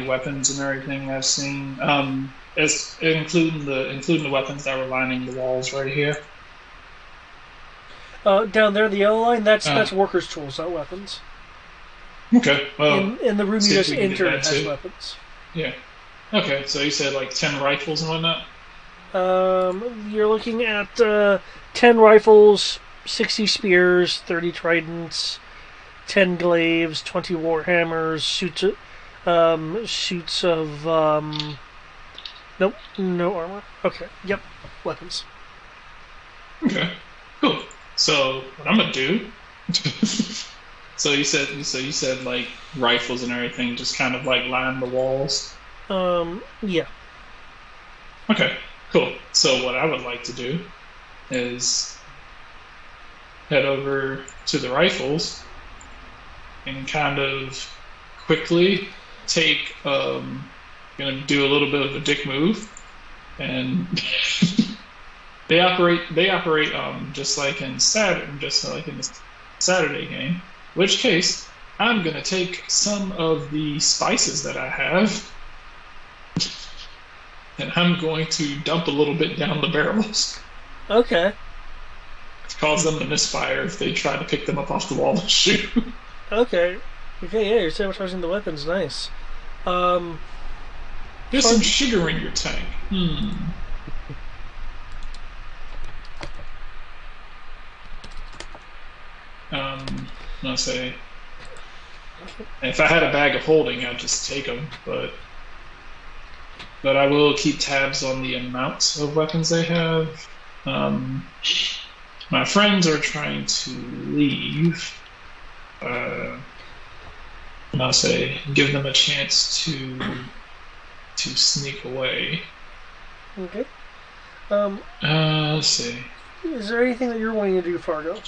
weapons and everything I've seen. Including the weapons that were lining the walls right here. Down there, the yellow line, that's workers' tools, not weapons. Okay. Well, in the room you just entered has weapons. Yeah. Okay, so you said like 10 rifles and whatnot? You're looking at 10 rifles, 60 spears, 30 tridents, 10 glaives, 20 warhammers, suits of nope, no armor. Okay, yep, weapons. Okay, cool. So what I'm gonna do? So you said like rifles and everything just kind of like line the walls. Yeah. Okay, cool. So what I would like to do is head over to the rifles and kind of quickly take gonna do a little bit of a dick move, and they operate just like in the Saturday game. In which case, I'm gonna take some of the spices that I have and I'm going to dump a little bit down the barrels Okay. to cause them to misfire if they try to pick them up off the wall and shoot. Okay. Okay, yeah, you're sabotaging the weapons. Nice. There's some sugar in your tank. I'll say, if I had a bag of holding, I'd just take them, but I will keep tabs on the amount of weapons they have. My friends are trying to leave. And I'll say, give them a chance to sneak away. Okay. Let's see. Is there anything that you're wanting to do, Fargo?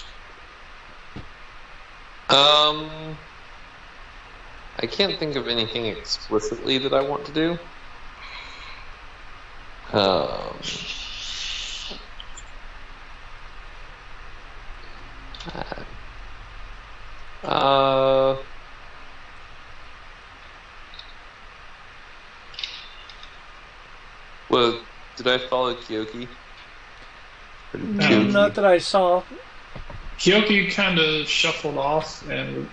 I can't think of anything explicitly that I want to do. Well, did I follow Kyoki? Not that I saw. Kyoki kind of shuffled off and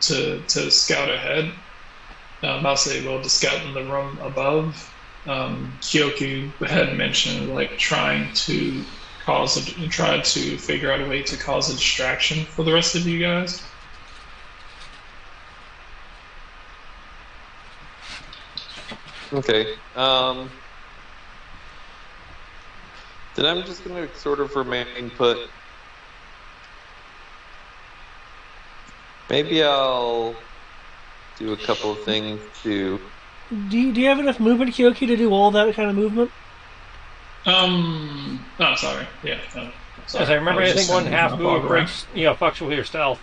to scout ahead. I'll say, well, to scout in the room above. Kyoki had mentioned like trying to figure out a way to cause a distraction for the rest of you guys. Okay. Then I'm just going to sort of remain put. Maybe I'll do a couple of things to... Do you have enough movement, Kyoki, to do all that kind of movement? Oh, sorry. Yeah. Sorry. As I remember, anything more than half move around. breaks, fucks with your stealth.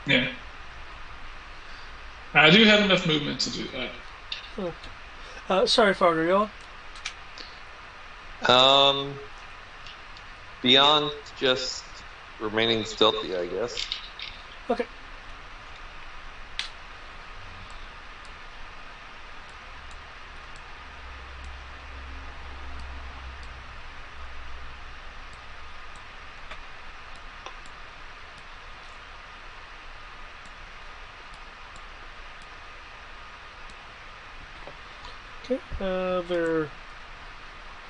Yeah. I do have enough movement to do that. Sorry, Fargo, go on. Beyond just remaining stealthy, I guess. Okay. Okay,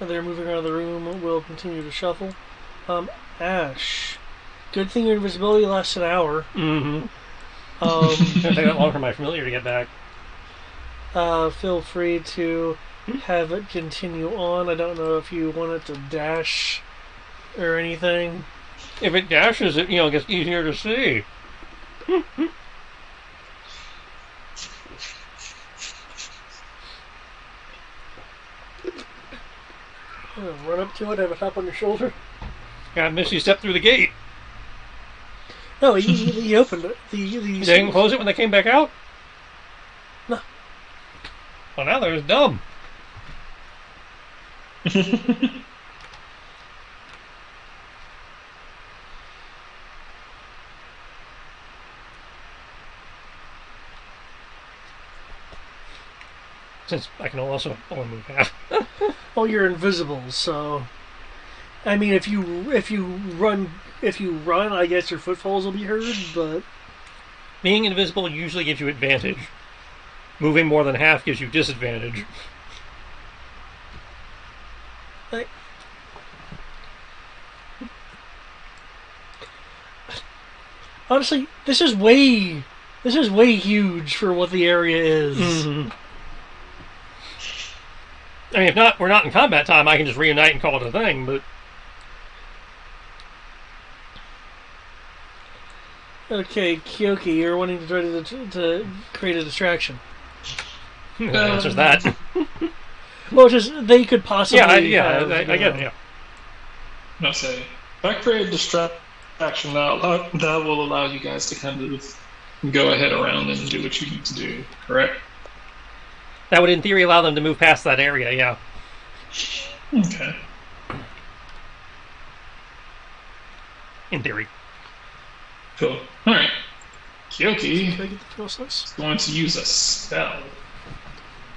they're moving around the room. We'll continue to shuffle. Ash, good thing your invisibility lasts an hour. Mm-hmm. It's gonna take that long for my familiar to get back. Feel free to have it continue on. I don't know if you want it to dash or anything. If it dashes, it gets easier to see. Run up to it, have it up on your shoulder. Got Misty step through the gate. No, he opened it. They didn't close it when they came back out? No. Well, now they're dumb. Since I can also only move half. Well, you're invisible, so I mean, if you run, I guess your footfalls will be heard. But Being invisible usually gives you advantage. Moving more than half gives you disadvantage. Honestly, this is way huge for what the area is. Mm-hmm. I mean, if we're not in combat time, I can just reunite and call it a thing, but... Okay, Kyoki, you're wanting to try to create a distraction. That answers that. Well, just, they could possibly I get it, yeah. I'll say, if I create a distraction, that will allow you guys to kind of go ahead around and do what you need to do, correct? That would, in theory, allow them to move past that area, yeah. Okay. In theory. Cool. Alright. Kyoki Can I get the process? is going to use a spell.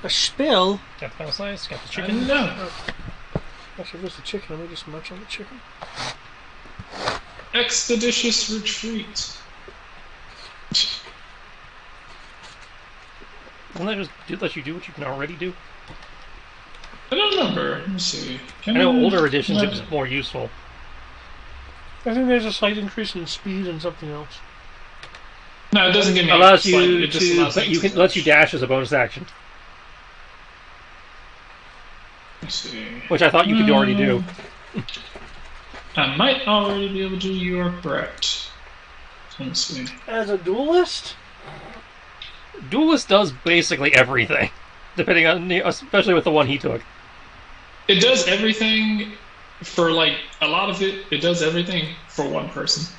A spill? Got the final size, got the I chicken. know. Actually, if it's the chicken, let me just munch on the chicken. Expeditious retreat. Doesn't that just let you do what you can already do? I don't remember. Let me see. I know older editions it was more useful. I think there's a slight increase in speed and something else. No, it doesn't give me. Allows like, you it just to, allows but me you to can lets you dash as a bonus action, Let's see. which I thought you could already do. I might already be able to. You are correct. Let me see. As a duelist? Duelist does basically everything, depending on, especially with the one he took. It does everything for like a lot of it. It does everything for one person.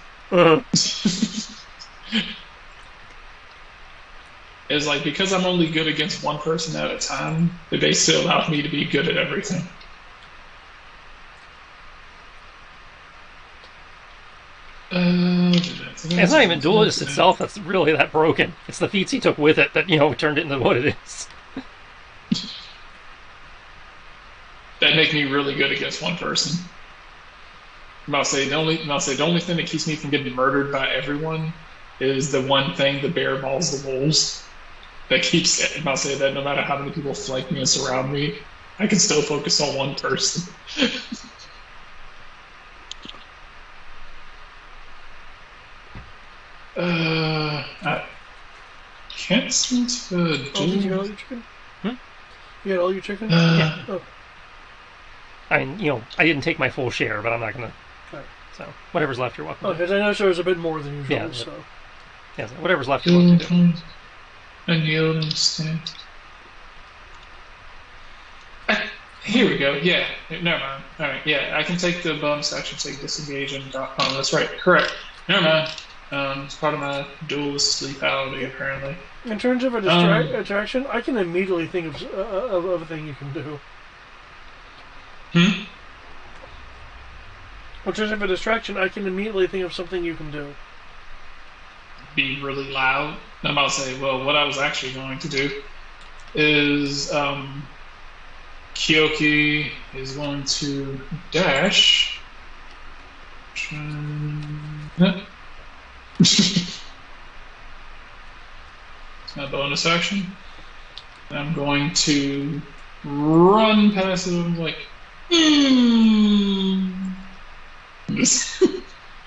It's like because I'm only good against one person at a time, it basically allows me to be good at everything. It's not even Duelist itself that's really that broken. It's the feats he took with it that, turned it into what it is. That make me really good against one person. I'll say the only thing that keeps me from getting murdered by everyone is the one thing, the bear mauls the wolves. That keeps. I'll say that no matter how many people flank me and surround me, I can still focus on one person. I can't seem to do. Oh, did you get all your chicken? Hmm? You got all your chicken? Yeah. Oh. I mean, I didn't take my full share, but I'm not gonna. Right. So whatever's left, you're welcome. Oh, because I know there was a bit more than usual. Yeah, So. Yeah, so whatever's left, you're welcome to do. And yield and stand. Here we go. Yeah. Never mind. All right. Yeah, I can take the bonus action, take disengage, and oh, that's right. Correct. Never mind. It's part of my duelist lethality, apparently. In terms of a attraction, I can immediately think of a thing you can do. Hmm. In terms of a distraction, I can immediately think of something you can do. Be really loud. I'm about to say, well, what I was actually going to do is Kyoki is going to dash. It's my bonus action. And I'm going to run past him like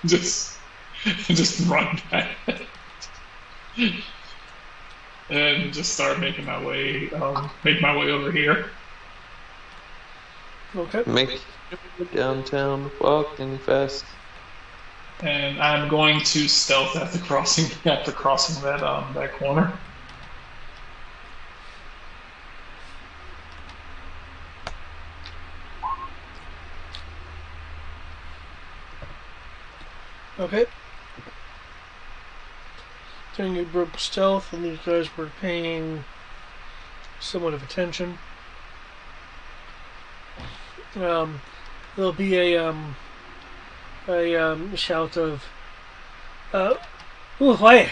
just run back and just start making my way over here. Okay. Make downtown walking fast. And I'm going to stealth after crossing that that corner. Okay. Turning you broke stealth, and these guys were paying somewhat of attention. There'll be a shout of, why?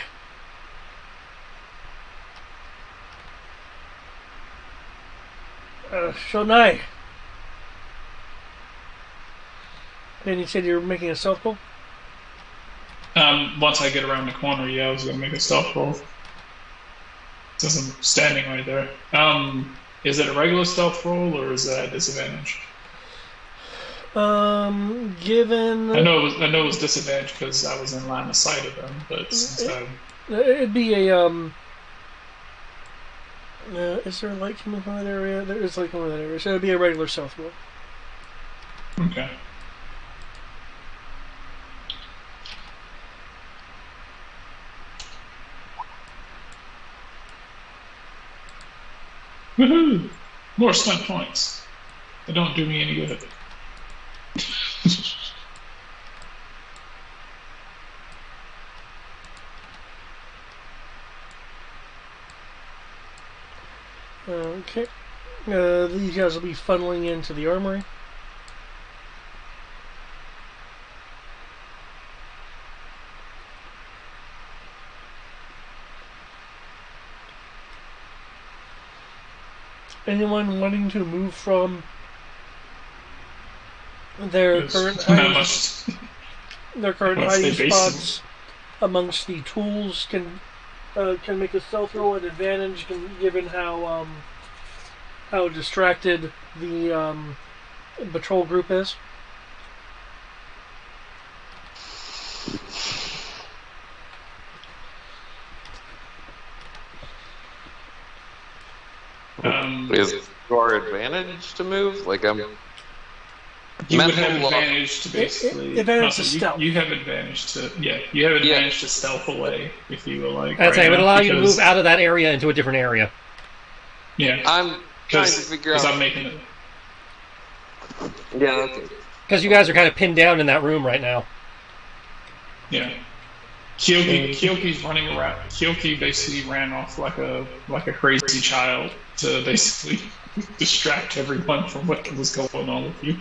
Shonai. And you said you were making a stealth roll? Once I get around the corner, yeah, I was gonna make a stealth roll. Since I'm standing right there. Is it a regular stealth roll or is that a disadvantage? Given I know it was disadvantage because I was in line of sight of them, but since it'd be a is there light coming from that area? There is light coming from that area, so it'd be a regular stealth roll. okay. Woohoo! More stunt points. They don't do me any good. Okay. These guys will be funneling into the armory. Anyone wanting to move from their It's current not hiding, much. their current Let's hiding stay spots amongst the tools can make a stealth roll at advantage, given how distracted the patrol group is. Is it our advantage to move? Like I'm. You would mental have block. advantage to basically. Advantage to stealth. You have advantage to You have advantage to stealth away if you would like. I'd say it would now, allow you to because- move out of that area into a different area. Yeah, I'm trying to figure out. I'm making it. Yeah. Okay. Because you guys are kind of pinned down in that room right now. Yeah. Kyoki's running around. Kyoki basically ran off like a crazy child to basically distract everyone from what was going on with you.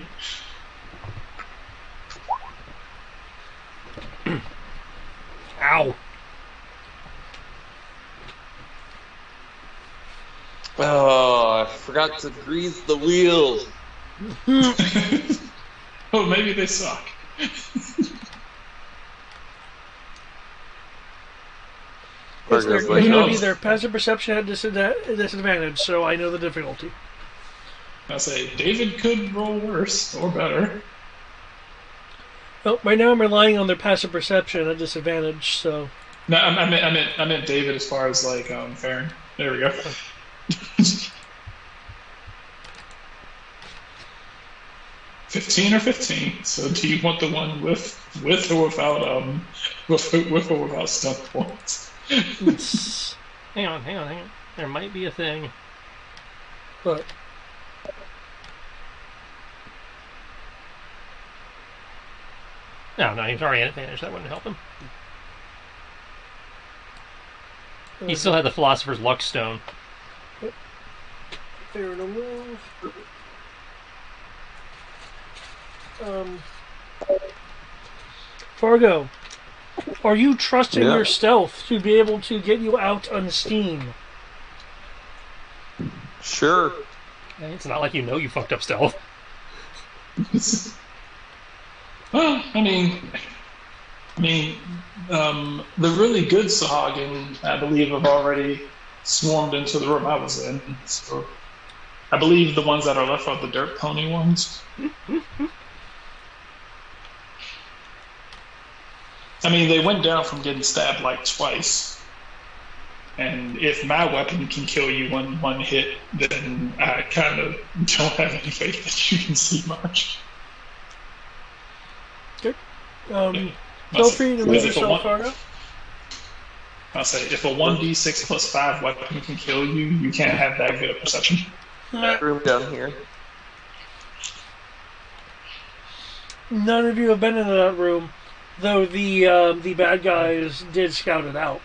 Ow. Oh, I forgot to grease the wheels. Oh, maybe they suck. It's Burger's going to no. be their passive perception at disadvantage, so I know the difficulty. I say David could roll worse or better. Well, right now I'm relying on their passive perception at disadvantage, so... No, I meant David as far as like Farron. There we go. 15 or 15. So do you want the one with or without with or without stealth points? Hang on. There might be a thing. But... No, he's already at advantage. That wouldn't help him. He still had the Philosopher's Luck Stone. Fair to move. Fargo, are you trusting Yeah. your stealth to be able to get you out unseen? Sure. It's not like you fucked up stealth. Well, I mean, the really good Sahagin, I believe, have already swarmed into the room I was in. So, I believe the ones that are left are the dirt pony ones. I mean, they went down from getting stabbed like twice. And if my weapon can kill you one hit, then I kind of don't have any faith that you can see much. Good. Yeah. Feel free to move If a yourself, one- Fargo. I'll say, if a 1d6 plus 5 weapon can kill you, you can't have that good a perception. Room down here. None of you have been into that room, though the bad guys did scout it out.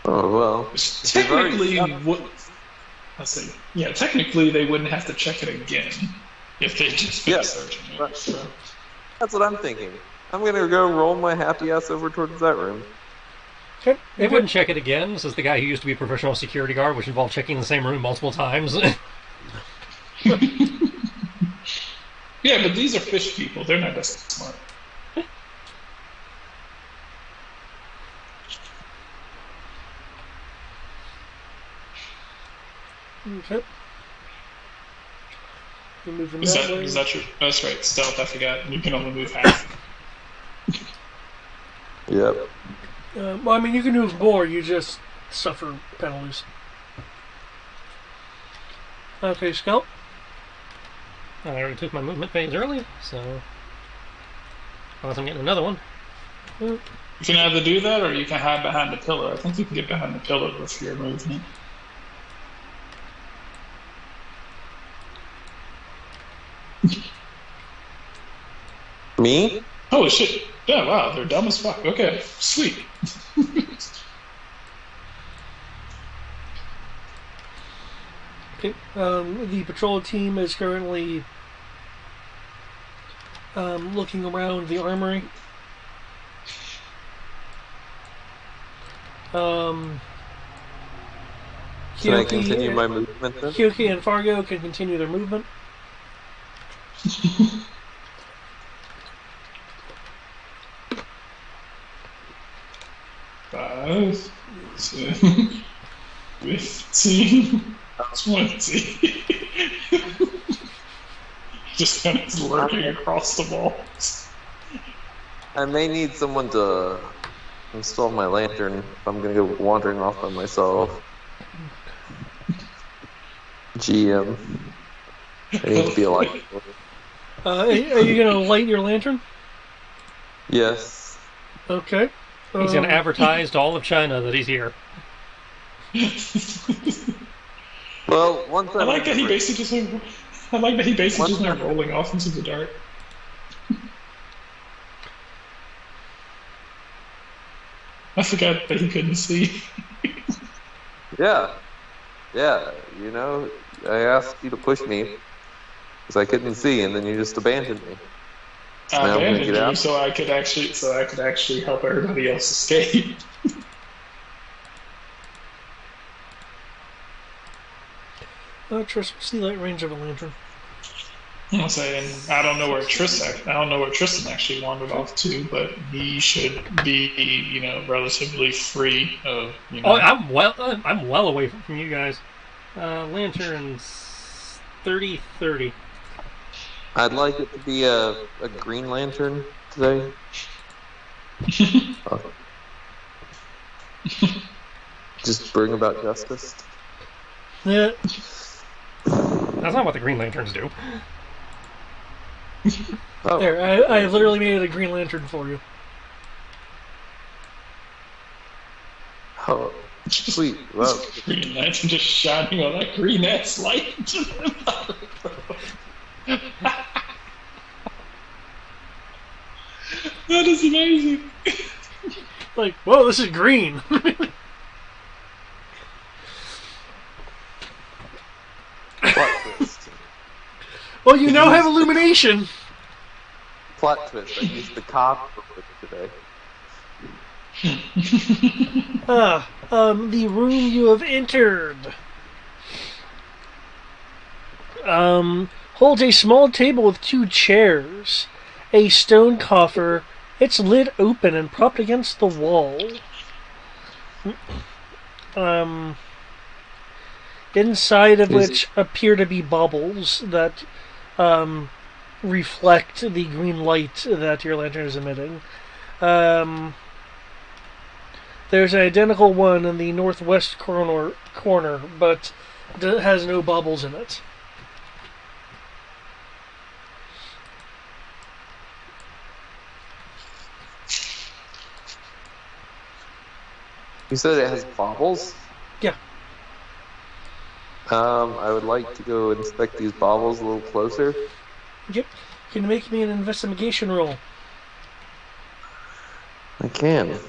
Oh well. Technically, technically they wouldn't have to check it again if they just finished searching it. Right. So, That's what I'm thinking. I'm gonna go roll my happy ass over towards that room. Okay. They wouldn't check it again, says the guy who used to be a professional security guard, which involved checking the same room multiple times. yeah, but these are fish people. They're not that smart. Okay. You're moving that way. Is that your? That's right. Stealth. I forgot. You can only move half. Yep. Well, I mean, you can move more. You just suffer penalties. Okay, Scout. I already took my movement phase early, so unless I'm getting another one. You can either do that, or you can hide behind the pillar. I think you can get behind the pillar with your movement. Me? Holy shit! Yeah, wow, they're dumb as fuck. Okay, sweet. Okay. The patrol team is currently looking around the armory. Can I continue my movement then? Hyuki and Fargo can continue their movement. Five, 10, 15, 20. Just kind of lurking across the walls. I may need someone to install my lantern if I'm gonna go wandering off by myself. GM. I need to be a light. Are you going to light your lantern? Yes. Okay. He's going to advertise to all of China that he's here. Well, once I like that he basically just went rolling off into the dark. I forgot that he couldn't see. Yeah. Yeah, you know, I asked you to push me because I couldn't see, and then you just abandoned me. I Now I'm gonna abandoned get you out. so I could actually help everybody else escape. Tris, what's the light range of a lantern? I'm saying I don't know where Tristan actually wandered off to, but he should be, relatively free of, Oh, I'm well away from you guys. Lanterns 30-30. I'd like it to be a green lantern today. Just bring about justice. Yeah. That's not what the Green Lanterns do. Oh. There, I literally made a green lantern for you. Oh, sweet. Well, Green Lantern just shining on that green ass light. That is amazing. Like, whoa, this is green. plot twist. Well, you now have illumination. Plot twist. I used the cop today. The room you have entered. Holds a small table with 2 chairs, a stone coffer, its lid open and propped against the wall. Inside of which appear to be bubbles that reflect the green light that your lantern is emitting. There's an identical one in the northwest corner, but it has no bubbles in it. You said it has baubles? Yeah. I would like to go inspect these baubles a little closer. Yep. Can you make me an investigation roll? I can.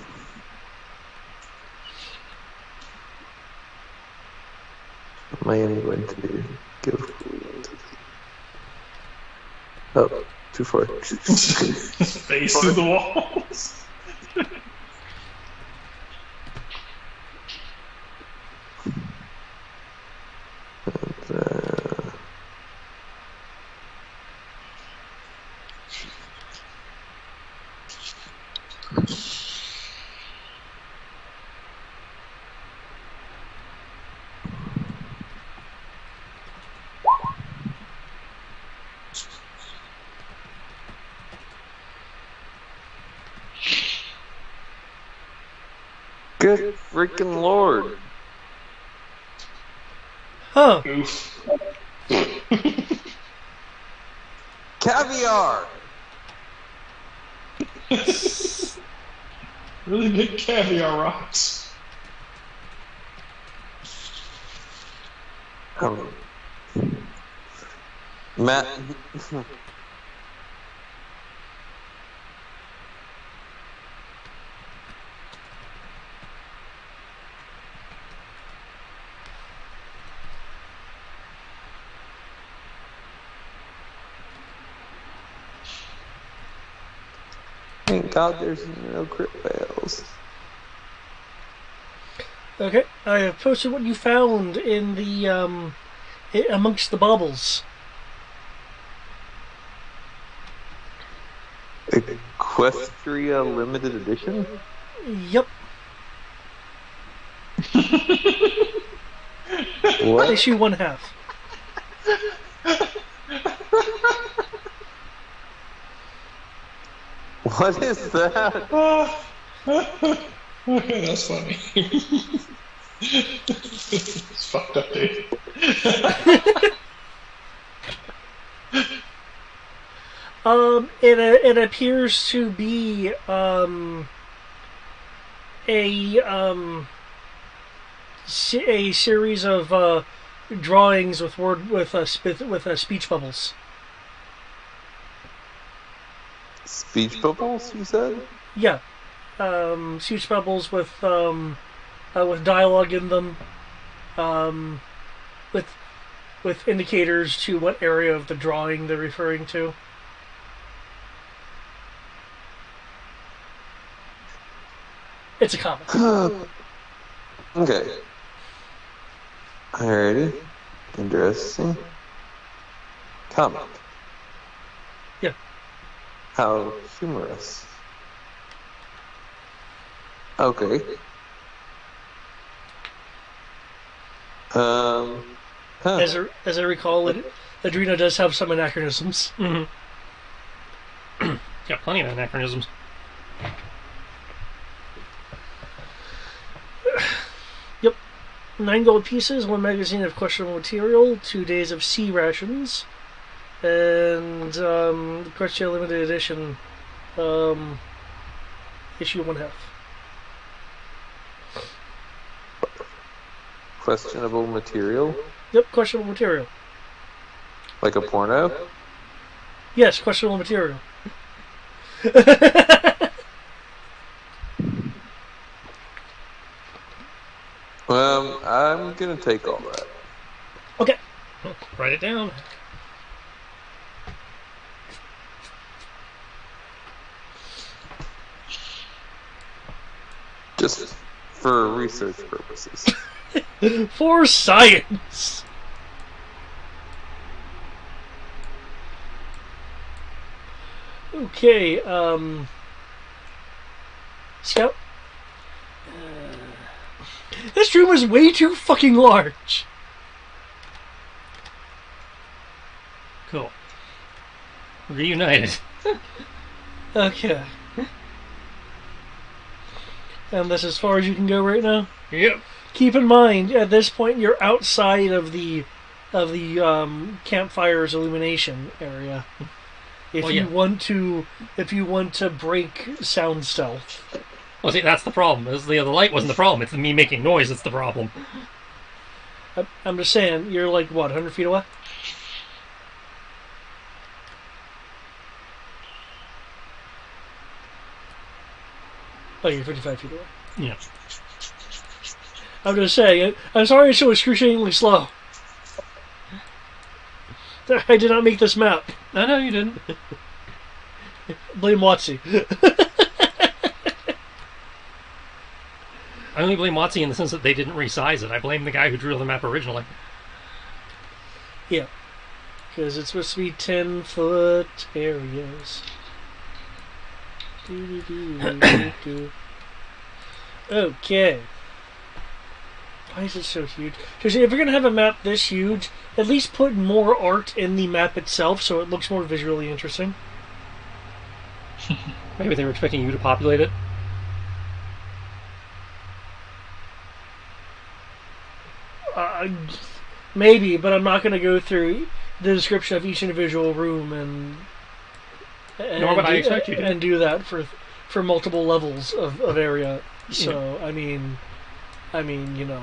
Am I even going to go? Oh, too far. Face through the walls. Good freaking lord. Huh. Oof. Caviar! Really big caviar rocks. Matt. Thank God there's no crit fails. Okay, I have posted what you found in the amongst the baubles. Equestria limited edition? Yep, What? issue 1/2. What is that? Okay, that's funny. It's fucked up, dude. It appears to be a series of drawings with speech bubbles. Speech bubbles, you said? Yeah, speech bubbles with dialogue in them, um, with indicators to what area of the drawing they're referring to. It's a comic. Okay. Alrighty. Interesting. Comic. Yeah. How humorous. Okay. Huh. As I recall, Adreno does have some anachronisms. Mm-hmm. Got plenty of anachronisms. Yep. 9 gold pieces, 1 magazine of questionable material, 2 days of sea rations, and the Question Limited Edition, issue 1/2. Questionable material? Yep, questionable material. Like a porno? Yes, questionable material. I'm gonna take all that. Okay. Write it down. Just for research purposes. For science. Okay, Scout. This room is way too fucking large. Cool. Reunited. Okay. And that's as far as you can go right now? Yep. Keep in mind, at this point, you're outside of the campfire's illumination area. If Well, you yeah. want to break sound stealth. Well, see, that's the problem. The light wasn't the problem. It's me making noise that's the problem. I'm just saying, you're like, what, 100 feet away? Oh, you're 55 feet away. Yeah. I'm just saying, I'm sorry it's so excruciatingly slow. I did not make this map. No, you didn't. Blame Watsy. I only blame Watsy in the sense that they didn't resize it. I blame the guy who drew the map originally. Yeah. Because it's supposed to be 10-foot areas. Okay. Why is it so huge? Because if you're going to have a map this huge, at least put more art in the map itself so it looks more visually interesting. Maybe they were expecting you to populate it. Maybe, but I'm not going to go through the description of each individual room and Nor would I expect you to. And do that for multiple levels of area. So Yeah. I mean, you know,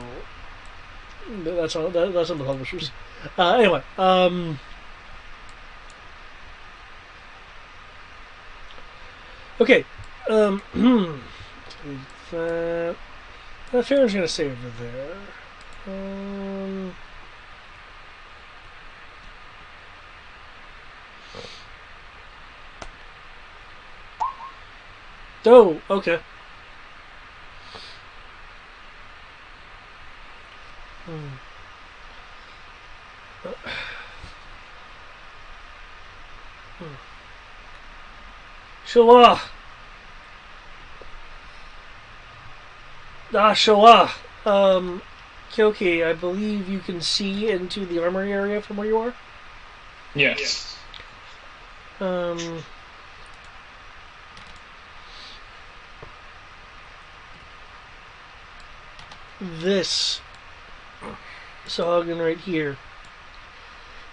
that's on the publishers. Anyway, okay. Farron's gonna stay over there. Oh, okay. Showa! Showa! Kyoki, I believe you can see into the armory area from where you are? Yes. This Sahagin right here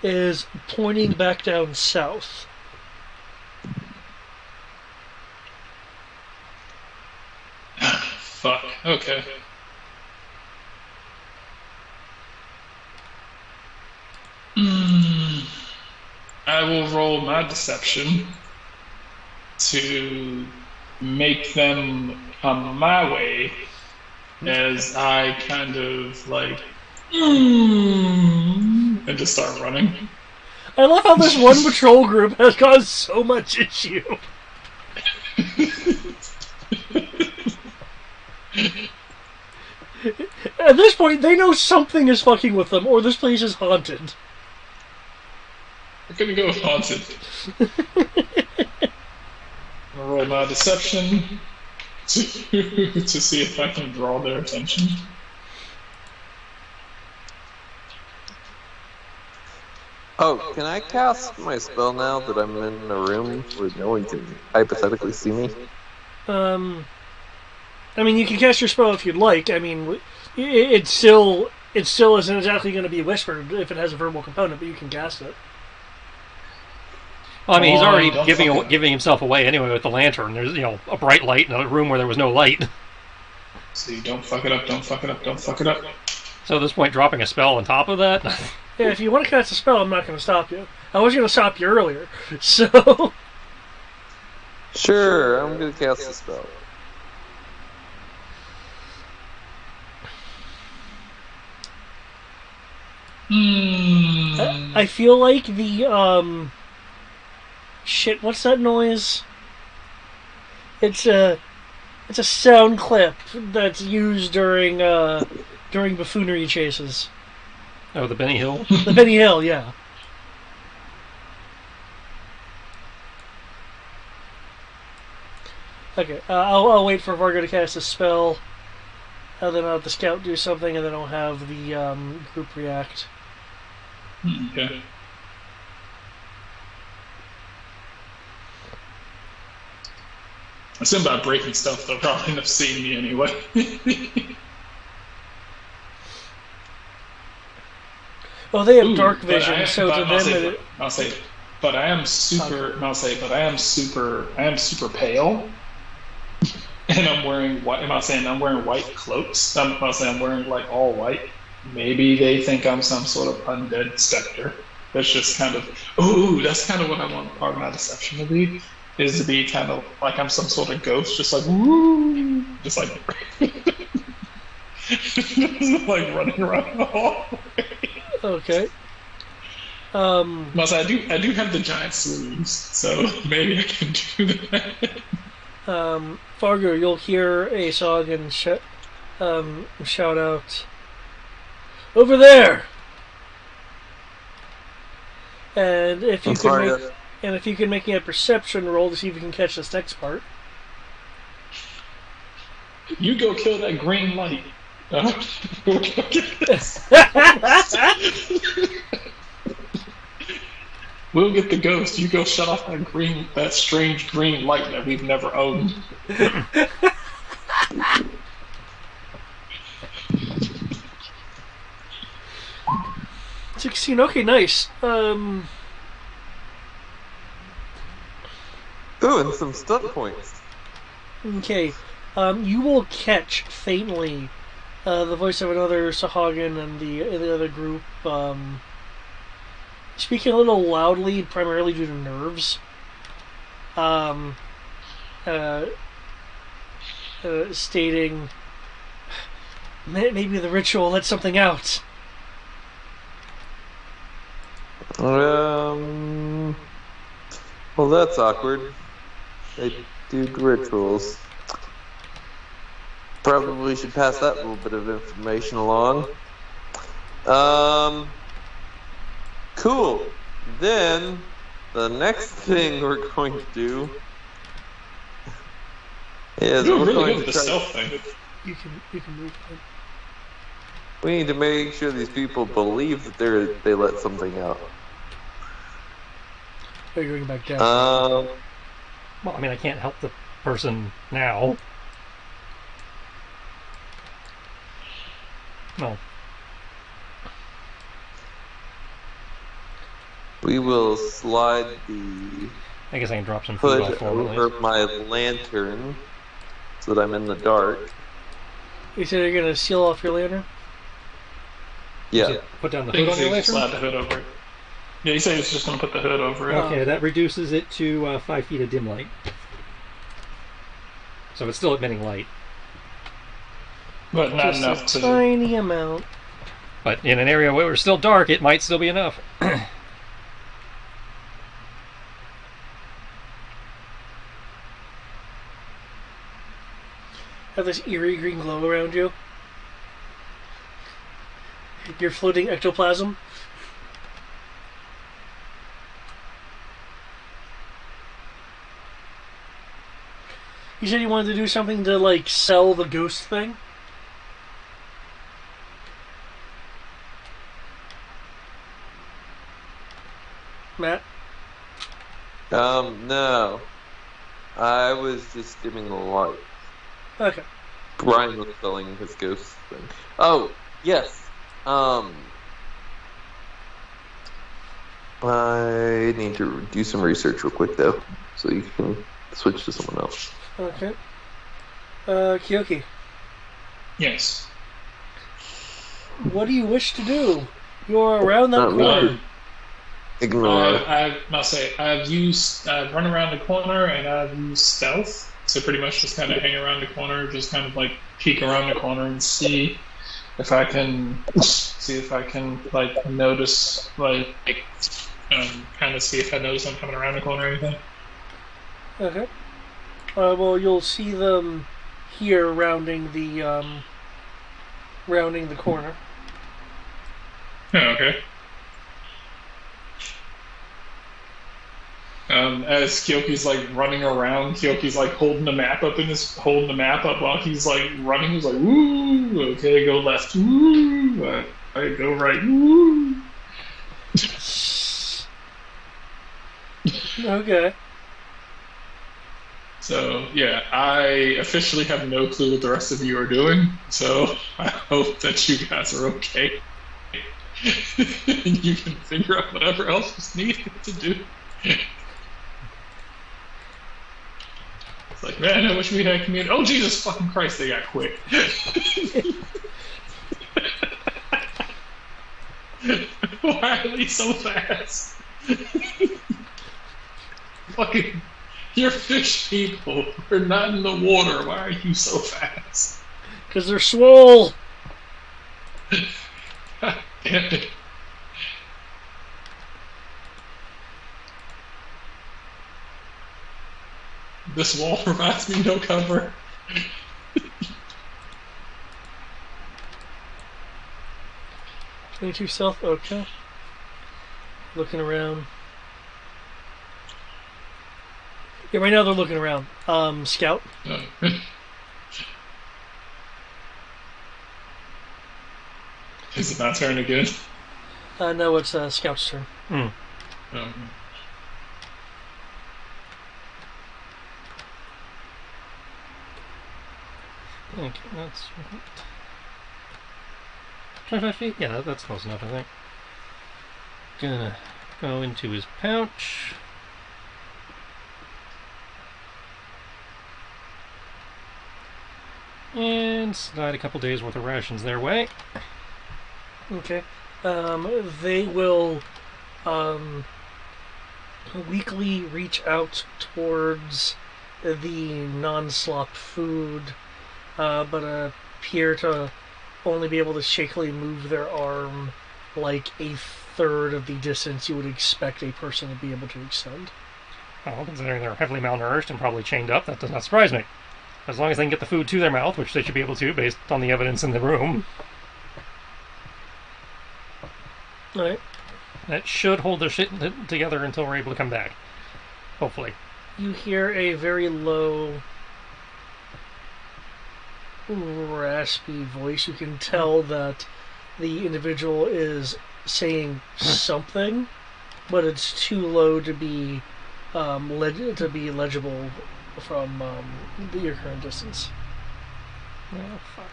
is pointing back down south. Fuck. Okay. I will roll my deception to make them come my way as I kind of like and just start running. I love how this one patrol group has caused so much issue. At this point, they know something is fucking with them, or this place is haunted. We're gonna go with haunted. I'll roll my deception to see if I can draw their attention. Oh, can I cast my spell now that I'm in a room where no one can hypothetically see me? I mean, you can cast your spell if you'd like. I mean, it still isn't exactly going to be whispered if it has a verbal component, but you can cast it. Well, I mean, he's already giving himself away anyway with the lantern. There's, a bright light in a room where there was no light. See, don't fuck it up, don't fuck it up, don't fuck it up. So at this point, dropping a spell on top of that? Yeah, if you want to cast a spell, I'm not going to stop you. I was going to stop you earlier, so... Sure, I'm going to cast the spell. I feel like the, shit, what's that noise? It's a sound clip that's used during buffoonery chases. Oh, the Benny Hill? The Benny Hill, yeah. Okay, I'll wait for Vargo to cast a spell, and then I'll have the scout do something, and then I'll have the group react. Okay. I assume by breaking stuff, they'll probably end up seeing me anyway. Well, they have dark vision, so to them, but I am super pale, and I'm wearing white. I'm wearing white cloaks. I'm wearing like all white. Maybe they think I'm some sort of undead specter. That's just kind of that's kind of what I want part of my deception to be. Is to be kind of like I'm some sort of ghost, just like woo, just like like running around the hallway. Okay. I do have the giant sleeves, so maybe I can do that. Fargo, you'll hear a Sagan shout out, "Over there!" And if you can make me a perception roll to see if you can catch this next part. You go kill that green light. We'll get the ghost. You go shut off that strange green light that we've never owned. 16. Okay, nice. Ooh, and some stunt points. Okay, you will catch faintly the voice of another Sahagin and the other group speaking a little loudly, primarily due to nerves. Stating, maybe the ritual let something out. Well, that's awkward. They do rituals. Probably should pass that little bit of information along. Cool. Then the next thing we're going to do is You're we're really going good to with the try. stealth thing. You can move. We need to make sure these people believe that they let something out. Oh, you're going back down. Well, I mean, I can't help the person now. No. We will slide the I guess I can drop some food hood off for him. over my lantern so that I'm in the dark. You said you're gonna seal off your lantern? Yeah. Put down the I hood think on your he just lantern? slide the hood over it. Yeah, he said he's just going to put the hood over it. Okay, that reduces it to 5 feet of dim light. So it's still emitting light. But not Just enough a to... tiny amount. But in an area where we're still dark, it might still be enough. Have this eerie green glow around you. Your floating ectoplasm. You said you wanted to do something to, like, sell the ghost thing? Matt? No. I was just dimming the light. Okay. Brian was selling his ghost thing. Oh, yes. I need to do some research real quick, though, so you can switch to someone else. Okay. Kyoki, Yes. what do you wish to do? You're around that Not me. corner. Ignore. I must say, I've run around the corner and I've used stealth. So pretty much just kind of hang around the corner, just kind of like peek around the corner and see if I can like notice kind of see if I notice them coming around the corner or anything. Okay. Well, you'll see them here rounding the corner. Oh, okay. As Kyoki's like running around, Kyoki's like holding the map up while he's like running. He's like, "Ooh, okay, go left. Ooh, all right, go right. Ooh." Okay. So yeah, I officially have no clue what the rest of you are doing. So I hope that you guys are okay, and you can figure out whatever else is needed to do. It's like, man, I wish we had community. Oh, Jesus fucking Christ, they got quick. Why are they so fast? Fucking, you're fish people. We're not in the water. Why are you so fast? Because they're swole. God damn it. This wall provides me no cover. 22 stealth, okay. Looking around. Yeah, right now they're looking around. Scout. Is it my turn again? No, it's Scout's turn. Okay, that's 25 feet? Yeah, that's close enough, I think. Gonna go into his pouch. And slide a couple days worth of rations their way. Okay. They will weakly reach out towards the non-slop food, but appear to only be able to shakily move their arm like a third of the distance you would expect a person to be able to extend. Well, considering they're heavily malnourished and probably chained up, that does not surprise me. As long as they can get the food to their mouth, which they should be able to based on the evidence in the room. All right. That should hold their shit together until we're able to come back. Hopefully. You hear a very low, raspy voice. You can tell that the individual is saying something, but it's too low to be legible from your current distance. Oh, fuck.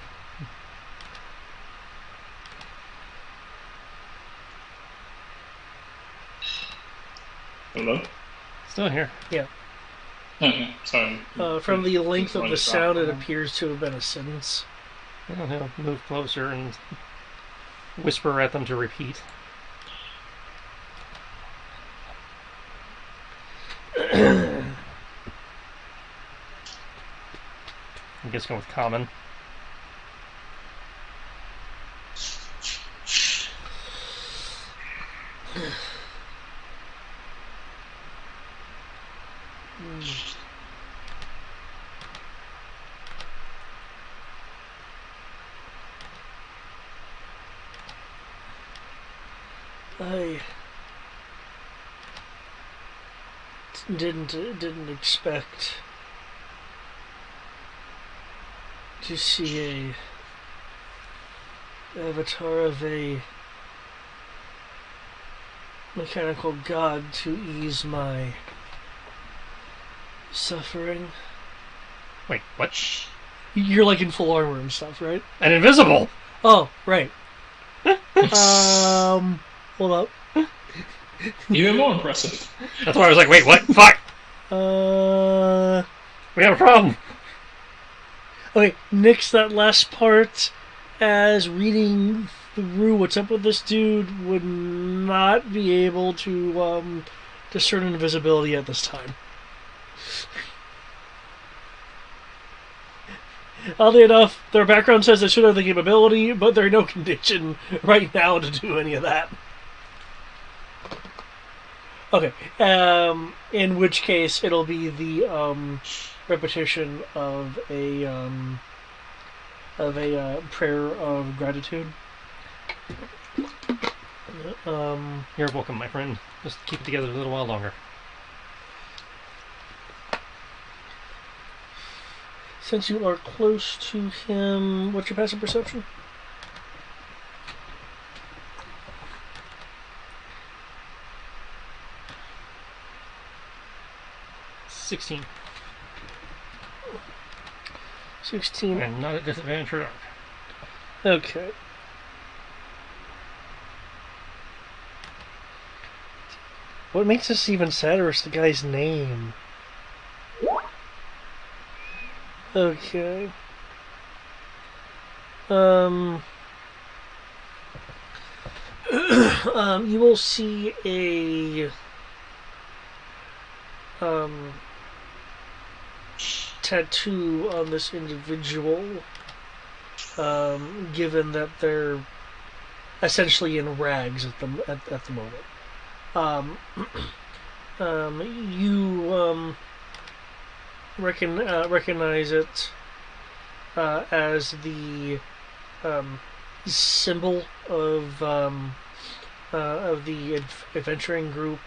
Hello? Still here. Yeah. Okay, sorry. From the length of the Just sound, it wanted to appears to have been a sentence. He'll move closer and whisper at them to repeat. I guess go with common. I didn't expect to see a avatar of a mechanical god to ease my suffering. Wait, what? You're like in full armor and stuff, right? And invisible! Oh, right. Hold up. Even more impressive. That's why I was like, wait, what? Fuck! Uh, We have a problem! okay, nix that last part, as reading through what's up with this dude would not be able to discern invisibility at this time. Oddly enough, their background says they should have the capability, but they're in no condition right now to do any of that. Okay, in which case it'll be the repetition of a prayer of gratitude. You're welcome, my friend. Just keep it together a little while longer. Since you are close to him, what's your passive perception? $16. 16. And not at disadvantage for dark. Okay. What makes this even sadder is the guy's name. Okay. You will see a tattoo on this individual, given that they're essentially in rags at the moment. You recognize it as the symbol of the adventuring group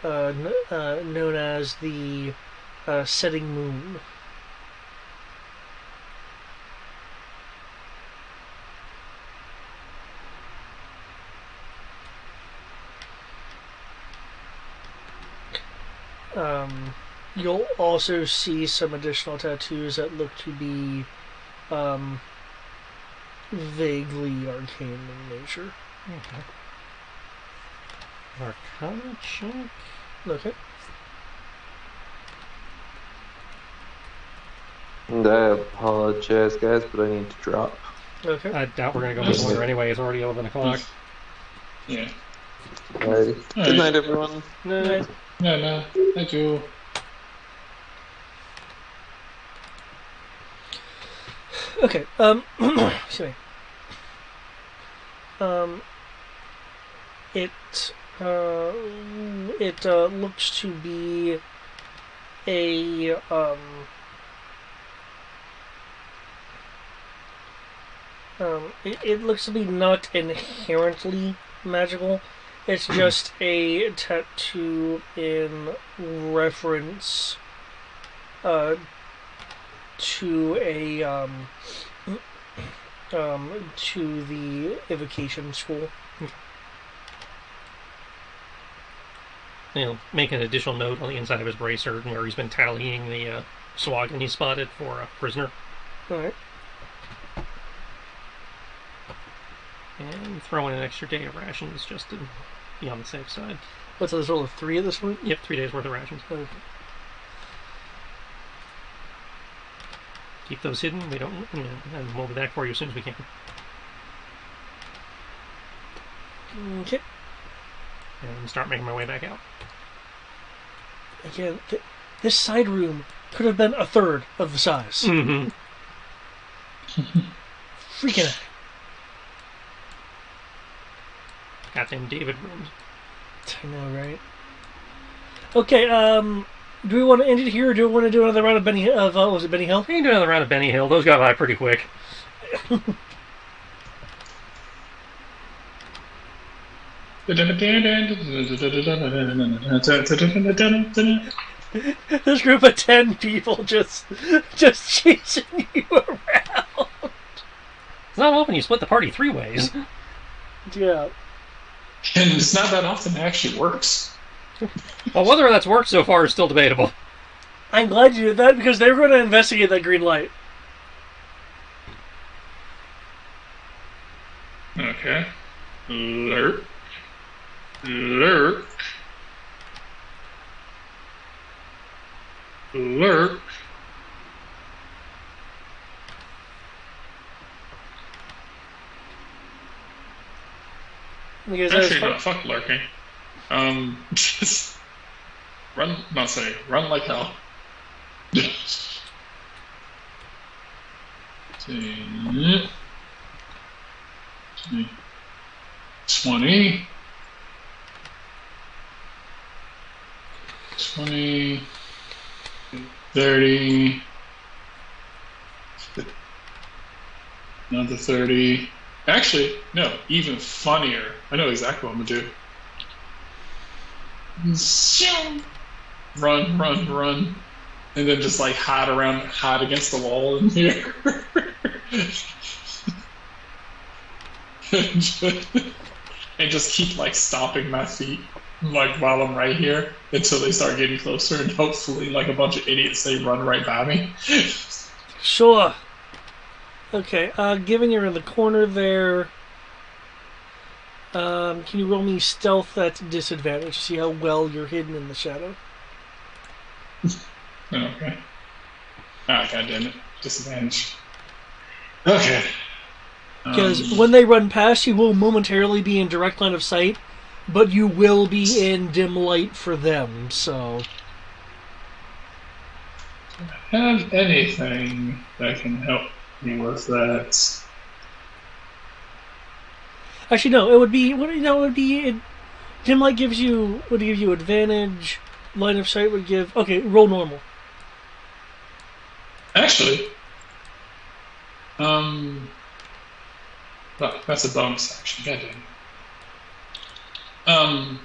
known as the Setting Moon. You'll also see some additional tattoos that look to be vaguely arcane in nature. Okay. Arcana check? Okay. And I apologize, guys, but I need to drop. Okay. I doubt we're going to go much longer anyway. It's already 11 o'clock. Yeah. Alrighty. Good night, everyone. No. No. Thank you. Okay. Excuse me. It looks to be a it looks to be not inherently magical. It's just a tattoo in reference to a to the evocation school. Make an additional note on the inside of his bracer where he's been tallying the swaggin he spotted for a prisoner. Alright. And throw in an extra day of rations just to be on the safe side. What's this roll of 3 at this point? Yep, 3 days worth of rations. Okay. Keep those hidden. We don't, and we'll be back for you as soon as we can. Okay. And start making my way back out. Again, this side room could have been a third of the size. Mm-hmm. Freaking heck. Goddamn David rooms. I know, right? Okay, do we want to end it here, or do we want to do another round of Benny, was it Benny Hill? We can do another round of Benny Hill. Those got by pretty quick. This group of 10 people just chasing you around. It's not often you split the party 3 ways. Yeah. And it's not that often it actually works. Well, whether that's worked so far is still debatable. I'm glad you did that, because they were going to investigate that green light. Okay. Lurk. Lurk. Lurk. Because Actually, no, fuck lurking. Just run, not say, run like hell. 10, 20, 20, 30, another 30. Actually, no, even funnier. I know exactly what I'm gonna do. Run, run, run. And then just like hide against the wall in here. And just keep like stomping my feet like while I'm right here until they start getting closer, and hopefully like a bunch of idiots they run right by me. Sure. Okay, given you're in the corner there, can you roll me stealth at disadvantage to see how well you're hidden in the shadow? Okay. Ah, goddammit. Disadvantage. Okay. Because when they run past, you will momentarily be in direct line of sight, but you will be in dim light for them, so... Have anything that can help me with that? Actually, no, it would be... dim light would give you advantage, line of sight would give... Okay, roll normal. Actually, well, that's a bonus action. Goddamn.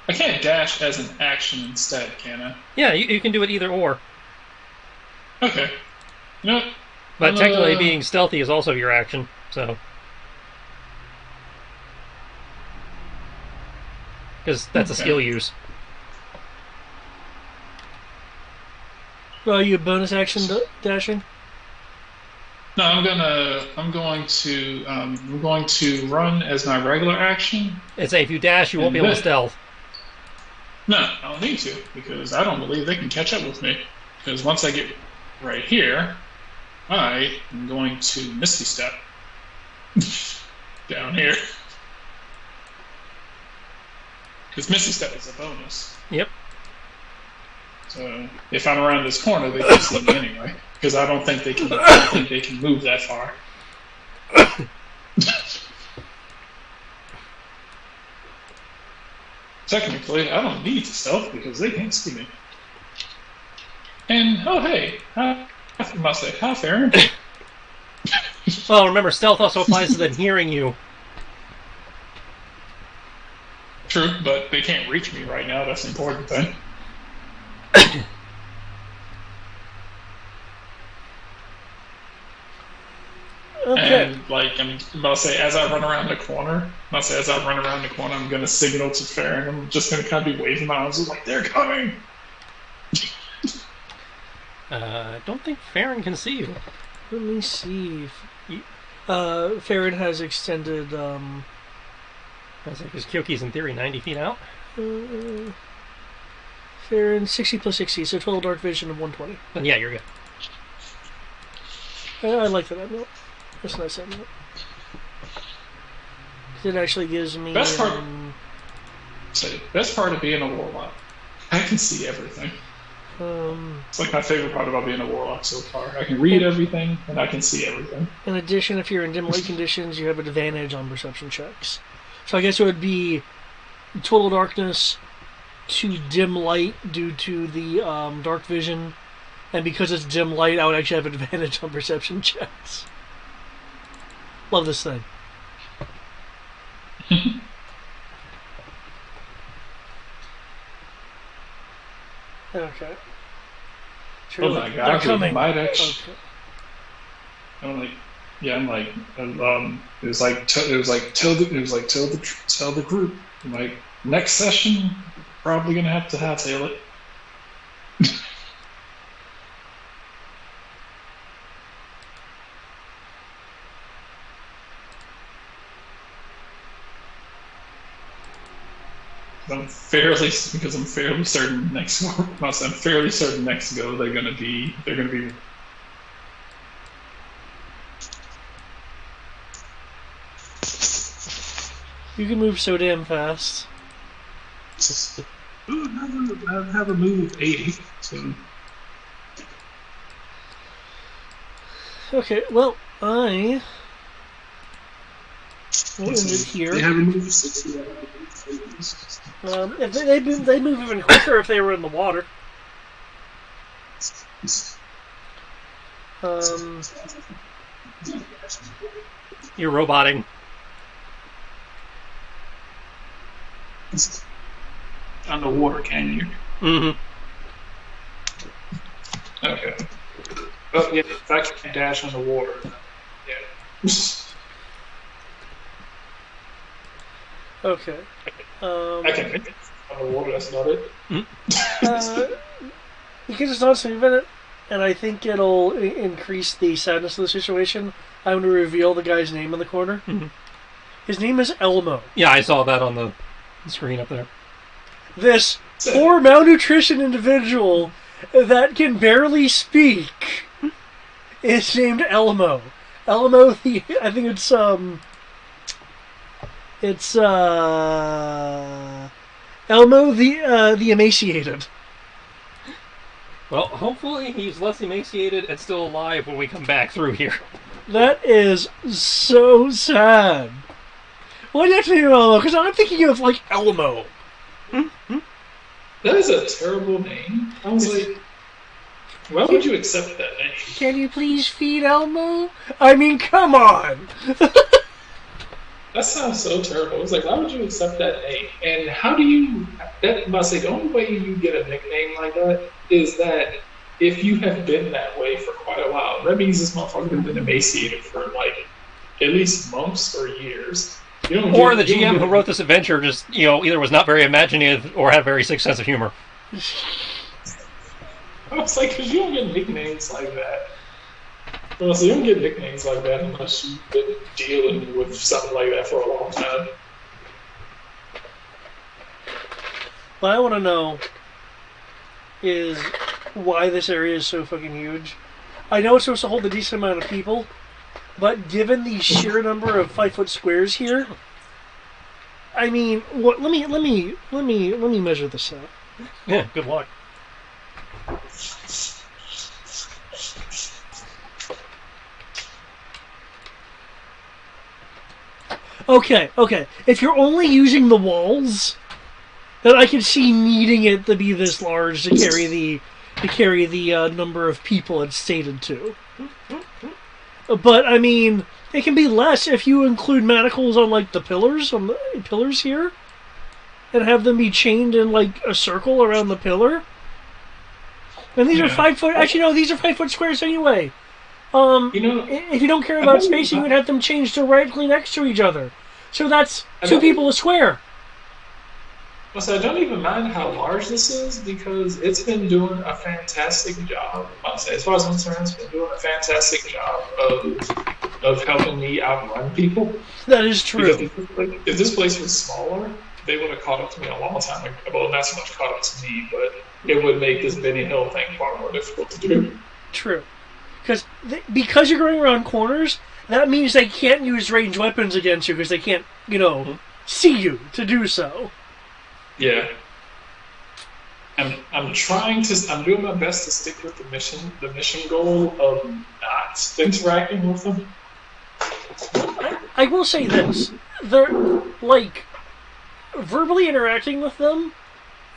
I can't dash as an action instead, can I? Yeah, you can do it either or. Okay. You know what? But technically, being stealthy is also your action, so... Because that's a skill use. Well, are you a bonus action dashing? No, I'm going to run as my regular action. It's if you dash, you won't be able to stealth. No, I don't need to, because I don't believe they can catch up with me. Because once I get right here, I am going to Misty Step down here. Because Misty Step is a bonus. Yep. So if I'm around this corner, they can see me anyway. Because I don't think they can move that far. Technically, I don't need to stealth because they can't see me. And oh hey, I must say, how fair. Well, remember, stealth also applies to them hearing you. True, but they can't reach me right now. That's the important thing. Okay. And like I'm about to say, as I run around the corner, I'm gonna signal to Farron. I'm just gonna kind of be waving my arms like they're coming. I don't think Farron can see you. Let me see. Farron has extended. Because Kyoki's in theory 90 feet out. Farron 60 plus 60, so total dark vision of 120. Then yeah, you're good. I like that note. That's a nice note. It actually gives me. Best part of being a warlock, I can see everything. It's like my favorite part about being a warlock so far. I can read everything, and I can see everything. In addition, if you're in dim light conditions, you have an advantage on perception checks. So I guess it would be total darkness to dim light due to the dark vision, and because it's dim light, I would actually have an advantage on perception checks. Love this thing. Okay. Oh my god! They're coming. Might actually. Okay. I'm like, yeah, I'm like, it was like tell the group. I'm like, next session, probably gonna have to hightail it. I'm fairly certain next to go they're gonna be. You can move so damn fast. I have a move of 80. So. Okay, well, I will end it here. They have a move of 60. If they move even quicker if they were in the water. You're roboting. Underwater, can you? Mm-hmm. Okay. Oh yeah, if I can dash on the water, yeah. Okay. I can make it on the water. That's not it. You can just not move in it, and I think it'll increase the sadness of the situation. I'm going to reveal the guy's name in the corner. Mm-hmm. His name is Elmo. Yeah, I saw that on the screen up there. This poor malnutrition individual that can barely speak is named Elmo. Elmo, I think it's Elmo the emaciated. Well, hopefully he's less emaciated and still alive when we come back through here. That is so sad. Why do you have to name him Elmo? Because I'm thinking of, like, Elmo. That is a terrible name. I was like, why would you accept that name? Can you please feed Elmo? I mean, come on! That sounds so terrible. It's like, why would you accept that name? And how do you... That must say the only way you get a nickname like that is that if you have been that way for quite a while. That means this motherfucker has been emaciated for, like, at least months or years. Or the GM who wrote this adventure just, either was not very imaginative or had a very sick sense of humor. I was like, because you don't get nicknames like that. Well, so you don't get nicknames like that unless you've been dealing with something like that for a long time. What I want to know is why this area is so fucking huge. I know it's supposed to hold a decent amount of people, but given the sheer number of 5-foot squares here, I mean, what? Let me measure this out. Yeah, good luck. Okay. If you're only using the walls, then I can see needing it to be this large to carry the number of people it's stated to. But I mean, it can be less if you include manacles on like the pillars here, and have them be chained in like a circle around the pillar. And these are 5 foot. Actually, no, these are 5 foot squares anyway. If you don't care about spacing, you would have them changed to directly next to each other. So that's 2 people a square. So I don't even mind how large this is because it's been doing a fantastic job. As far as I'm concerned, it's been doing a fantastic job of helping me outrun people. That is true. If this place was smaller, they would have caught up to me a long time ago. Well, not so much caught up to me, but it would make this Benny Hill thing far more difficult to do. True. Because you're going around corners, that means they can't use ranged weapons against you because they can't, see you to do so. Yeah. I'm doing my best to stick with the mission goal of not interacting with them. I will say this. They're, verbally interacting with them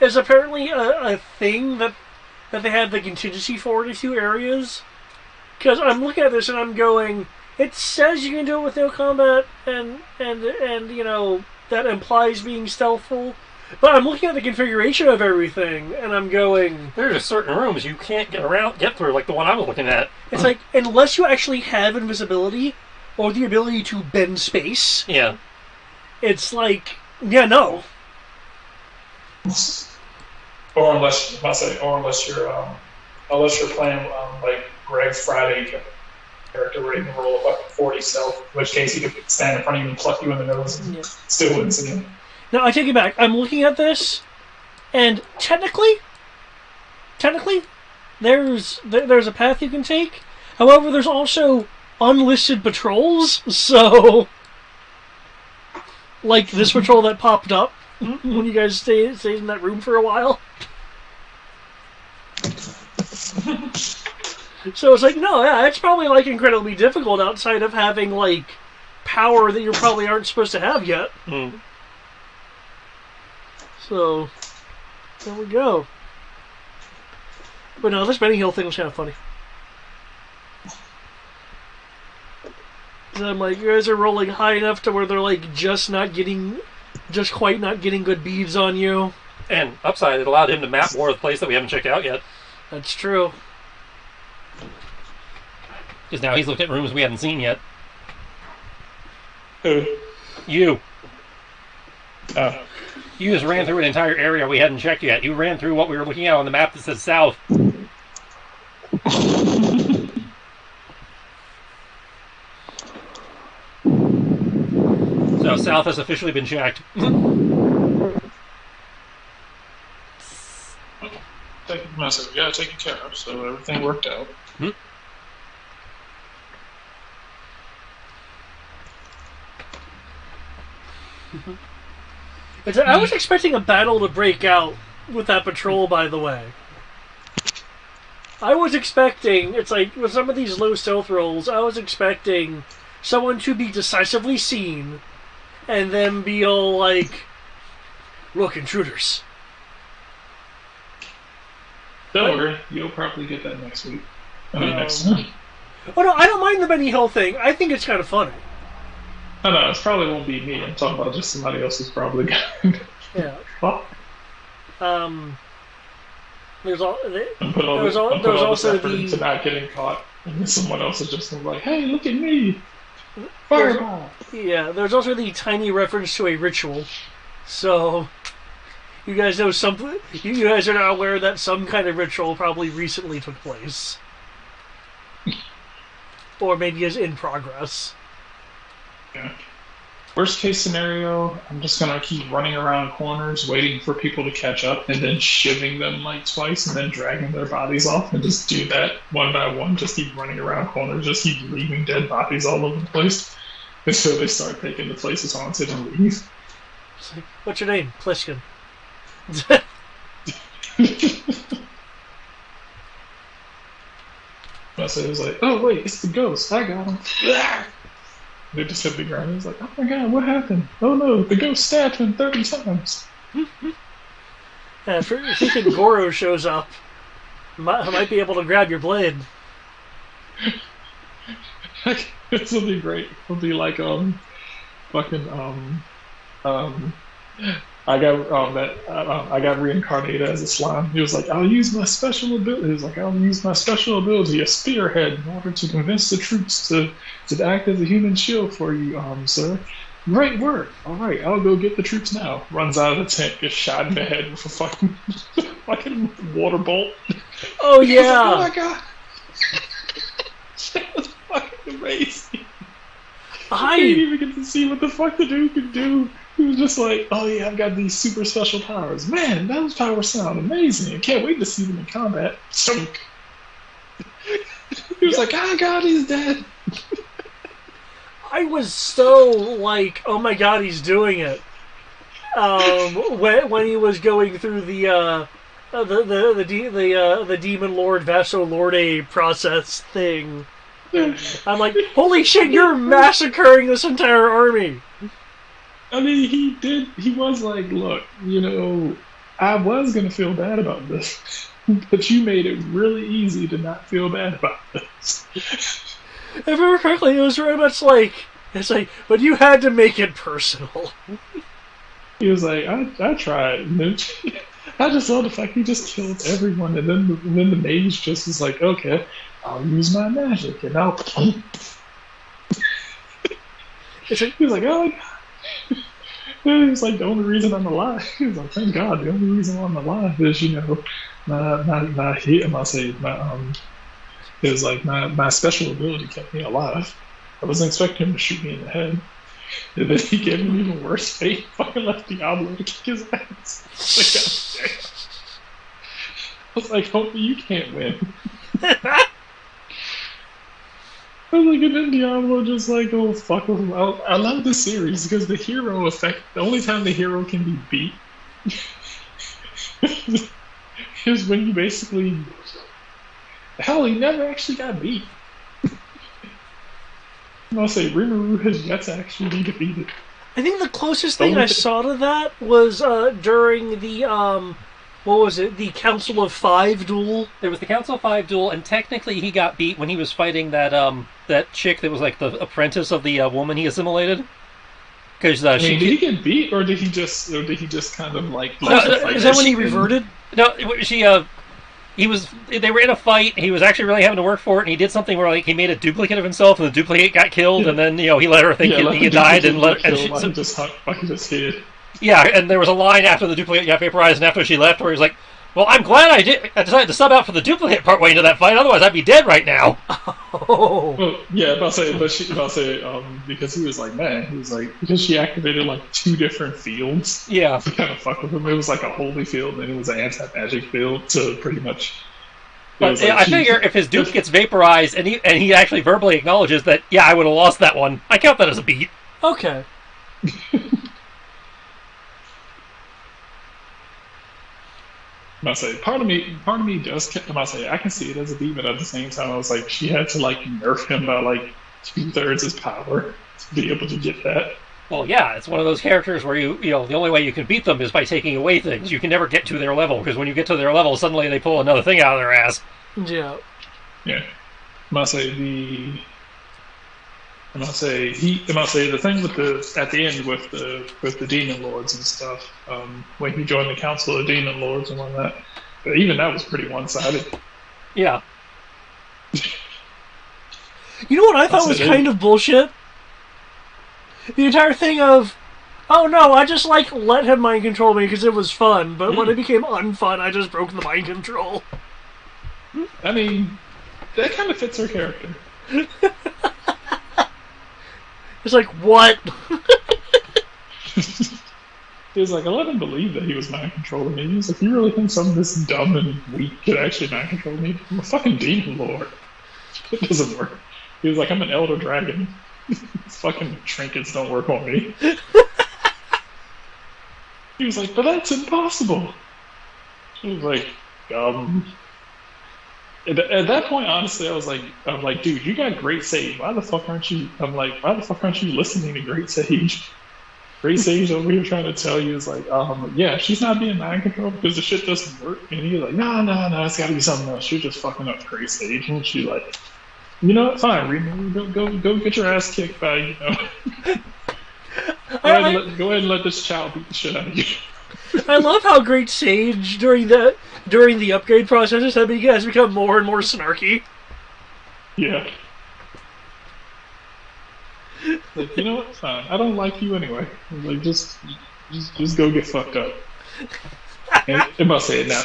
is apparently a thing that they have the contingency for in a few areas. Because I'm looking at this and I'm going, it says you can do it with no combat and that implies being stealthful. But I'm looking at the configuration of everything, and I'm going... There's just certain rooms you can't get through, like the one I was looking at. It's like, unless you actually have invisibility, or the ability to bend space... Yeah. It's like, no. Or unless you're playing, like, Greg Friday character where you can roll a 40 stealth, in which case he could stand in front of you and pluck you in the nose and still wouldn't see him. Now, I take it back. I'm looking at this, and technically, there's a path you can take. However, there's also unlisted patrols, so... Like this patrol that popped up when you guys stayed in that room for a while. So it's like, no, yeah, it's probably, like, incredibly difficult outside of having, like, power that you probably aren't supposed to have yet. So, there we go. But no, this Benny Hill thing was kind of funny. So I'm like, you guys are rolling high enough to where they're like just quite not getting good beads on you. And upside, it allowed him to map more of the place that we haven't checked out yet. That's true. Because now he's looked at rooms we haven't seen yet. Who? You. Oh. You just ran through an entire area we hadn't checked yet. You ran through what we were looking at on the map that says south. So south has officially been checked. Massive. Yeah, taken care of, so everything worked out. I was expecting a battle to break out with that patrol, by the way. I was expecting, it's like, with some of these low stealth rolls, I was expecting someone to be decisively seen, and then be all like, look, intruders. Don't worry, you'll probably get that next week. Next time. Oh no, I don't mind the Benny Hill thing. I think it's kind of funny. No, it probably won't be me. I'm talking about just somebody else who's probably going. Yeah. Well, There's also the to not getting caught, and then someone else is just like, "Hey, look at me, fireball!" There's also the tiny reference to a ritual. So, you guys know something. You guys are now aware that some kind of ritual probably recently took place, or maybe is in progress. Yeah. Worst case scenario, I'm just gonna keep running around corners, waiting for people to catch up, and then shivving them like twice, and then dragging their bodies off, and just do that one by one. Just keep running around corners, just keep leaving dead bodies all over the place until they start thinking the place is haunted and leave. Like, what's your name? Plishkin. So it was like, oh wait, it's the ghost. I got him. They just hit the ground. He's like, oh my god, what happened? Oh no, the ghost stabbed him 30 times. Freaking Goro shows up. I might be able to grab your blade. This will be great. It'll be like I got reincarnated as a slime. He was like, I'll use my special ability. A spearhead, in order to convince the troops to act as a human shield for you, sir. Great work. All right, I'll go get the troops now. Runs out of the tent, gets shot in the head with a fucking water bolt. Oh yeah. Oh my god. That was fucking amazing. I didn't even get to see what the fuck the dude could do. He was just like, oh yeah, I've got these super special powers. Man, those powers sound amazing. I can't wait to see them in combat. Sunk. He was like, oh god, he's dead. I was so like, oh my god, he's doing it. When he was going through the Demon Lord Vaso Lorde process thing, I'm like, holy shit, you're massacring this entire army. I mean, he was like, look, I was going to feel bad about this, but you made it really easy to not feel bad about this. If I remember correctly, it was very much like, but you had to make it personal. He was like, I tried. And then I just love the fact he just killed everyone, and then the mage just was like, okay, I'll use my magic, and I'll... He was like, oh my god. He was like, the only reason I'm alive. He was like, thank God, the only reason I'm alive is, my hit. I must say, it was like my special ability kept me alive. I wasn't expecting him to shoot me in the head. And then he gave me an even worse fate. Fucking left Diablo to kick his ass. Like, God damn. I was like, hopefully you can't win. I was like, and then Diablo just like, oh, fuck with him. I love this series because the hero effect, the only time the hero can be beat is when you basically... Hell, he never actually got beat. I'll say, Rimuru has yet to actually be defeated. I think the closest thing I saw to that was during the, what was it, the Council of Five duel? There was the Council of Five duel, and technically he got beat when he was fighting that chick that was like the apprentice of the woman he assimilated. Because did he get beat, or did he just kind of like? Is that when he reverted? No, they were in a fight. He was actually really having to work for it, and he did something where like he made a duplicate of himself, and the duplicate got killed, and then he let her think he had died, and she just hid. Yeah, and there was a line after the duplicate got vaporized, and after she left, where he's like, "Well, I'm glad I decided to sub out for the duplicate partway into that fight. Otherwise, I'd be dead right now." Oh. Well, yeah, because he was like, man, he was like, because she activated like 2 different fields. Yeah. To kind of fuck with him. It was like a holy field, and it was an anti-magic field, so pretty much. But I figure if his dupe gets vaporized, and he actually verbally acknowledges that, yeah, I would have lost that one, I count that as a beat. Okay. Part of me does. I can see it as a beat, but at the same time, I was like, she had to like nerf him by like 2/3 his power to be able to get that. Well, yeah, it's one of those characters where the only way you can beat them is by taking away things. You can never get to their level, because when you get to their level, suddenly they pull another thing out of their ass. Yeah. Yeah. The thing at the end with the demon lords and stuff, when he joined the council of demon lords and all that, even that was pretty one-sided. Yeah. You know what I thought was kind of bullshit? The entire thing of, oh no, I just let him mind control me because it was fun, but when it became unfun, I just broke the mind control. I mean, that kind of fits her character. It's like, what? He was like, I let him believe that he was mind controlling me. He was like, you really think something this dumb and weak could actually mind control me? I'm a fucking demon lord. It doesn't work. He was like, I'm an elder dragon. Fucking trinkets don't work on me. He was like, but that's impossible. He was like, At that point, honestly, I was like, dude, you got Great Sage. Why the fuck aren't you listening to Great Sage? Great Sage over here trying to tell you is like, yeah, she's not being mind controlled because the shit doesn't work. And he's like, no, it's got to be something else. You're just fucking up Great Sage. And she's like, you know what? Fine, Rima, go get your ass kicked by, go ahead and let this child beat the shit out of you. I love how Great Sage during the upgrade process has become more and more snarky. Yeah. Like, you know what? Fine. I don't like you anyway. Like, just go get fucked up. And it must say now.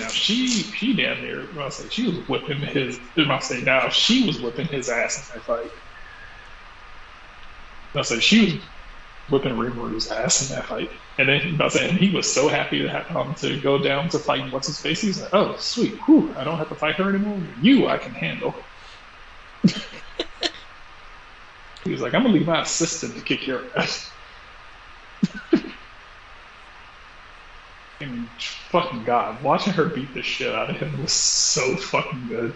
She damn near. It must say she was whipping his. It must say now she was whipping his ass in that fight. It must say she was whipping Rimru's ass in that fight. And then he was so happy to go down to fight what's his face. He's like, oh sweet, whew, I don't have to fight her anymore. You I can handle. He was like, I'm gonna leave my assistant to kick your ass. And fucking God, watching her beat the shit out of him was so fucking good.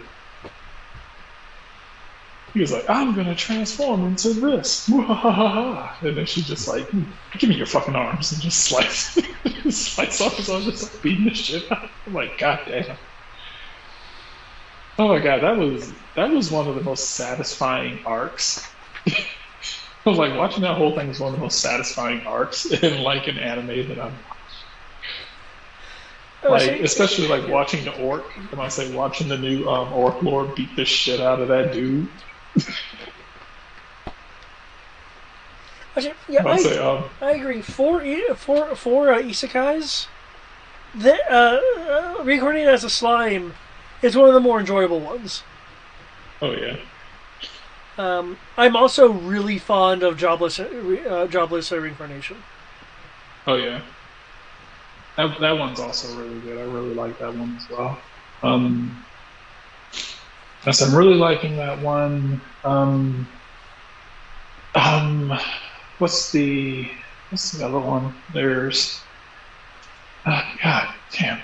He was like, I'm gonna transform into this. And then she's just like, give me your fucking arms. And just slice off his arms, just like beating the shit out. I'm like, God damn. Oh my God, that was one of the most satisfying arcs. I was like, watching that whole thing was one of the most satisfying arcs in like an anime that I'm like, especially like watching the orc. And I say watching the new orc lord beat the shit out of that dude. Actually, yeah, I agree. For isekais, reincarnating as a slime is one of the more enjoyable ones. Oh yeah. I'm also really fond of jobless reincarnation. Oh yeah. That one's also really good. I really like that one as well. Yes, I'm really liking that one. What's the other one? There's God damn.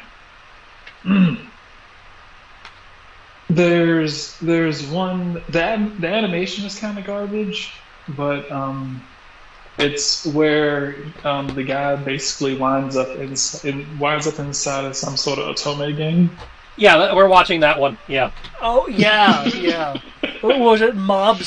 There's one that the animation is kind of garbage, but it's where the guy basically winds up inside of some sort of otome game. Yeah, we're watching that one. Yeah. Oh yeah, yeah. What was it? Mob